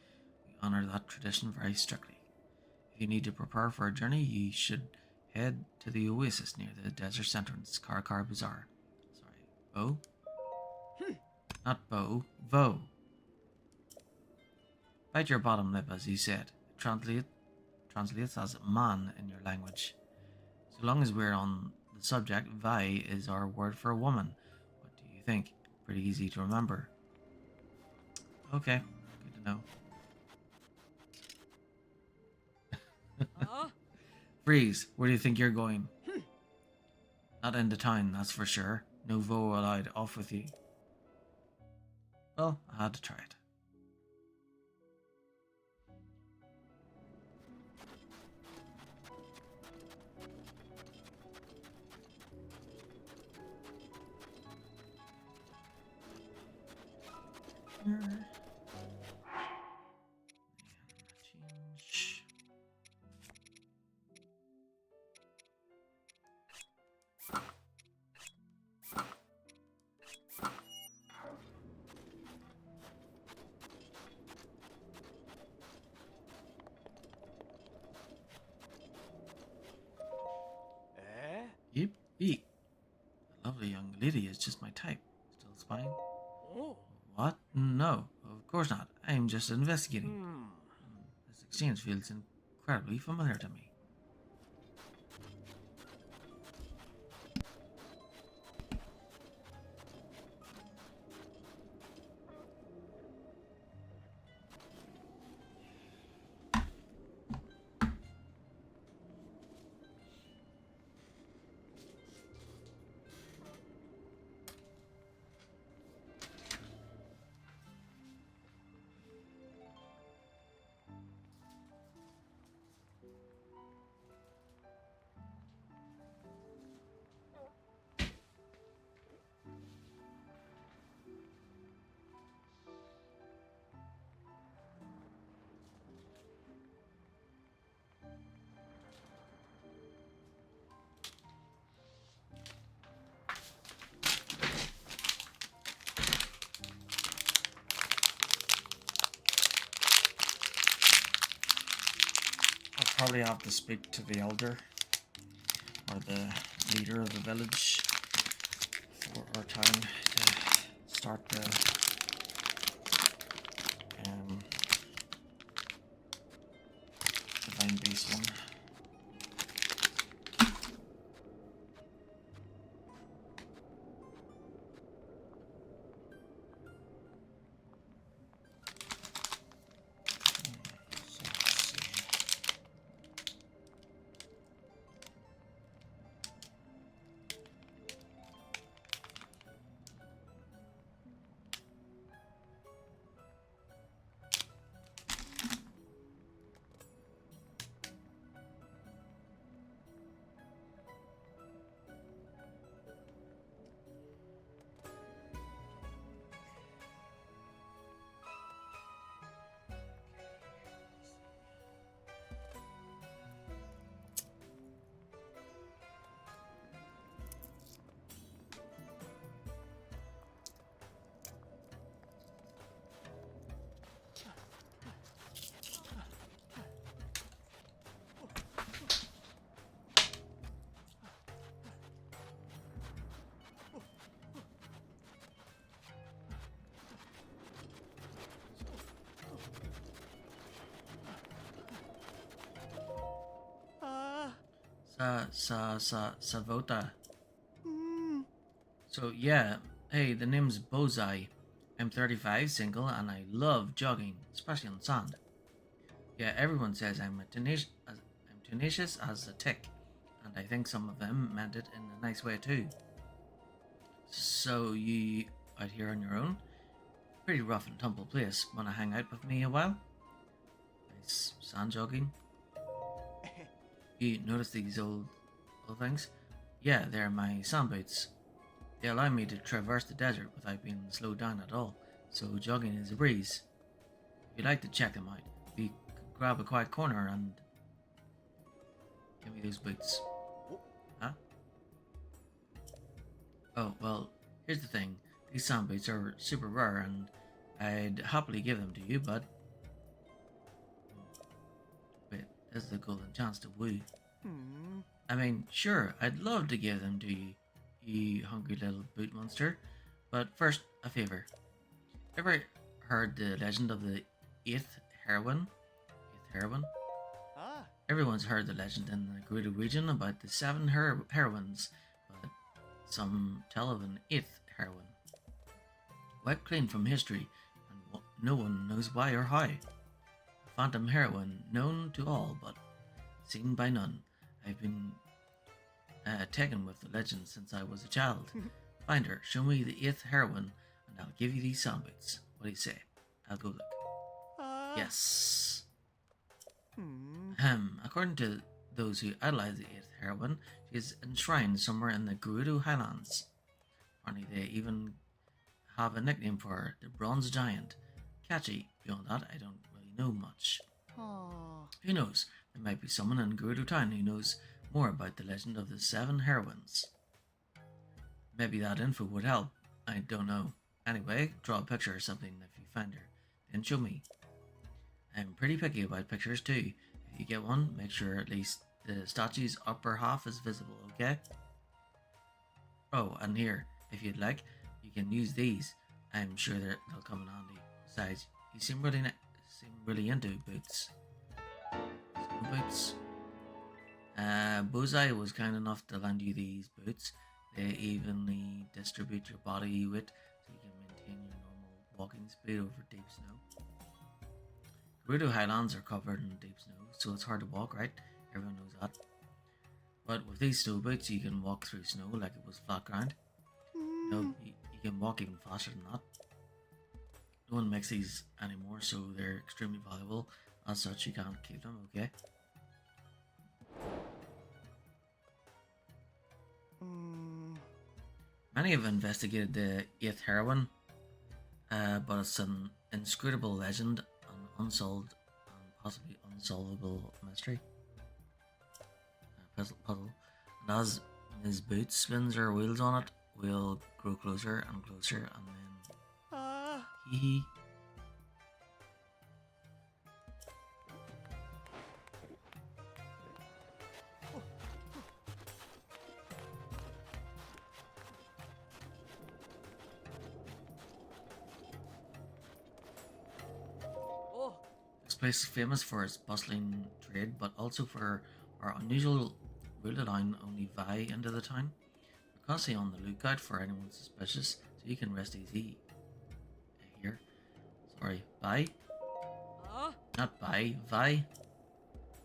We honor that tradition very strictly. If you need to prepare for a journey, you should head to the oasis near the desert entrance, Karkar Bazaar. Sorry, Vo? Not Bo, Vo. Bite your bottom lip, as you said. It translates as man in your language. So long as we're on the subject, Vi is our word for a woman. What do you think? Pretty easy to remember. Okay, good to know. Huh? Freeze, where do you think you're going? Not into town, that's for sure. No Vo allowed, off with you. Well, I had to try it. Change. Eh? Yep, eat. A lovely young lady is just my type. Still spying? Oh. What? No, of course not. I'm just investigating. Hmm. This exchange feels incredibly familiar to me. I'll probably have to speak to the elder or the leader of the village for our town to start the divine beast one. So let's see. Savota. So yeah, hey, the name's Bullseye. I'm 35, single, and I love jogging, especially on sand. Yeah, everyone says I'm tenacious as a tick, and I think some of them meant it in a nice way too. So you out here on your own? Pretty rough and tumble place. Wanna hang out with me a while? Nice sand jogging. You notice these old things? Yeah, they're my sand boots. They allow me to traverse the desert without being slowed down at all, so jogging is a breeze. If you'd like to check them out, you could grab a quiet corner and give me those boots. Huh? Oh, well, here's the thing. These sand boots are super rare and I'd happily give them to you, but... Wait, this is the golden chance to woo. I mean, sure, I'd love to give them to you, you hungry little boot monster. But first, a favor. Ever heard the legend of the eighth heroine? Ah. Everyone's heard the legend in the Gerudo region about the seven heroines, but some tell of an eighth heroine. Wiped clean from history, and no one knows why or how. A phantom heroine known to all, but seen by none. I've been taken with the legend since I was a child. Find her, show me the eighth heroine, and I'll give you these sound bites. What do you say? I'll go look. Yes. According to those who idolize the eighth heroine, she is enshrined somewhere in the Gerudo Highlands. Apparently they even have a nickname for her, the Bronze Giant. Catchy. Beyond that, I don't really know much. Who knows? There might be someone in Gerudo Town who knows more about the legend of the seven heroines. Maybe that info would help. I don't know. Anyway, draw a picture or something if you find her. Then show me. I'm pretty picky about pictures too. If you get one, make sure at least the statue's upper half is visible, okay? Oh, and here, if you'd like, you can use these. I'm sure they'll come in handy. Besides, you seem really into boots. Boots. Bullseye was kind enough to lend you these boots. They evenly distribute your body weight so you can maintain your normal walking speed over deep snow. Gerudo Highlands are covered in deep snow, so it's hard to walk, right? Everyone knows that. But with these snow boots, you can walk through snow like it was flat ground. You can walk even faster than that. No one makes these anymore, so they're extremely valuable. As such, you can't keep them, okay? Many have investigated the eighth heroine, but it's an inscrutable legend, an unsolved and possibly unsolvable mystery. Puzzle. And as Ms. Boots spins her wheels on it, we'll grow closer and closer, and then... Hee hee. This place is famous for its bustling trade, but also for our unusual rule allowing only Vi into the town. We're constantly on the lookout for anyone suspicious, so you can rest easy. Here. Sorry, Vi? Not Vi, Vi.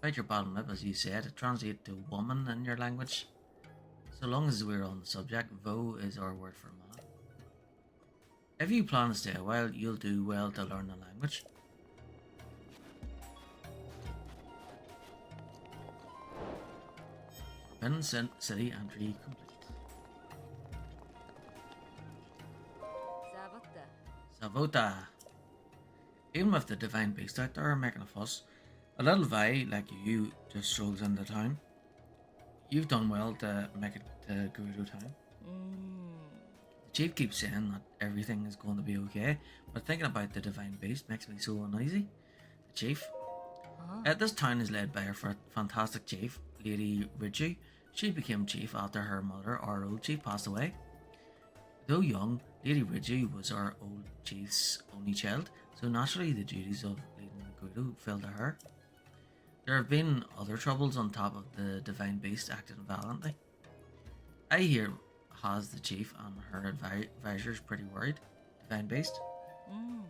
Bite your bottom lip, as you said. It translates to woman in your language. So long as we're on the subject, Vo is our word for man. If you plan to stay a while, you'll do well to learn the language. Forbidden City entry complete. Savota. Even with the divine beast out there making a fuss, a little Vi like you just strolls into town. You've done well to make it to Gerudo Town. The chief keeps saying that everything is going to be okay, but thinking about the divine beast makes me so uneasy. The chief. This town is led by our fantastic chief, Lady Ridgey. She became chief after her mother, our old chief, passed away. Though young, Lady Ridgey was our old chief's only child, so naturally the duties of leading the Gerudo fell to her. There have been other troubles on top of the divine beast acting violently. I hear has the chief and her advisors pretty worried. Divine beast. You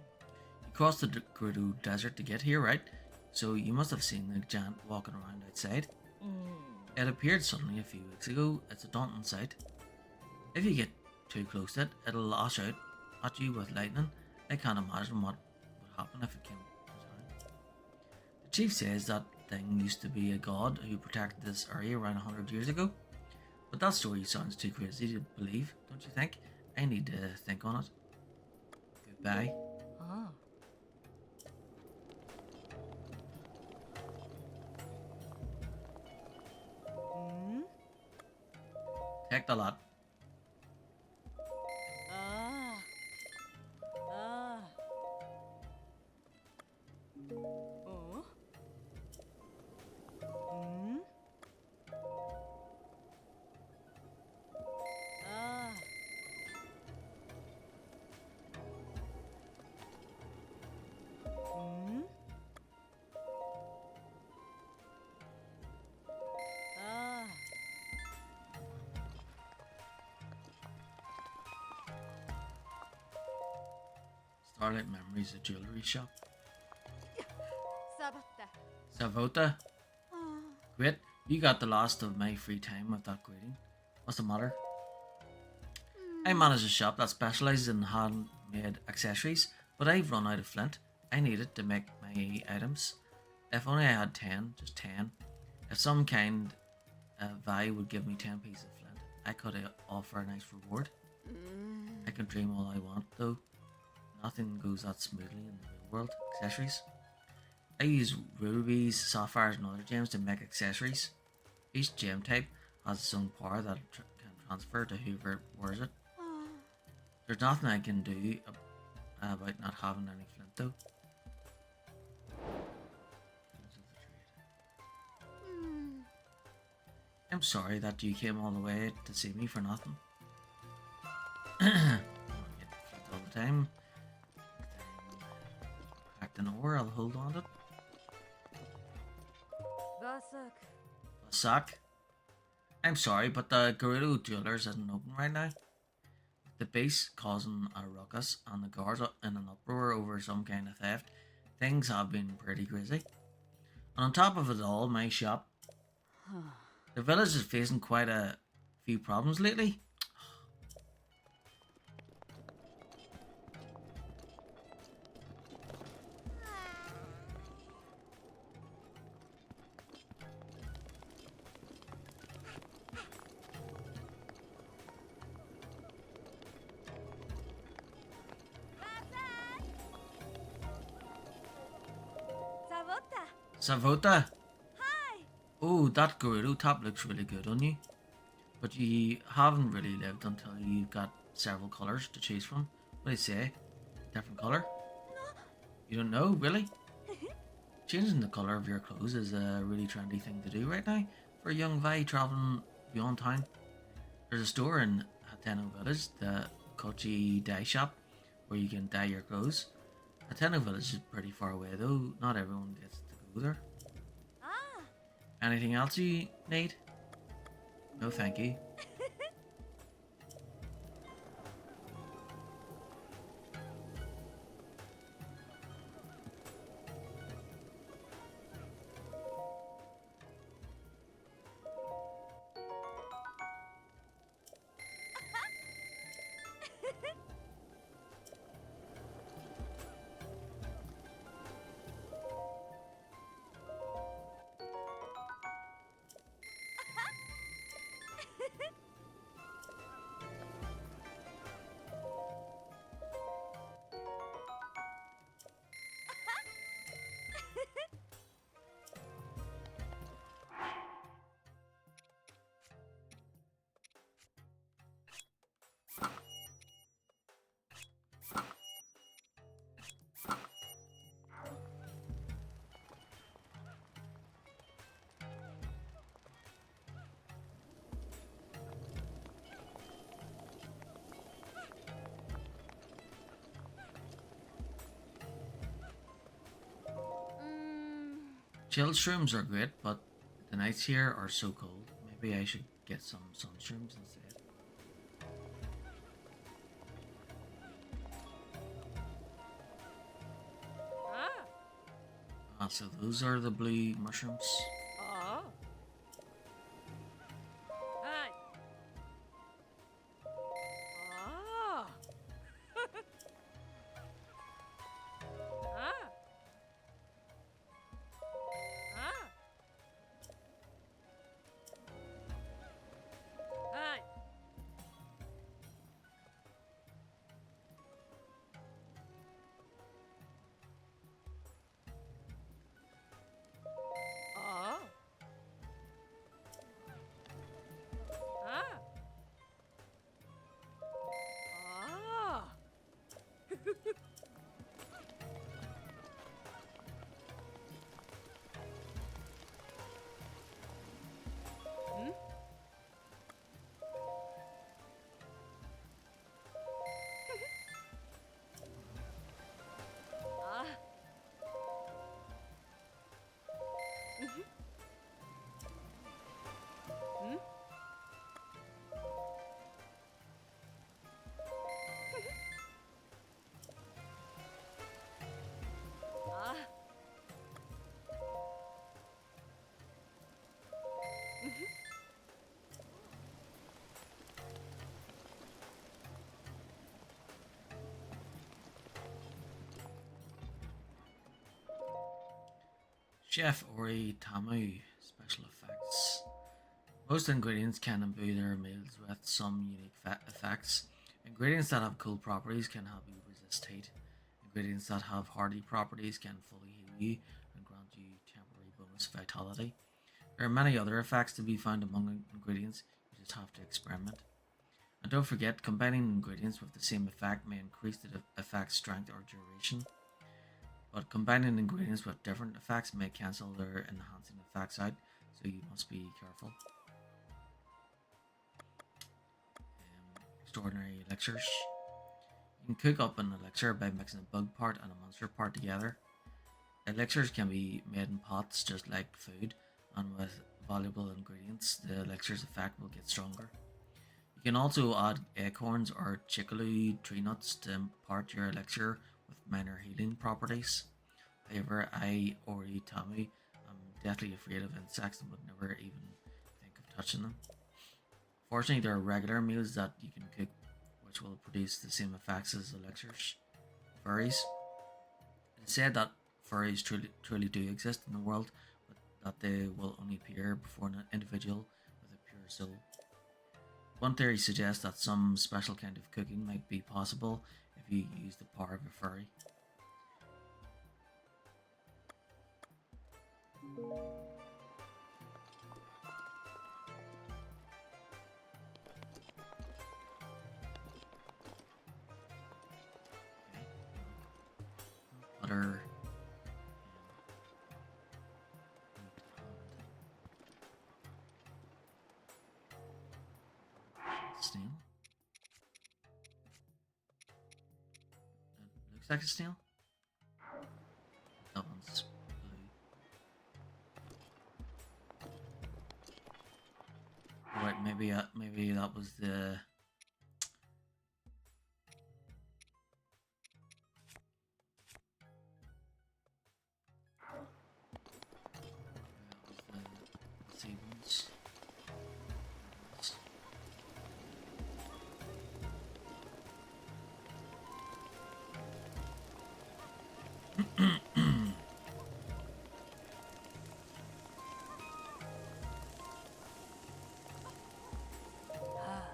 crossed the Gerudo Desert to get here, right? So you must have seen the giant walking around outside. It appeared suddenly a few weeks ago. It's a daunting sight. If you get too close to it, it'll lash out at you with lightning. I can't imagine what would happen if it came to town. The chief says that thing used to be a god who protected this area around 100 years ago. But that story sounds too crazy to believe, don't you think? I need to think on it. Goodbye. Ah. Take the lot. Ah. Ah. Oh. Ah. Ah. Starlight Memories, a jewellery shop. Sabotta. Savota? Great, you got the last of my free time with that greeting. What's the matter? I manage a shop that specialises in handmade accessories, but I've run out of flint. I need it to make my items. If only I had 10, just 10. If some kind Vi would give me 10 pieces of flint, I could offer a nice reward. I can dream all I want, though. Nothing goes that smoothly in the real world. Accessories. I use rubies, sapphires, and other gems to make accessories. Each gem type has its own power that can transfer to whoever wears it. There's nothing I can do about not having any flint, though. I'm sorry that you came all the way to see me for nothing. I get flint all the time. Cracked an ore, I'll hold on to it. Vasak. A sack. I'm sorry, but the Gerudo Jewelers isn't open right now. The base causing a ruckus and the guards are in an uproar over some kind of theft. Things have been pretty crazy. And on top of it all, my shop. The village is facing quite a few problems lately. Sabotta. Savota! Hi. Oh, that Gerudo top looks really good on you. But you haven't really lived until you've got several colours to choose from. What do you say? Different colour? You don't know, really? Changing the colour of your clothes is a really trendy thing to do right now for a young Vi travelling beyond town. There's a store in Hateno Village, the Kochi dye shop, where you can dye your clothes. Hateno Village is pretty far away though, not everyone gets to go there. Ah. Anything else you need? No thank you. Chilled shrooms are great, but the nights here are so cold. Maybe I should get some sun shrooms instead. Ah. Ah, so those are the blue mushrooms. Ah. Hi. Ah. Ah. Ah. Hi. Ah. Ah. Ah. Hmm? Ah. Mhm. Hmm? Ah. Mhm. Chef Ori Tamu special effects. Most ingredients can imbue their meals with some unique effects. Ingredients that have cool properties can help you resist heat. Ingredients that have hardy properties can fully heal you and grant you temporary bonus vitality. There are many other effects to be found among ingredients, you just have to experiment. And don't forget, combining ingredients with the same effect may increase the effect's strength or duration, but combining ingredients with different effects may cancel their enhancing effects out, so you must be careful. Extraordinary elixirs. You can cook up an elixir by mixing a bug part and a monster part together. Elixirs can be made in pots just like food, and with valuable ingredients, the elixir's effect will get stronger. You can also add acorns or chicory tree nuts to impart your elixir with minor healing properties. However, I, Ori Tommy, am deathly afraid of insects and would never even think of touching them. Fortunately, there are regular meals that you can cook which will produce the same effects as elixirs. Furries. It is said that furries truly do exist in the world, but that they will only appear before an individual with a pure soul. One theory suggests that some special kind of cooking might be possible if you use the power of a furry. Okay. Butter and snail. It looks like a snail. That one's blue. Right, maybe that was the. Maybe that was the sea ones. Ah.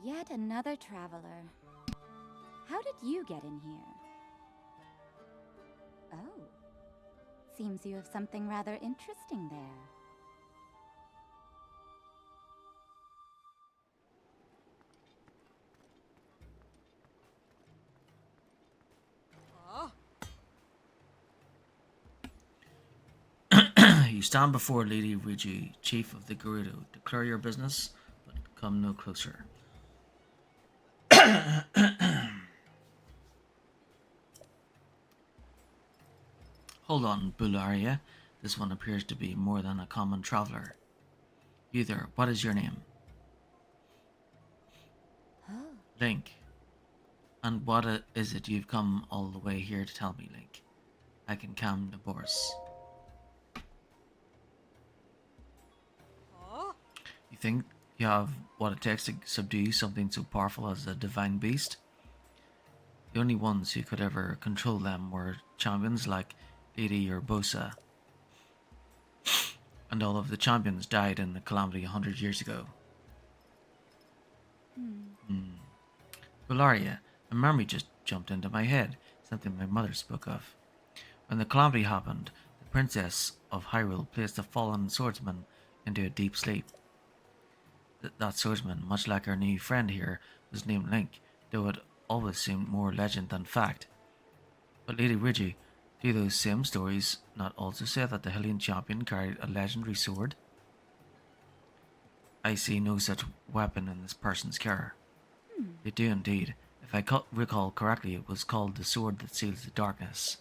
Yet another traveler. How did you get in here? Oh. Seems you have something rather interesting there. You stand before Lady Rigi, chief of the Gerudo. Declare your business, but come no closer. Hold on, Bularia. This one appears to be more than a common traveler. You there, what is your name? Oh. Link. And what is it you've come all the way here to tell me, Link? I can calm the boss. You think you have what it takes to subdue something so powerful as a divine beast? The only ones who could ever control them were champions like Lady Urbosa. And all of the champions died in the calamity 100 years ago. Valeria, a memory just jumped into my head, something my mother spoke of. When the calamity happened, the princess of Hyrule placed a fallen swordsman into a deep sleep. That swordsman, much like our new friend here, was named Link, though it always seemed more legend than fact. But Lady Rigi, do those same stories not also say that the Hylian champion carried a legendary sword? I see no such weapon in this person's care. They do indeed. If I recall correctly, it was called the Sword That Seals the Darkness.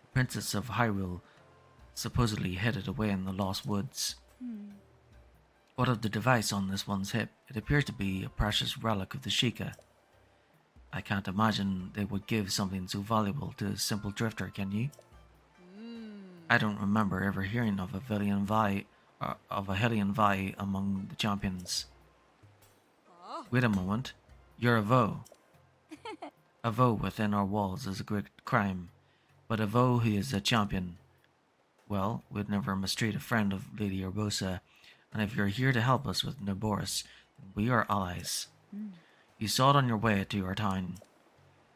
The Princess of Hyrule supposedly hid it away in the Lost Woods. What of the device on this one's hip? It appears to be a precious relic of the Sheikah. I can't imagine they would give something so valuable to a simple drifter, can you? I don't remember ever hearing of a Hylian Vi among the champions. Wait a moment. You're a Vo. A Vo within our walls is a great crime, but a Vo who is a champion, well, we'd never mistreat a friend of Lady Urbosa, and if you're here to help us with Naboris, then we are allies. You saw it on your way to our town.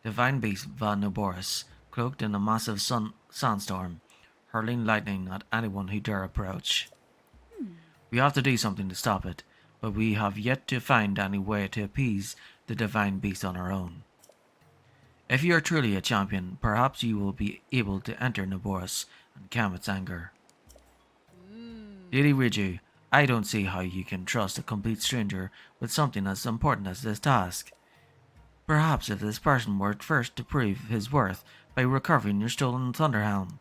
Divine Beast Va Naboris, cloaked in a massive sandstorm, hurling lightning at anyone who dare approach. We have to do something to stop it, but we have yet to find any way to appease the Divine Beast on our own. If you are truly a champion, perhaps you will be able to enter Naboris and calm its anger. Lady Riju, I don't see how you can trust a complete stranger with something as important as this task. Perhaps if this person were first to prove his worth by recovering your stolen Thunderhelm.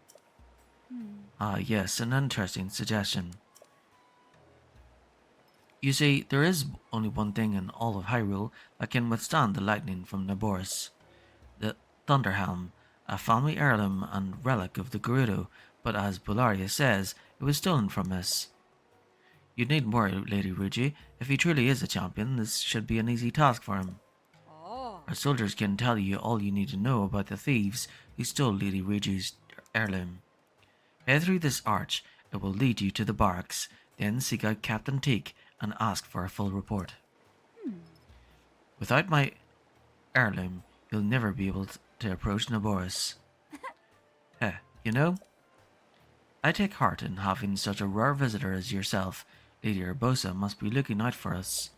Ah, yes, an interesting suggestion. You see, there is only one thing in all of Hyrule that can withstand the lightning from Naboris. The Thunderhelm, a family heirloom and relic of the Gerudo, but as Bularia says, it was stolen from us. You needn't worry, Lady Ruji. If he truly is a champion, this should be an easy task for him. Our soldiers can tell you all you need to know about the thieves who stole Lady Ruji's heirloom. Head through this arch, it will lead you to the barracks, then seek out Captain Teak and ask for a full report. Without my heirloom, you'll never be able to approach Naboris. You know, I take heart in having such a rare visitor as yourself. Lady Urbosa must be looking out for us.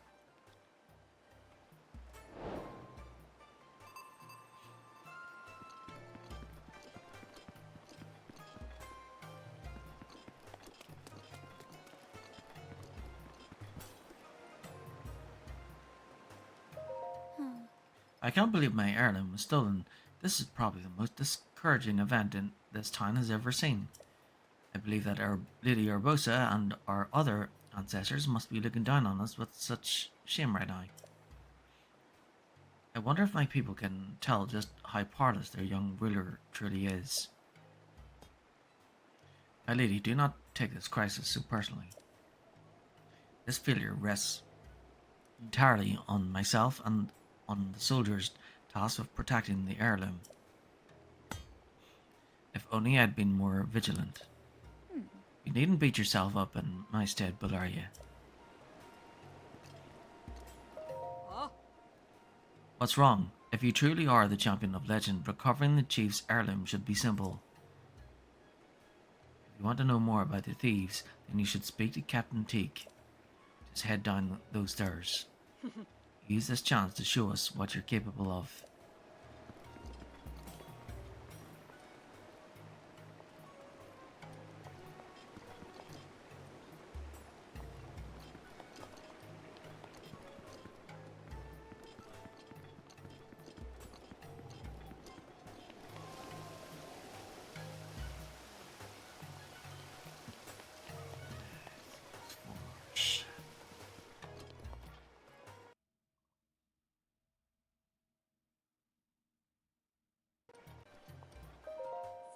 I can't believe my heirloom was stolen. This is probably the most discouraging event this town has ever seen. I believe that our Lady Urbosa and our other ancestors must be looking down on us with such shame right now. I wonder if my people can tell just how powerless their young ruler truly is. My lady, do not take this crisis so personally. This failure rests entirely on myself and on the soldiers tasked with protecting the heirloom. If only I'd been more vigilant. You needn't beat yourself up in my stead, Bularia. What's wrong? If you truly are the champion of legend, recovering the chief's heirloom should be simple. If you want to know more about the thieves, then you should speak to Captain Teak. Just head down those stairs. Use this chance to show us what you're capable of.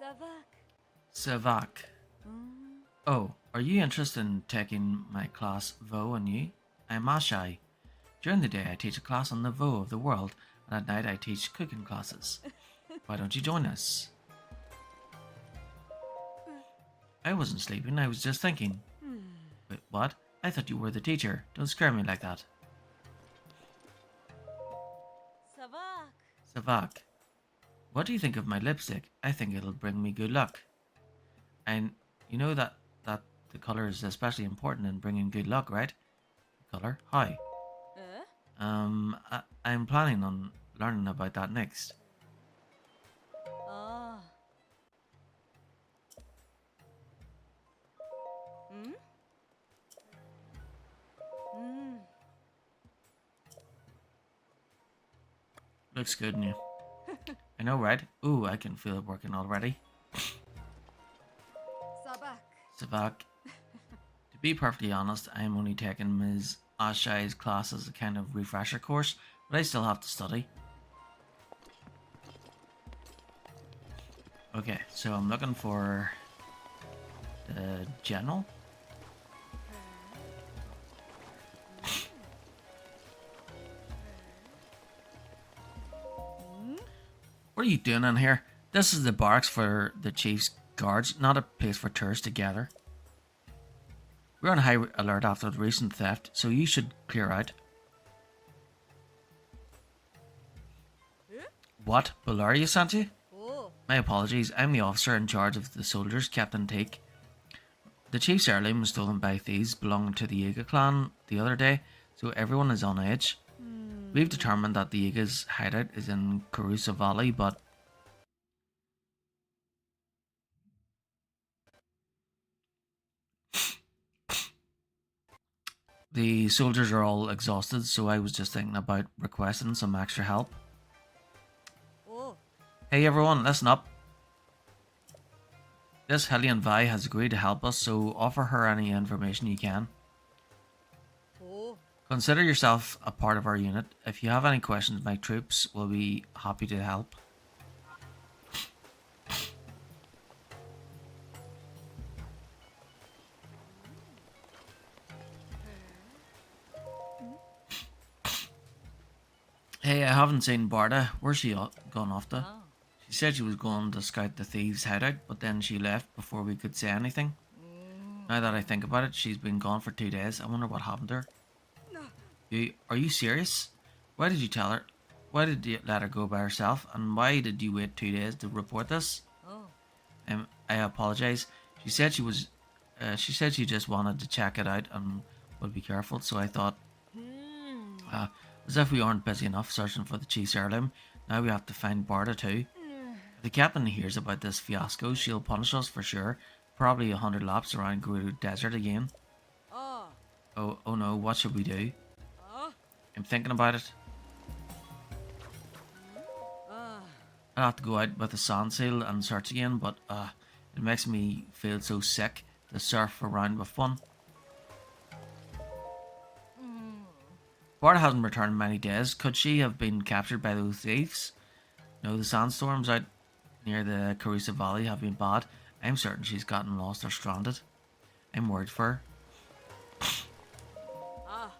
Savak. Savak. Oh, are you interested in taking my class Vo on you? I'm Ashai. During the day I teach a class on the Vo of the world, and at night I teach cooking classes. Why don't you join us? I wasn't sleeping, I was just thinking. Wait, what? I thought you were the teacher. Don't scare me like that. Savak. Savak. What do you think of my lipstick? I think it'll bring me good luck. And you know that the color is especially important in bringing good luck, right? The color? How? I'm planning on learning about that next. Ah. Hmm? Hmm. Looks good, new. I know, right? Ooh, I can feel it working already. Sabak. Savak. To be perfectly honest, I'm only taking Ms. Ashai's class as a kind of refresher course, but I still have to study. Okay, so I'm looking for the general. What are you doing in here? This is the barracks for the chief's guards, not a place for tourists to gather. We're on high alert after the recent theft, so you should clear out. What? Bularia sent you? Oh. My apologies, I'm the officer in charge of the soldiers, Captain Teak. The chief's heirloom was stolen by thieves belonging to the Yiga clan the other day, so everyone is on edge. We've determined that the Yiga's hideout is in Carusa Valley, but the soldiers are all exhausted, so I was just thinking about requesting some extra help. Oh. Hey everyone, listen up. This Hellion Vi has agreed to help us, so offer her any information you can. Oh. Consider yourself a part of our unit. If you have any questions, my troops will be happy to help. Hey, I haven't seen Barda. Where's she gone off to? Ah. She said she was going to scout the thieves' hideout, but then she left before we could say anything. Now that I think about it, she's been gone for 2 days. I wonder what happened to her. Are you serious? Why did you tell her? Why did you let her go by herself? And why did you wait 2 days to report this? Oh. I apologize. She said she was. She said she just wanted to check it out and would be careful. So I thought, as if we aren't busy enough searching for the chief's heirloom, now we have to find Barda too. If the captain hears about this fiasco, she'll punish us for sure. Probably 100 laps around Gerudo Desert again. Ah. Oh no, what should we do? Ah. I'm thinking about it. Ah. I'll have to go out with a sand seal and search again, but it makes me feel so sick to surf around with one. Barda hasn't returned in many days. Could she have been captured by those thieves? No, the sandstorms out near the Carusa Valley have been bad. I'm certain she's gotten lost or stranded. I'm worried for her. Ah.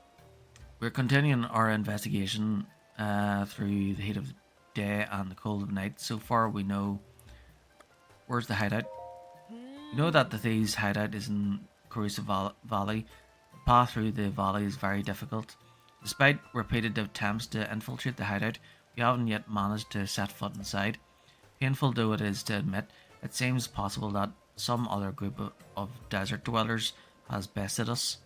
We're continuing our investigation through the heat of the day and the cold of night. So far we know where's the hideout. We know that the thieves' hideout is in Carusa Valley. The path through the valley is very difficult. Despite repeated attempts to infiltrate the hideout, we haven't yet managed to set foot inside. Painful though it is to admit, it seems possible that some other group of desert dwellers has bested us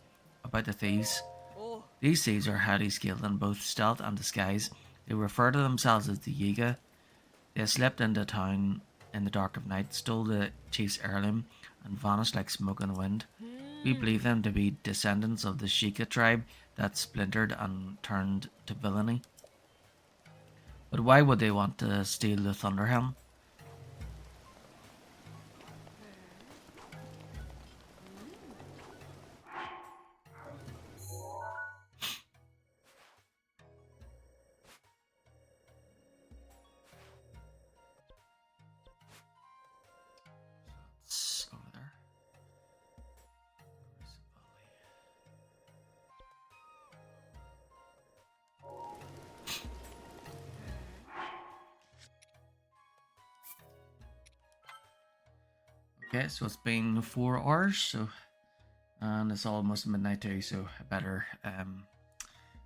about the thieves. Oh. These thieves are highly skilled in both stealth and disguise. They refer to themselves as the Yiga. They slipped into town in the dark of night, stole the chief's heirloom, and vanished like smoke in the wind. We believe them to be descendants of the Sheikah tribe that splintered and turned to villainy. But why would they want to steal the Thunderhelm? It's over there. Okay, so it's been 4 hours, so and it's almost midnight too, so I better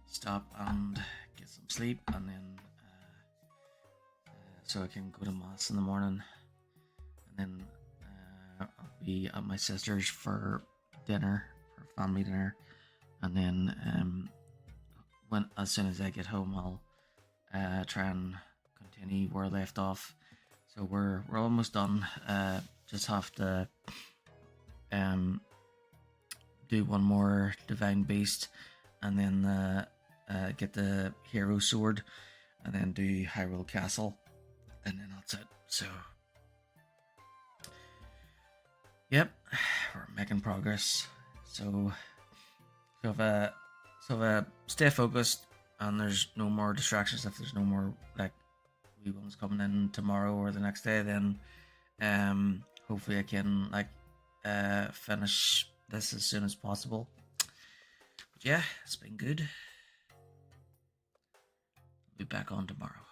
stop and get some sleep, and then so I can go to mass in the morning, and then I'll be at my sister's for dinner, for family dinner, and then when as soon as I get home, I'll try and continue where I left off. So we're almost done. Just have to do one more divine beast, and then get the hero sword, and then do Hyrule Castle, and then that's it. So yep, we're making progress. So if I stay focused and there's no more distractions, if there's no more like wee ones coming in tomorrow or the next day, then hopefully I can like finish this as soon as possible. But yeah, it's been good. I'll be back on tomorrow.